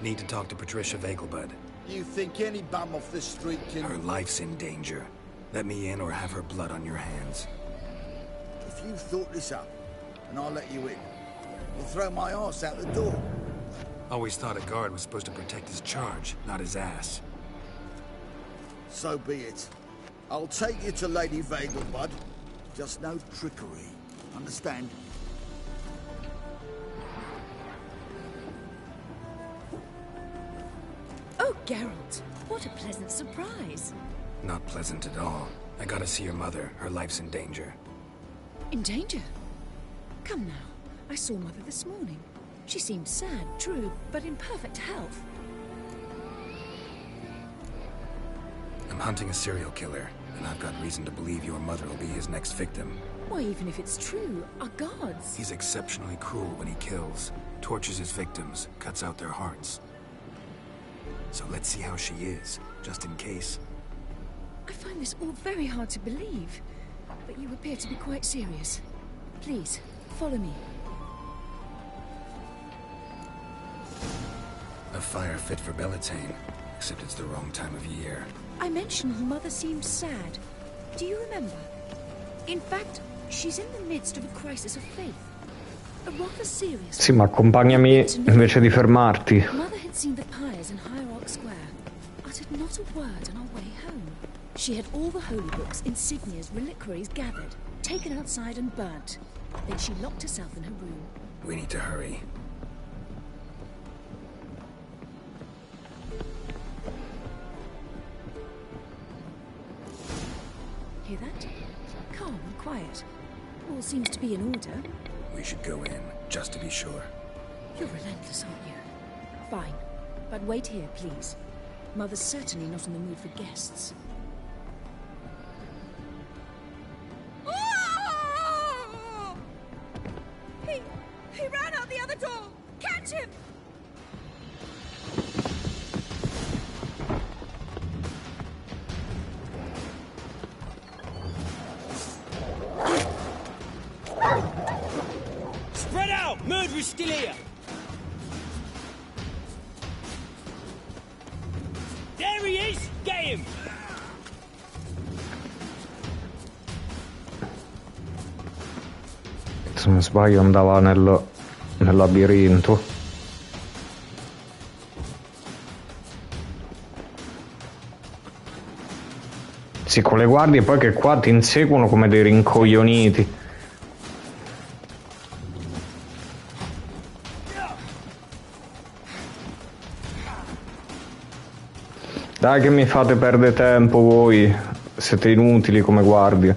Need to talk to Patricia Vegelbud. You think any bum off the street can... Her life's in danger. Let me in or have her blood on your hands. If you thought this up, and I'll let you in, you'll throw my ass out the door. Always thought a guard was supposed to protect his charge, not his ass. So be it. I'll take you to Lady Vegelbud. Just no trickery. Understand? Oh, Geralt, what a pleasant surprise. Not pleasant at all. I gotta see your mother. Her life's in danger. In danger? Come now. I saw Mother this morning. She seemed sad, true, but in perfect health. I'm hunting a serial killer, and I've got reason to believe your mother will be his next victim. Why, even if it's true, our gods... He's exceptionally cruel when he kills. tortures his victims, cuts out their hearts. So let's see how she is, just in case. I find this all very hard to believe, but you appear to be quite serious. Please, follow me. A fire fit for Bellatane, except it's the wrong time of year. I mentioned Mother seemed sad. Do you remember? In fact, she's in the midst of a crisis of faith. A rather serious. Sì, ma accompagnami invece di fermarti. Mother had seen the pyres in Hierarch Square, uttered not a word on our way home. She had all the holy books, insignias, reliquaries gathered, taken outside and burnt. Then she locked herself in her room. We need to hurry. Hear that? Calm and quiet. All seems to be in order. We should go in, just to be sure. You're relentless, aren't you? Fine. But wait here, please. Mother's certainly not in the mood for guests. He ran out the other door! Catch him! Spread out! Murderer's still here! There he is! Get him! Se non sbaglio andava nel labirinto. Sì, con le guardie poi che qua ti inseguono come dei rincoglioniti. Dai che mi fate perdere tempo voi, siete inutili come guardie.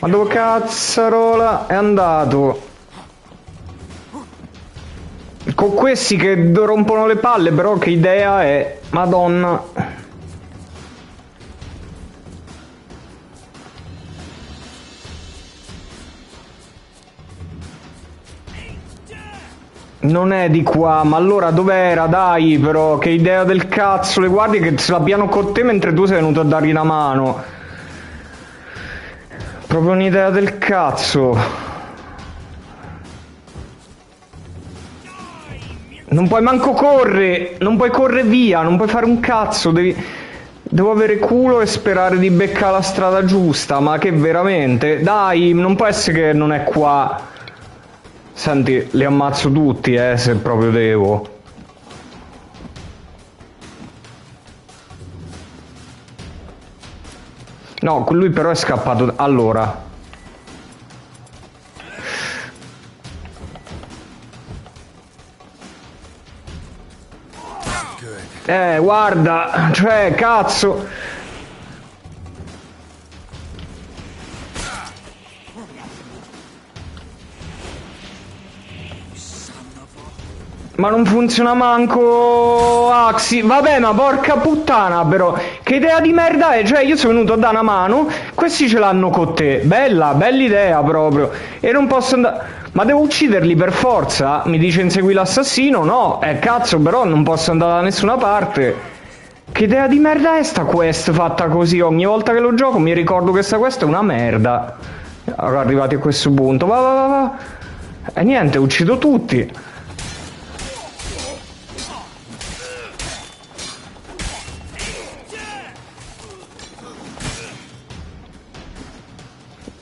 Ma dove cazzarola è andato? Con questi che rompono le palle, però che idea è? Madonna. Non è di qua, ma allora dov'era? Dai, però, che idea del cazzo, le guardie che se l'abbiano con te mentre tu sei venuto a dargli una mano. Proprio un'idea del cazzo. Non puoi manco correre, non puoi correre via, non puoi fare un cazzo, devo avere culo e sperare di beccare la strada giusta, ma che veramente? Dai, non può essere che non è qua. Senti, li ammazzo tutti, se proprio devo. No, lui però è scappato. Allora. Guarda, cioè, cazzo. Ma non funziona manco Axi. Vabbè, ma porca puttana, però. Che idea di merda è? Cioè, io sono venuto a dare una mano, questi ce l'hanno con te. Bella idea proprio. E non posso andare. Ma devo ucciderli per forza? Mi dice insegui l'assassino? No, cazzo, però non posso andare da nessuna parte. Che idea di merda è sta quest fatta così? Ogni volta che lo gioco mi ricordo che sta quest è una merda. Arrivati a questo punto. Va. E niente, uccido tutti.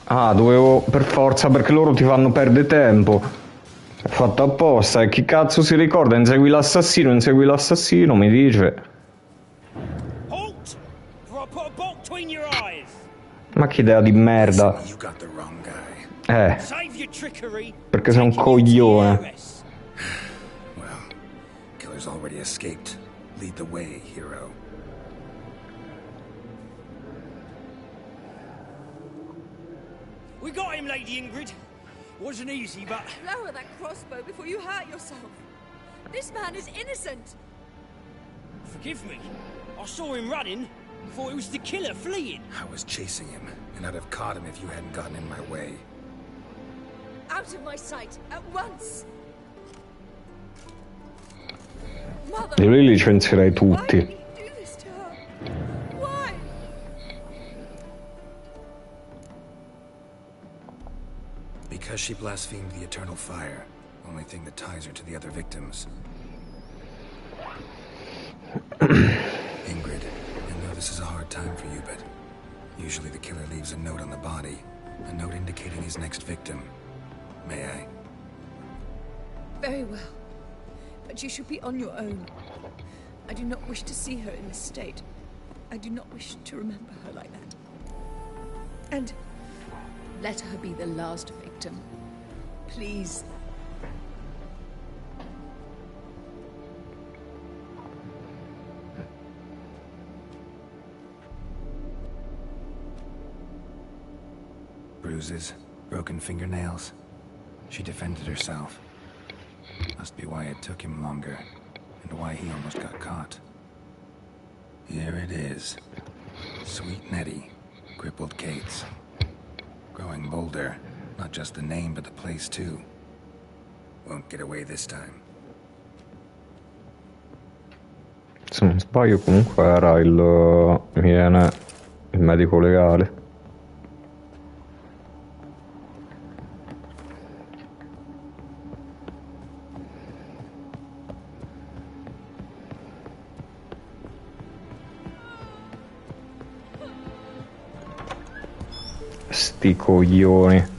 Ah, dovevo per forza, perché loro ti fanno perdere tempo. È fatto apposta. E chi cazzo si ricorda? Insegui l'assassino, mi dice. Ma che idea di merda. Perché sei un coglione. Well, killer's already escaped. Lead the way, hero. We got him, Lady Ingrid. Wasn't easy, but... Lower that crossbow before you hurt yourself. This man is innocent. Forgive me. I saw him running. Thought it was the killer fleeing. I was chasing him, and I'd have caught him if you hadn't gotten in my way. out of my sight at once. Mother, Io li licenzierei tutti. do this to her? Why? Because she blasphemed the eternal fire. Only thing that ties her to the other victims. Ingrid, I know this is a hard time for you, but usually the killer leaves a note on the body. A note indicating his next victim. May I? Very well. But you should be on your own. I do not wish to see her in this state. I do not wish to remember her like that. And let her be the last victim. Please. Bruises, broken fingernails. She defended herself. Must be why it took him longer, and why he almost got caught. Here it is. Sweet Nettie, crippled Kate's. Growing bolder, not just the name but the place too. Won't get away this time. Se non sbaglio comunque era il medico legale. Sti coglioni.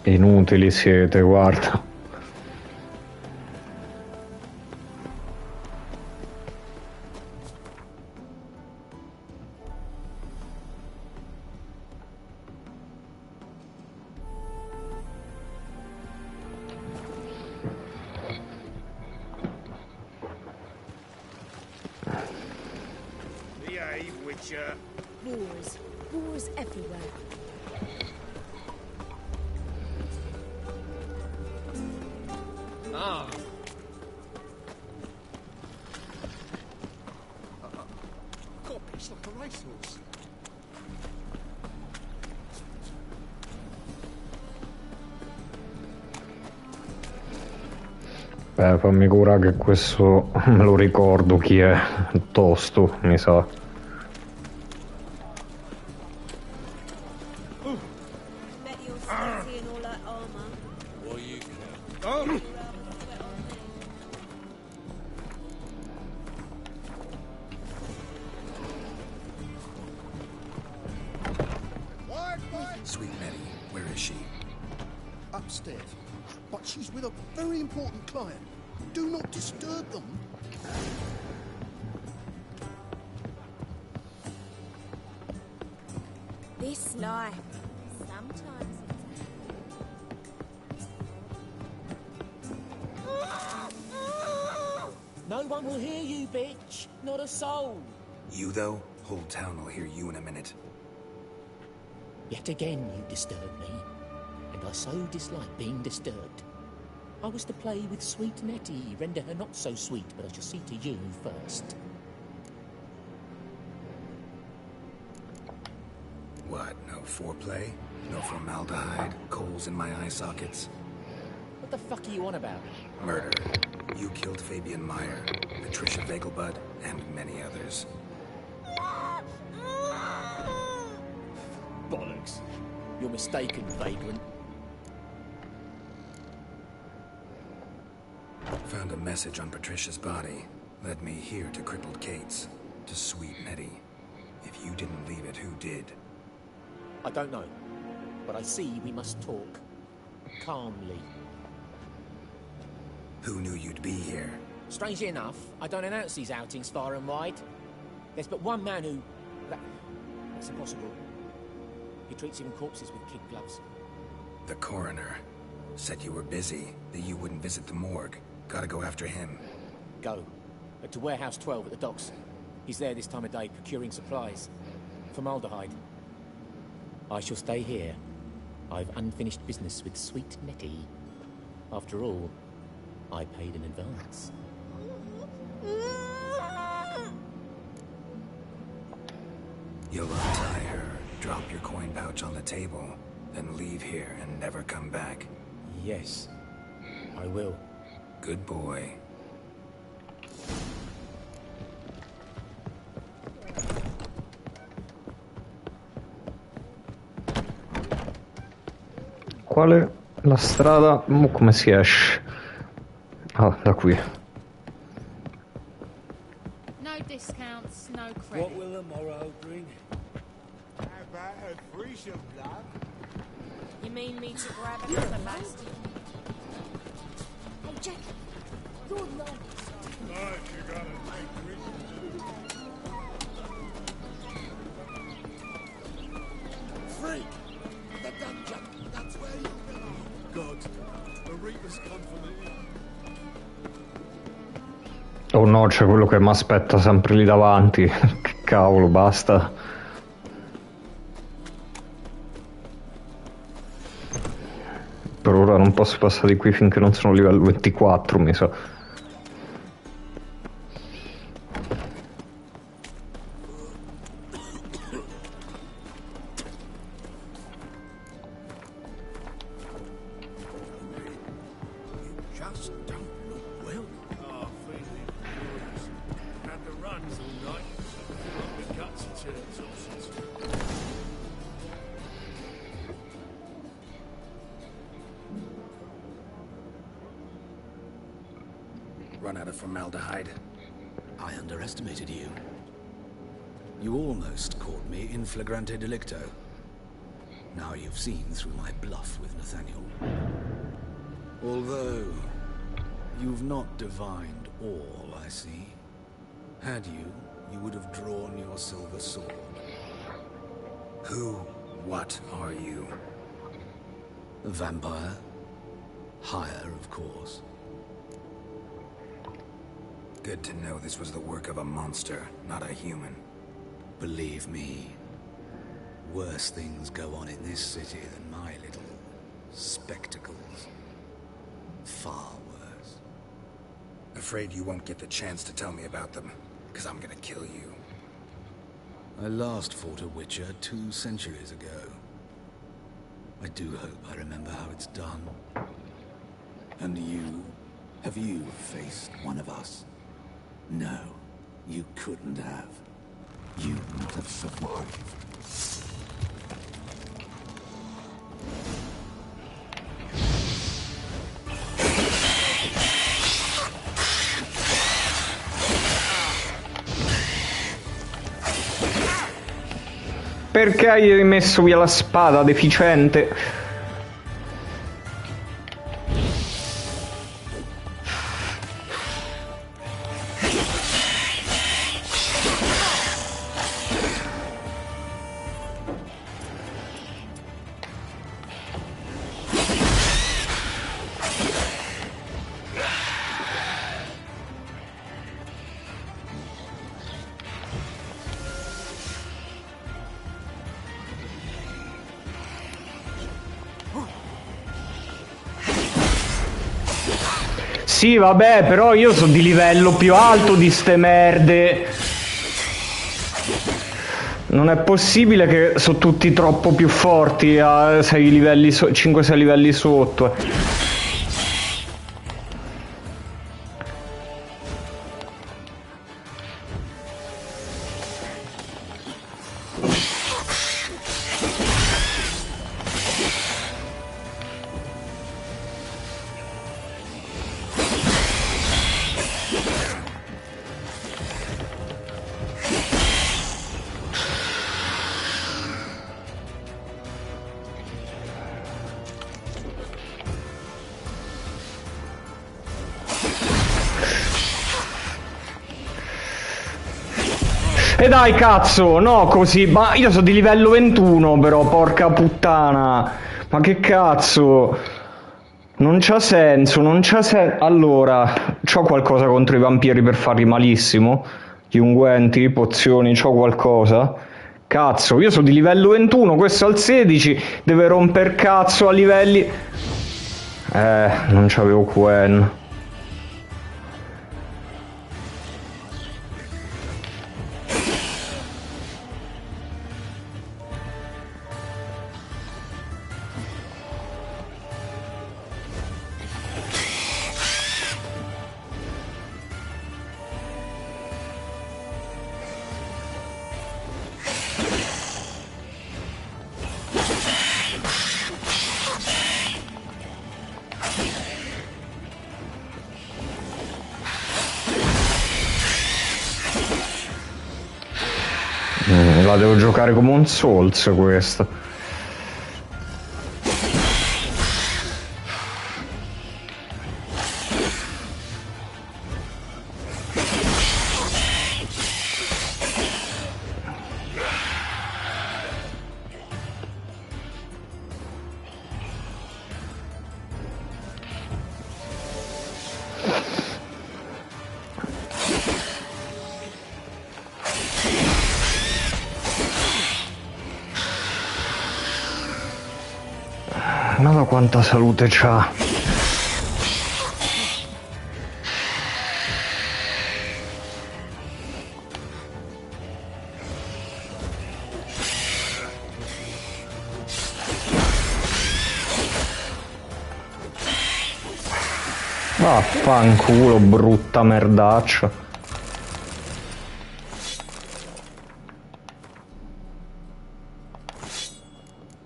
Inutili siete, guarda. Behave, Witcher. Wars. Wars everywhere. Ah. Got a pitch like a racehorse. Fammi cura che questo me lo ricordo chi è, tosto, mi sa. Bet you're sweaty in all that armor. Well, you can. Sweet Nettie, where is she? Upstairs. But she's with a very important client. Do not disturb them. This life. Sometimes No one will hear you, bitch. Not a soul. You, though? Whole town will hear you in a minute. Yet again you disturb me, and I so dislike being disturbed. I was to play with sweet Nettie, render her not so sweet, but I shall see to you first. What, no foreplay? No formaldehyde? Coals in my eye sockets? What the fuck are you on about? Murder. You killed Fabian Meyer, Patricia Vegelbud, and many others. Bollocks. You're mistaken, vagrant. Found a message on Patricia's body. Led me here to crippled Kate's. To sweet Nettie. If you didn't leave it, who did? I don't know, but I see we must talk. Calmly. Who knew you'd be here? Strangely enough, I don't announce these outings far and wide. There's but one man who... That's impossible. He treats even corpses with kid gloves. The coroner. Said you were busy, that you wouldn't visit the morgue. Gotta go after him. Go. But to Warehouse 12 at the docks. He's there this time of day procuring supplies. Formaldehyde. I shall stay here. I've unfinished business with Sweet Nettie. After all, I paid in advance. You'll untie her, drop your coin pouch on the table, then leave here and never come back. Yes, I will. Good boy. Qual è la strada? Come si esce? Ah, da qui. No discounts, no What credit. will the morrow bring? How about a free some blood? You mean me to grab another last? Hey, Jack. You're not. Right, you gotta make Freak! The dungeon! That's where you belong! God, the Reapers come for me. Oh no, c'è quello che mi aspetta sempre lì davanti. Che cavolo, basta. Per ora non posso passare di qui finché non sono livello 24, mi sa. Just don't look well. Oh, feeling furious. Had the runs all night. The guts and turns all sorts. Run out of formaldehyde. I underestimated you. You almost caught me in flagrante delicto. Now you've seen through my bluff with Nathaniel. Although, you've not divined all, I see. Had you, you would have drawn your silver sword. Who, what are you? A vampire. Higher, of course. Good to know this was the work of a monster, not a human. Believe me, worse things go on in this city than my little spectacles. Far worse. Afraid you won't get the chance to tell me about them, because I'm gonna kill you. I last fought a Witcher 2 centuries ago. I do hope I remember how it's done. And you? Have you faced one of us? No, you couldn't have. You wouldn't have survived. Perché hai messo via la spada, deficiente? Sì, vabbè, però io sono di livello più alto di ste merde. Non è possibile che sono tutti troppo più forti a 6 livelli 5-6 livelli sotto. E dai cazzo, no così, ma io sono di livello 21 però, porca puttana. Ma che cazzo? Non c'ha senso, non c'ha senso. Allora, c'ho qualcosa contro i vampiri per farli malissimo? Gli unguenti, pozioni, c'ho qualcosa? Cazzo, io sono di livello 21, questo al 16, deve romper cazzo a livelli... non c'avevo Quen. La devo giocare come un Souls questa. Guarda quanta salute c'ha. Vaffanculo, brutta merdaccia.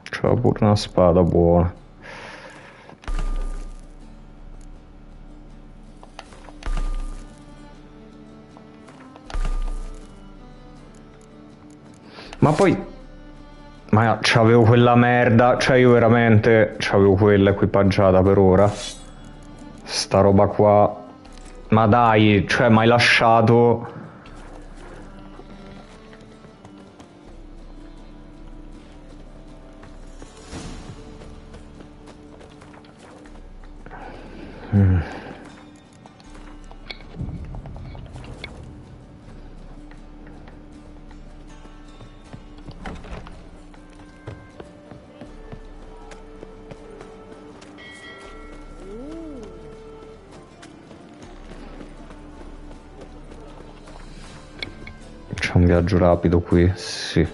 C'ha pure una spada buona. Ma poi... Ma c'avevo quella merda, cioè io veramente c'avevo quella equipaggiata per ora. Sta roba qua... Ma dai, cioè m'hai lasciato... C'è un viaggio rapido qui, sì.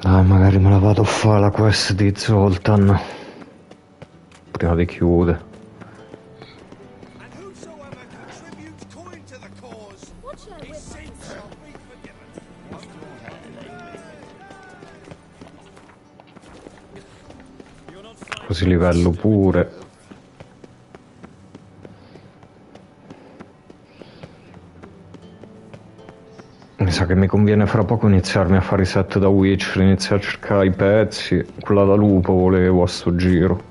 Dai, magari me la vado a fare la quest di Zoltan prima di chiudere. Così livello pure. Mi sa che mi conviene fra poco iniziarmi a fare i set da Witcher, iniziare a cercare i pezzi. Quella da lupo volevo a sto giro.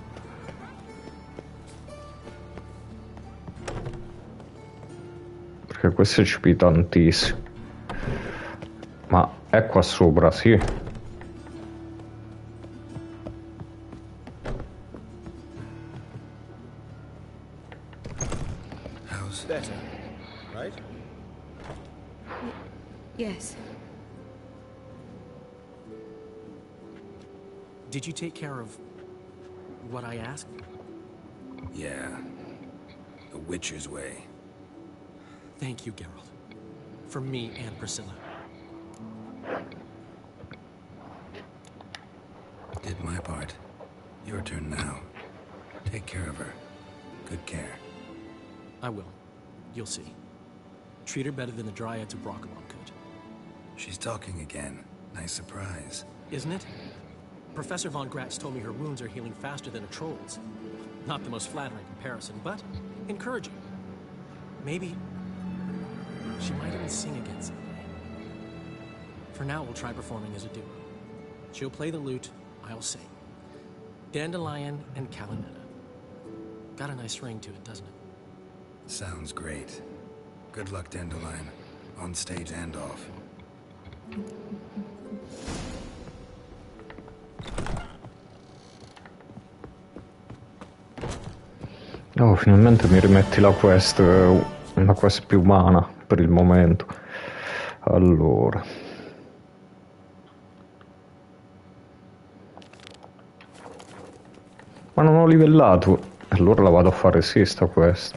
Perché questo ci pì tantissimo. Ma è qua sopra, sì. Better, right? Yes. Did you take care of what I asked? Yeah. The Witcher's way. Thank you, Geralt. For me and Priscilla. Did my part. Your turn now. Take care of her. Good care. I will. You'll see. Treat her better than the Dryads of Broccolom could. She's talking again. Nice surprise. Isn't it? Professor von Gratz told me her wounds are healing faster than a troll's. Not the most flattering comparison, but encouraging. Maybe she might even sing again someday. For now, we'll try performing as a duo. She'll play the lute, I'll sing. Dandelion and Calimetta. Got a nice ring to it, doesn't it? Sounds great. Good luck, Dandelion. On stage and off. Oh, finalmente mi rimetti la quest, una quest più umana per il momento. Allora. Ma non ho livellato. Allora la vado a fare sì, sta quest.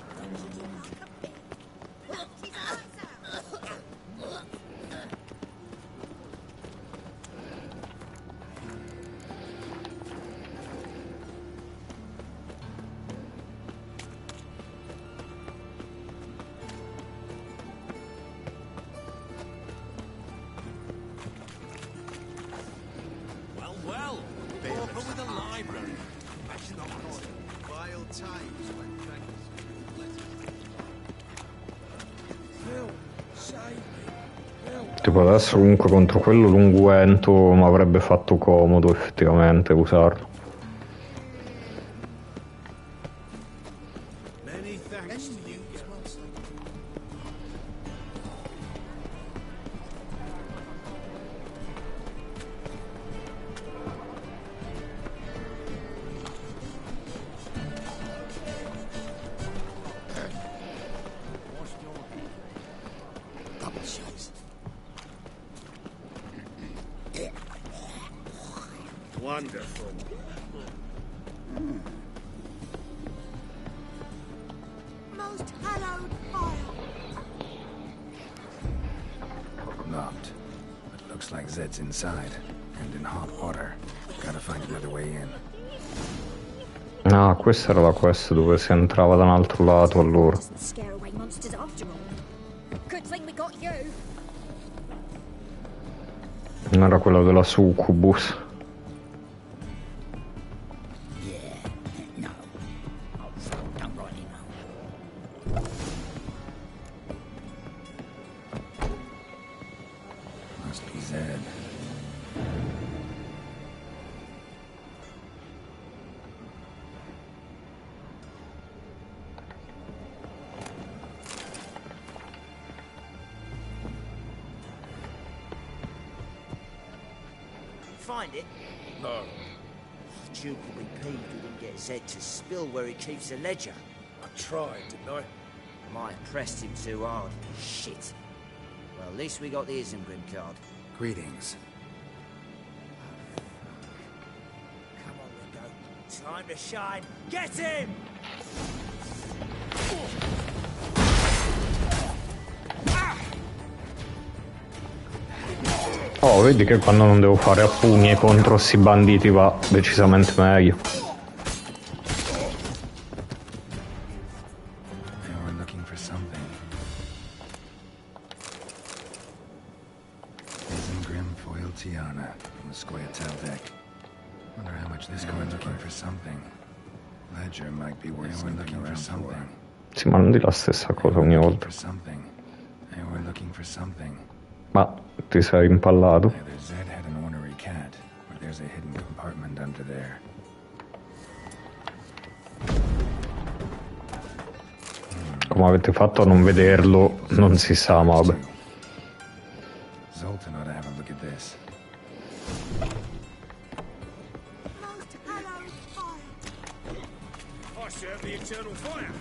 Tipo adesso comunque contro quello l'unguento mi avrebbe fatto comodo effettivamente usarlo. Wonderful. Most hallowed fire. Locked. But looks like Zed's inside. And in hot water. Gotta find another way in. Ah, questa era la quest dove si entrava da un altro lato allora. Scare away monsters after all. Good thing we got you. Non era quella della succubus. Must be Zed. Find it? No. Duke will be peeved we didn't get Zed to spill where he keeps the ledger. I tried, didn't I? Might have pressed him too hard. Shit. Well, at least we got the Isengrim card. Greetings. Come on, Ringo. Time to shine. Get him! Oh, vedi che quando non devo fare a pugni contro sti banditi va decisamente meglio. They were looking for something. Isengrim foil Tiana from the Scoia'tael deck. Wonder how much this card's looking for something. Ledger might be worth something around something. Sì, ma non di la stessa cosa ogni volta. They were looking for something. Ma ti sei impallato? Either Zed had an ornery cat, or there's a hidden compartment under there. Come avete fatto a non vederlo, non si sa, ma vabbè. Zoltan ought to have a look at this. Most hallowed fire. I serve the eternal fire.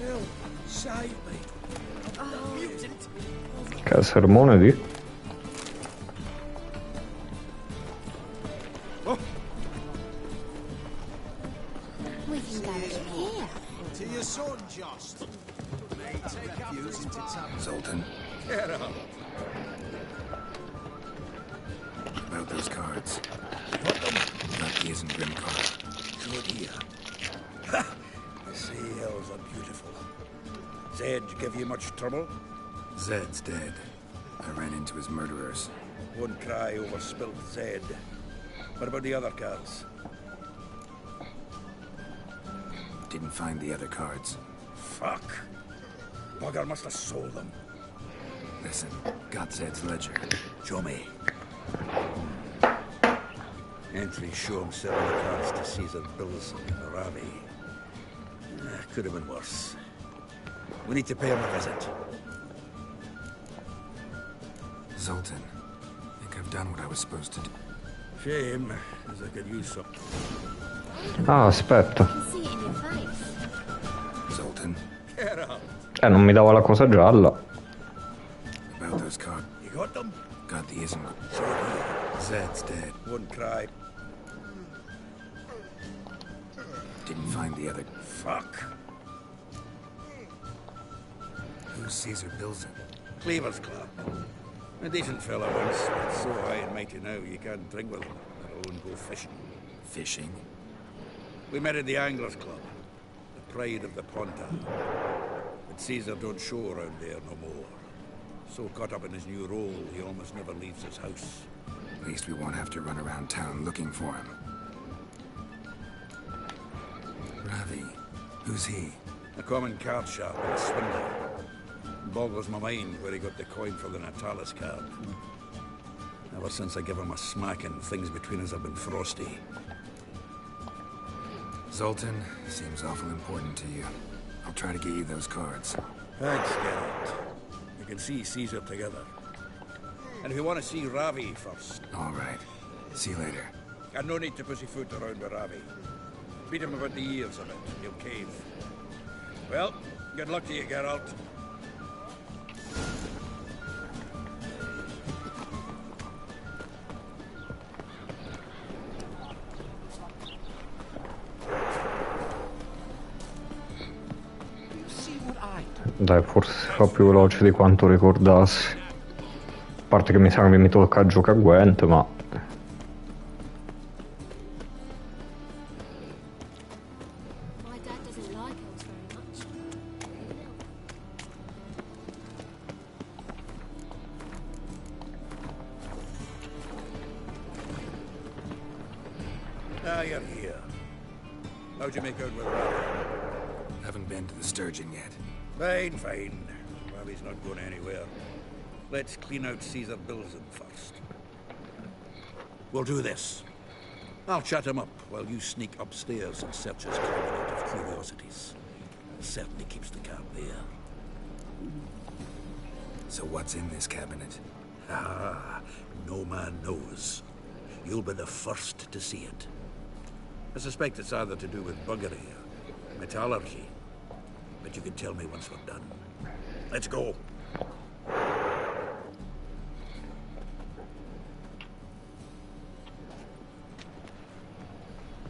Help! Save me! I'm a mutant! Che sermone di? We can go in here. To your son, Jost. Take refuge into town. Zoltan, Get up! about those cards. Not the Isengrim card. Good ear. Ha! The sea hills are beautiful. Zed give you much trouble? Zed's dead. I ran into his murderers. Won't cry over spilt Zed. What about the other cards? Didn't find the other cards. Fuck. Bugger must have sold them. Listen, got Zed's ledger. Show me. Entries show him selling the cards to Caesar Bilson and Ravi. Could have been worse. We need to pay him a visit. Zoltan, I think I've done what I was supposed to do. Shame, as I could use some. Ah, aspetta. Zoltan. Get up. Non mi dava la cosa gialla. About those cards. You got them? Got the isn't. Zed's dead. Wouldn't cry. Didn't find the other. Fuck. Who's Caesar Bilson? Cleaver's Club. A decent fella once, but so high and mighty now you can't drink with him, let alone go fishing. Fishing? We met at the Anglers Club, the pride of the Ponta. But Caesar don't show around there no more. So caught up in his new role, he almost never leaves his house. At least we won't have to run around town looking for him. Ravi, who's he? A common card sharp and a swindler. Boggles my mind where he got the coin for the Natalis card. Ever since I gave him a smacking, things between us have been frosty. Zoltan, seems awful important to you. I'll try to get you those cards. Thanks, Geralt. You can see Caesar together. And if you want to see Ravi first... All right. See you later. And no need to pussyfoot around with Ravi. Beat him about the ears of it. He'll cave. Well, good luck to you, Geralt. Dai, forse si fa più veloce di quanto ricordassi. A parte che mi sa che mi tocca giocare a Gwent, ma... Ah, you're here. How'd you make out with Ravi? Haven't been to the Sturgeon yet. Fine, fine. Ravi's not going anywhere. Let's clean out Caesar Bilson first. We'll do this. I'll chat him up while you sneak upstairs and search his cabinet of curiosities. Certainly keeps the card there. So what's in this cabinet? Ah, no man knows. You'll be the first to see it. I suspect it's either to do with buggery or metallurgy. But you can tell me once we're done. Let's go.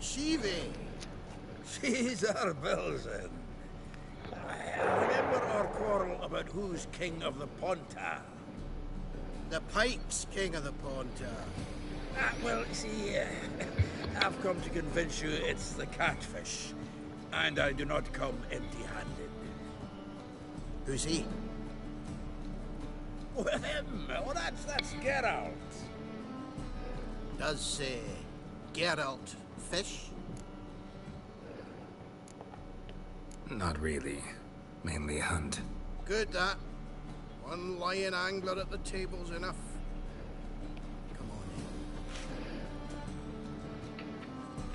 Shivi! Caesar Bilson. Remember our quarrel about who's king of the Ponta? The Pike's king of the Ponta. Well, see, I've come to convince you it's the catfish. And I do not come empty-handed. Who's he? Well, him. Well, that's Geralt. Does Geralt fish? Not really. Mainly hunt. Good, that. One lion angler at the table's enough.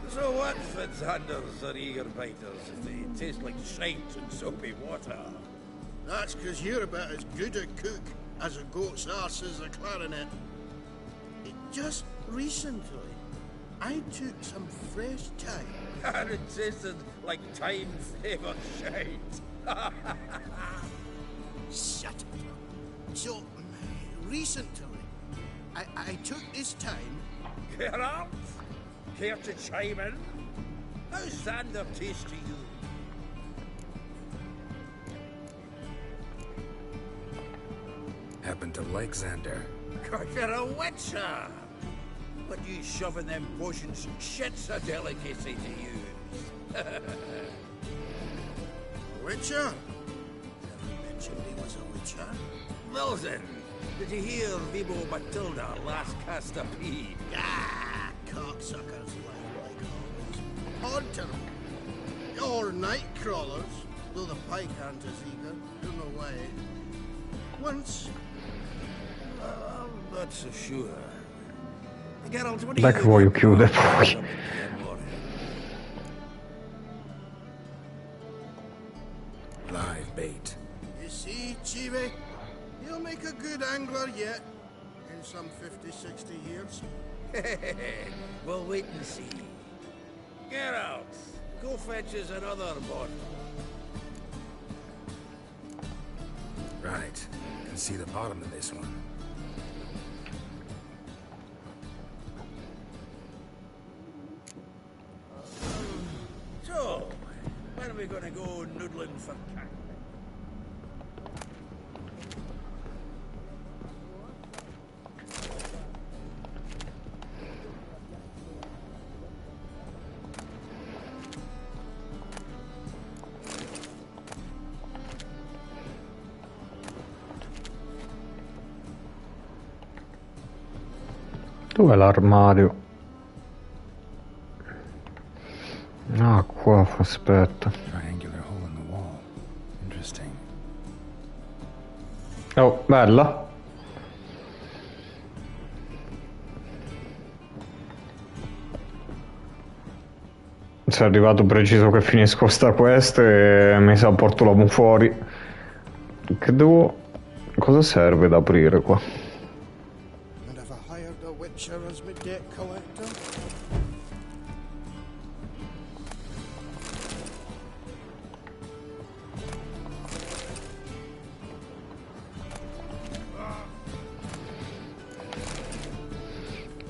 So what, Fitzhanders or eager biters, if they taste like shite and soapy water? That's because you're about as good a cook as a goat's arse is a clarinet. Just recently, I took some fresh thyme. And it tasted like time-flavoured shite. Shut up. So, recently, I took this thyme... Get up! Care to chime in? How's Xander taste to you? Happen to like Xander. Cause you're a witcher! But you shoving them potions, shit's a delicacy to use. A witcher? Never mentioned he was a witcher. Bilson, did you hear Vibo Matilda last cast a pea? Ah, cocksuckers like always. Odd to them. Or night crawlers, though the pike aren't as eager. Don't know why. Once, not so sure. Geralt, what do Dai che voglio chiudere poi. Live bait. You see, Chibi, you'll make a good angler yet. In some 50, 60 years. We'll wait and see. Geralt, go fetch us another bottle. Right. Can see the bottom of this one. So, when are we gonna go noodling for cat? Dov'è l'armadio? Ah, qua, aspetta. Triangular hole in the wall. Interesting. Oh, bella. Sei arrivato preciso che finisco sta quest e mi sa porto l'uomo fuori. Che devo... Cosa serve da aprire qua? And have I hired a witcher as my debt collector?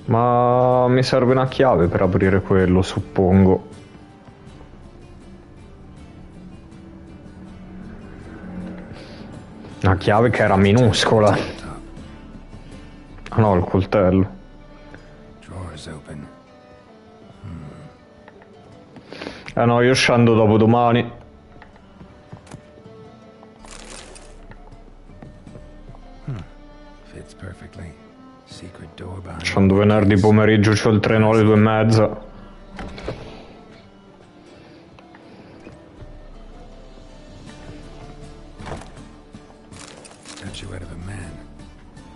Ma mi serve una chiave per aprire quello, suppongo. Una chiave che era minuscola. Ah no, il coltello. Drawers open. Eh no, io scendo dopo domani. Fits perfectly. Secret door behind. Scendo venerdì pomeriggio, c'ho il treno alle 2:30. Statuette of a man.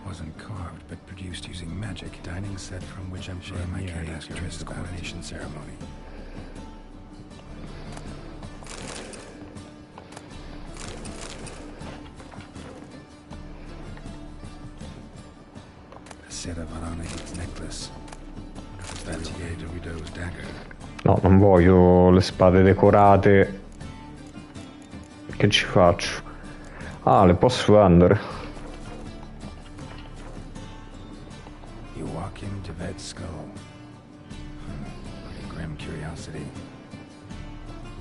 Wasn't carved, but produced using magic. Dining set from which Emperor Emir asked during his coronation ceremony. A set of Aranahid's necklace. Was that the Widow's dagger? No, non voglio le spade decorate. Che ci faccio? Ah, le posso vendere. Joachim de Vet's skull. What a grim curiosity.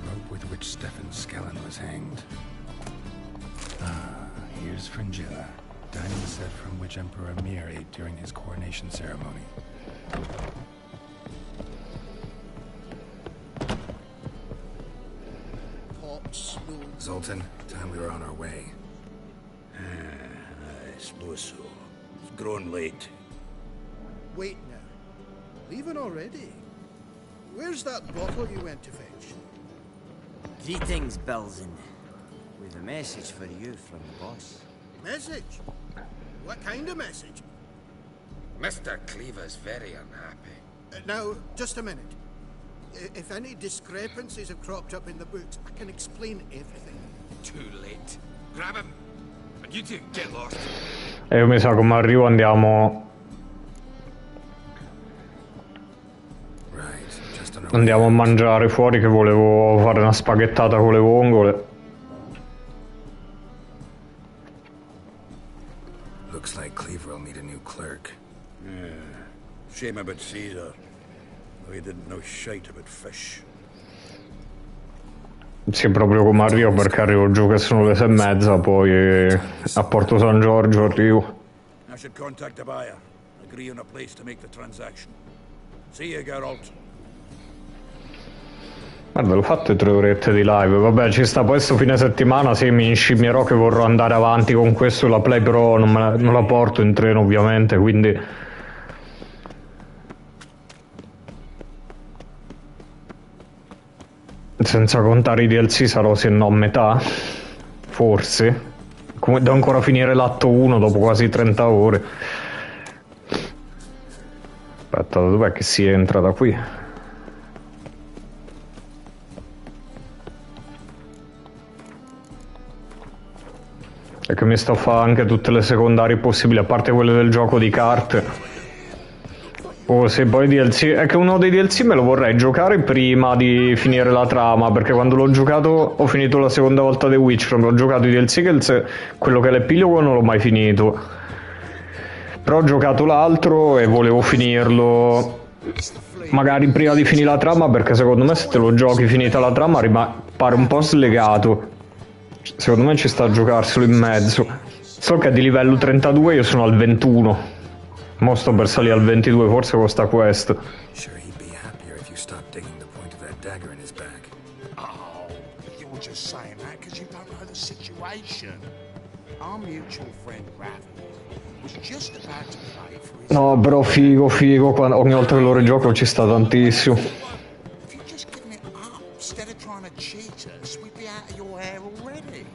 Rope with which Stefan Skellen was hanged. Ah, here's Fringilla. Dining set from which Emperor Emir ate during his coronation ceremony. Zoltan, time we were on our way. I suppose so. It's grown late. Wait now. Leaving already? Where's that bottle you went to fetch? Greetings, Belzen. We've a message for you from the boss. Message? What kind of message? Mr. Cleaver's very unhappy. Now, just a minute. If any discrepancies have cropped up in the books, I can explain everything. Too late. Grab him. And you two, get lost. E io mi sa come arrivo andiamo... Andiamo a mangiare fuori che volevo fare una spaghettata con le vongole. Looks like Cleaver will need a new clerk. Yeah. Shame about Caesar. Though he didn't know shite about fish. Sì, proprio come arrivo, perché arrivo giù che sono le 6:30, poi a Porto San Giorgio arrivo. I should contact the buyer. Agree on a place to make the transaction. See you, Geralt. Guarda, l'ho fatte 3 orette di live, vabbè ci sta poi sto fine settimana, sì mi inscimmierò che vorrò andare avanti con questo, la play però non la porto in treno ovviamente, quindi... Senza contare i DLC sarò se no a metà, forse. Devo ancora finire l'atto 1 dopo quasi 30 ore. Aspetta, dov'è che si entra da qui? È che mi sto a fare anche tutte le secondarie possibili, a parte quelle del gioco di carte. Oh, se poi DLC... È che uno dei DLC me lo vorrei giocare prima di finire la trama, perché quando l'ho giocato ho finito la seconda volta The Witcher, ho giocato i DLC quello che è l'epilogo non l'ho mai finito. Però ho giocato l'altro e volevo finirlo magari prima di finire la trama, perché secondo me se te lo giochi finita la trama pare un po' slegato. Secondo me ci sta a giocarselo in mezzo. So che è di livello 32, io sono al 21. Mo sto per salire al 22, forse costa questo. Sure he'd be happier if you stopped digging the point of that dagger in his back. Oh, you're just saying that because you don't know the situation. Our mutual friend Ravi was just about to pay for his... No, però figo, ogni volta che lo rigioco ci sta tantissimo. If you'd just given it up instead of trying to cheat us, we'd be out of your hair already.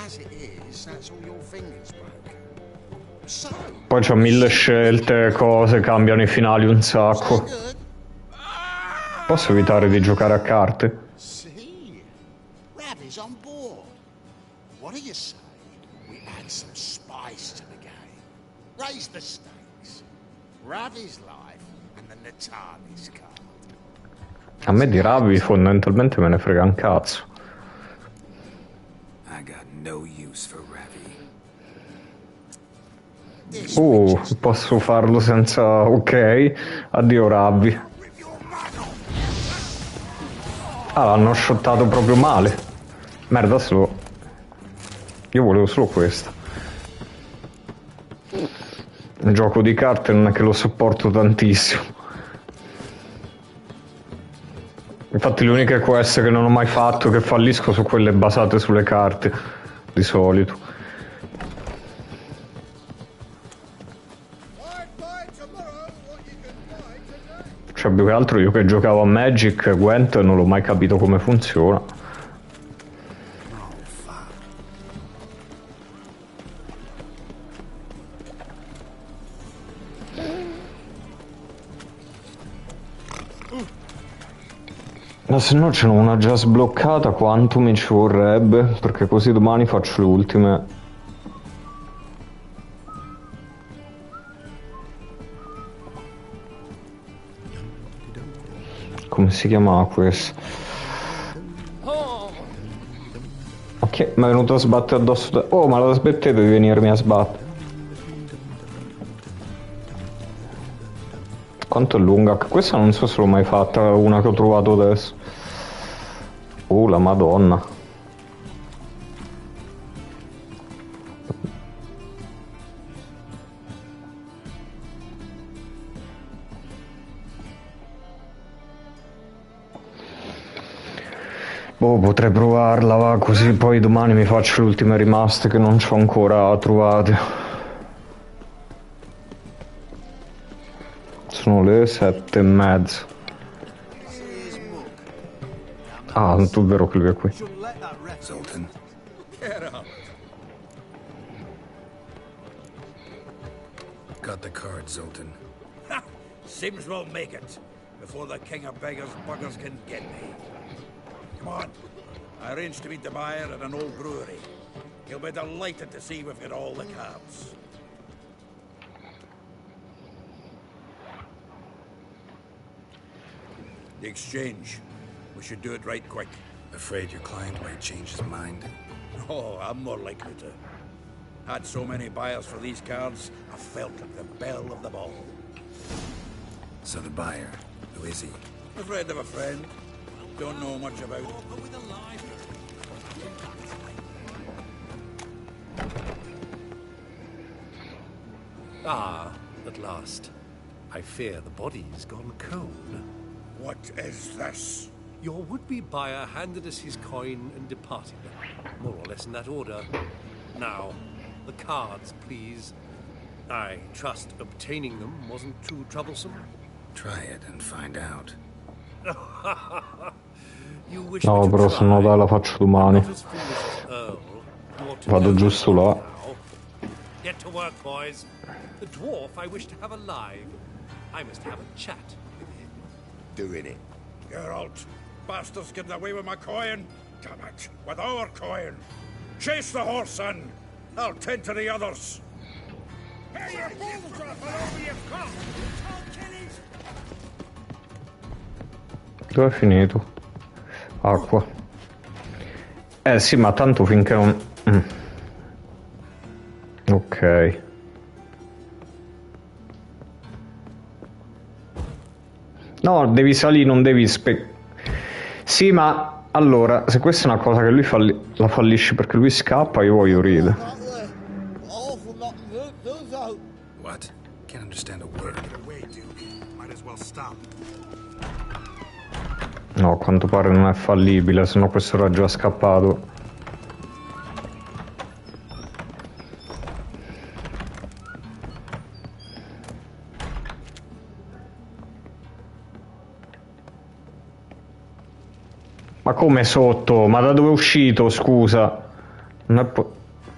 As it is, that's all your fingers broke. So... Poi c'ho 1000 scelte, cose, cambiano i finali un sacco. Posso evitare di giocare a carte? See, Ravi's on board. What do you say? We add some spice to the game. Raise the stakes. Ravi's life and the Natali's card. A me di Ravi fondamentalmente me ne frega un cazzo. I got no use for Ravi. Posso farlo senza... Ok, addio Ravi. Ah, l'hanno shottato proprio male. Merda, io volevo solo questo. Un gioco di carte non è che lo sopporto tantissimo. Infatti le uniche quest che non ho mai fatto che fallisco sono quelle basate sulle carte, di solito. Cioè, più che altro io che giocavo a Magic, Gwent, non l'ho mai capito come funziona. Ma se no ce n'ho una già sbloccata, quanto mi ci vorrebbe, perché così domani faccio le ultime. Come si chiamava questo? Ok, mi è venuto a sbattere addosso. Oh, ma la smettete di venirmi a sbattere. Quanto è lunga? Questa non so se l'ho mai fatta, una che ho trovato adesso. La Madonna. Potrei provarla, va, così poi domani mi faccio le ultime rimaste che non c'ho ancora trovate. Sono le 7:30. Ah, non è vero che lui è qui. Zoltan. Get up. Got the card, Zoltan. Ha! Seems we'll make it before the king of beggars buggers can get me. Come on. I arranged to meet the buyer at an old brewery. He'll be delighted to see we've got all the cards. The exchange. We should do it right quick. Afraid your client might change his mind? Oh, I'm more likely to. Had so many buyers for these cards, I felt like the belle of the ball. So the buyer, who is he? A friend of a friend. Don't know much about it. Ah, at last. I fear the body's gone cold. What is this? Your would-be buyer handed us his coin and departed. More or less in that order. Now, the cards, please. I trust obtaining them wasn't too troublesome. Try it and find out. No, però se no dai la faccio domani. Vado giusto là. Get to work, boys. The dwarf I wish to have alive. I must have a chat with him. Doing it. Geralt, bastards getting away with my coin. Damn it, with our coin. Chase the horse, son. I'll tend to the others. Hey, your balls drop all over your cock. Dove è finito? Acqua. Sì, ma tanto finché non... Ok. No, devi salire, non devi Sì, ma allora, se questa è una cosa che lui la fallisce perché lui scappa, io voglio ridere. What? Can't understand a word. Might as well stop. No, a quanto pare non è fallibile, sennò questo era già scappato. Ma come sotto? Ma da dove è uscito, scusa? Non è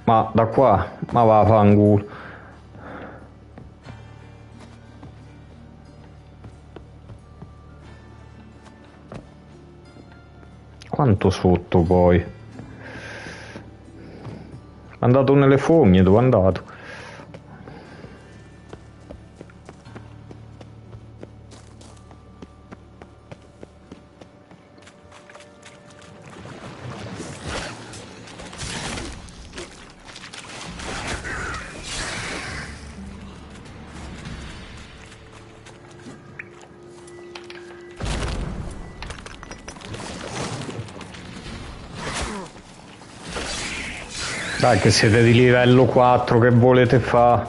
ma da qua? Ma va, fanculo. Quanto sotto poi? È andato nelle fogne, dove è andato? Dai che siete di livello 4, che volete fare?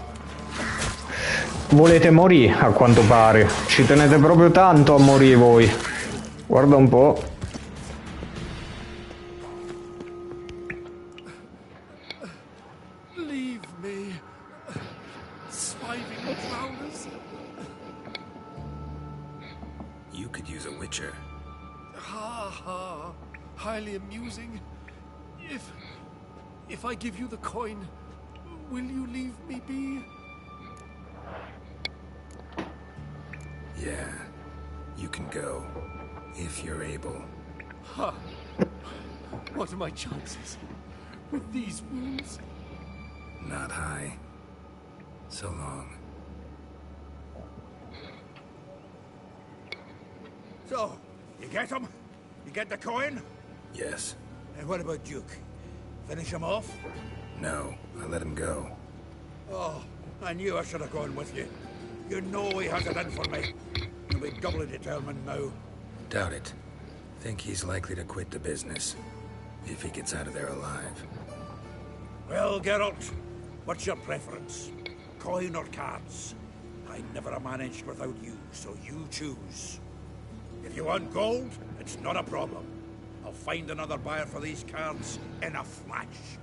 Volete morire a quanto pare. Ci tenete proprio tanto a morire voi. Guarda un po'. Leave me. Swiving drowners. You could use a witcher. Ha ha. Highly amusing. If I give you the coin, will you leave me be? Yeah, you can go, if you're able. Huh. What are my chances with these wounds? Not high. So long. So, you get him? You get the coin? Yes. And what about Duke? Finish him off? No, I let him go. Oh, I knew I should have gone with you. You know he has it in for me. You'll be doubly determined now. Doubt it. Think he's likely to quit the business, if he gets out of there alive. Well, Geralt, what's your preference? Coin or cards? I never managed without you, so you choose. If you want gold, it's not a problem. I'll find another buyer for these cards in a flash.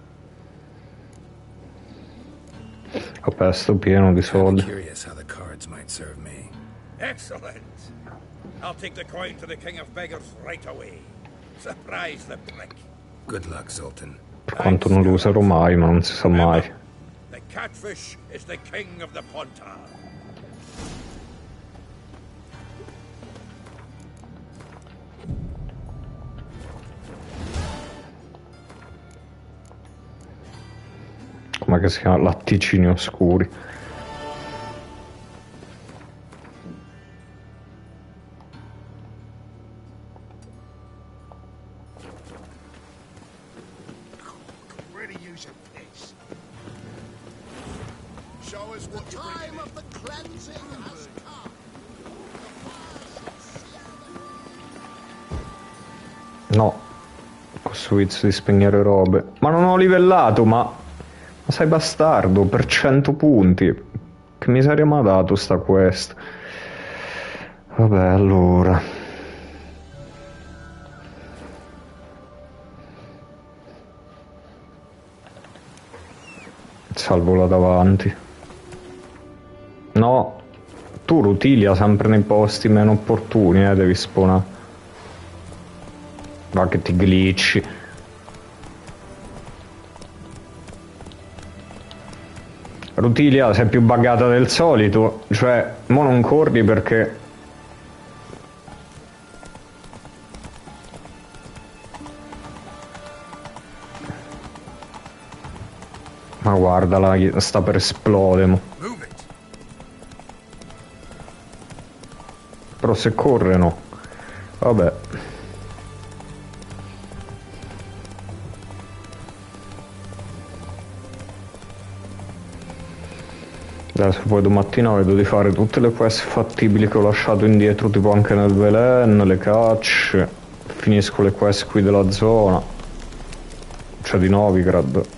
Vabbè, sto pieno di soldi. I'm curious how the cards might serve me. Excellent. I'll take the coin to the King of Beggars right away. Surprise the prick. Good luck, Sultan. Per quanto non lo userò mai, ma non si sa mai. The catfish is the king of the Pontar. Come che si chiama? Latticini oscuri. Really use a piss. Show us what you're bringing of the cleansing has come. No. Questo vizio di spegnere robe. Ma non ho livellato, ma sei bastardo, per 100 punti. Che miseria mi ha dato sta quest? Vabbè, allora. Salvo là davanti. No, tu Rutilia sempre nei posti meno opportuni, devi spawnare. Va che ti glitchi. Rutilia, sei più buggata del solito, cioè, mo non corri perché... Ma guardala, sta per esplodere, mo. Però se corre no. Vabbè. Adesso poi domattina vedo di fare tutte le quest fattibili che ho lasciato indietro, tipo anche nel Velen, le cacce. Finisco le quest qui della zona. Cioè di Novigrad.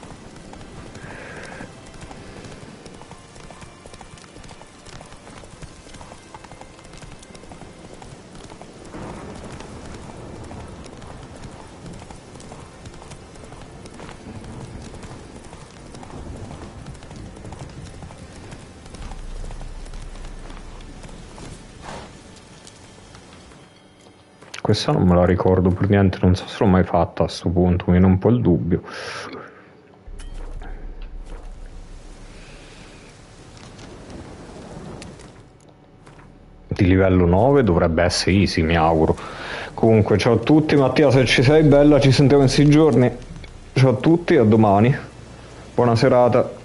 Questa non me la ricordo per niente, non so se l'ho mai fatta a sto punto, mi viene un po' il dubbio. Di livello 9 dovrebbe essere easy, mi auguro. Comunque, ciao a tutti, Mattia, se ci sei, bella, ci sentiamo in questi giorni. Ciao a tutti, a domani. Buona serata.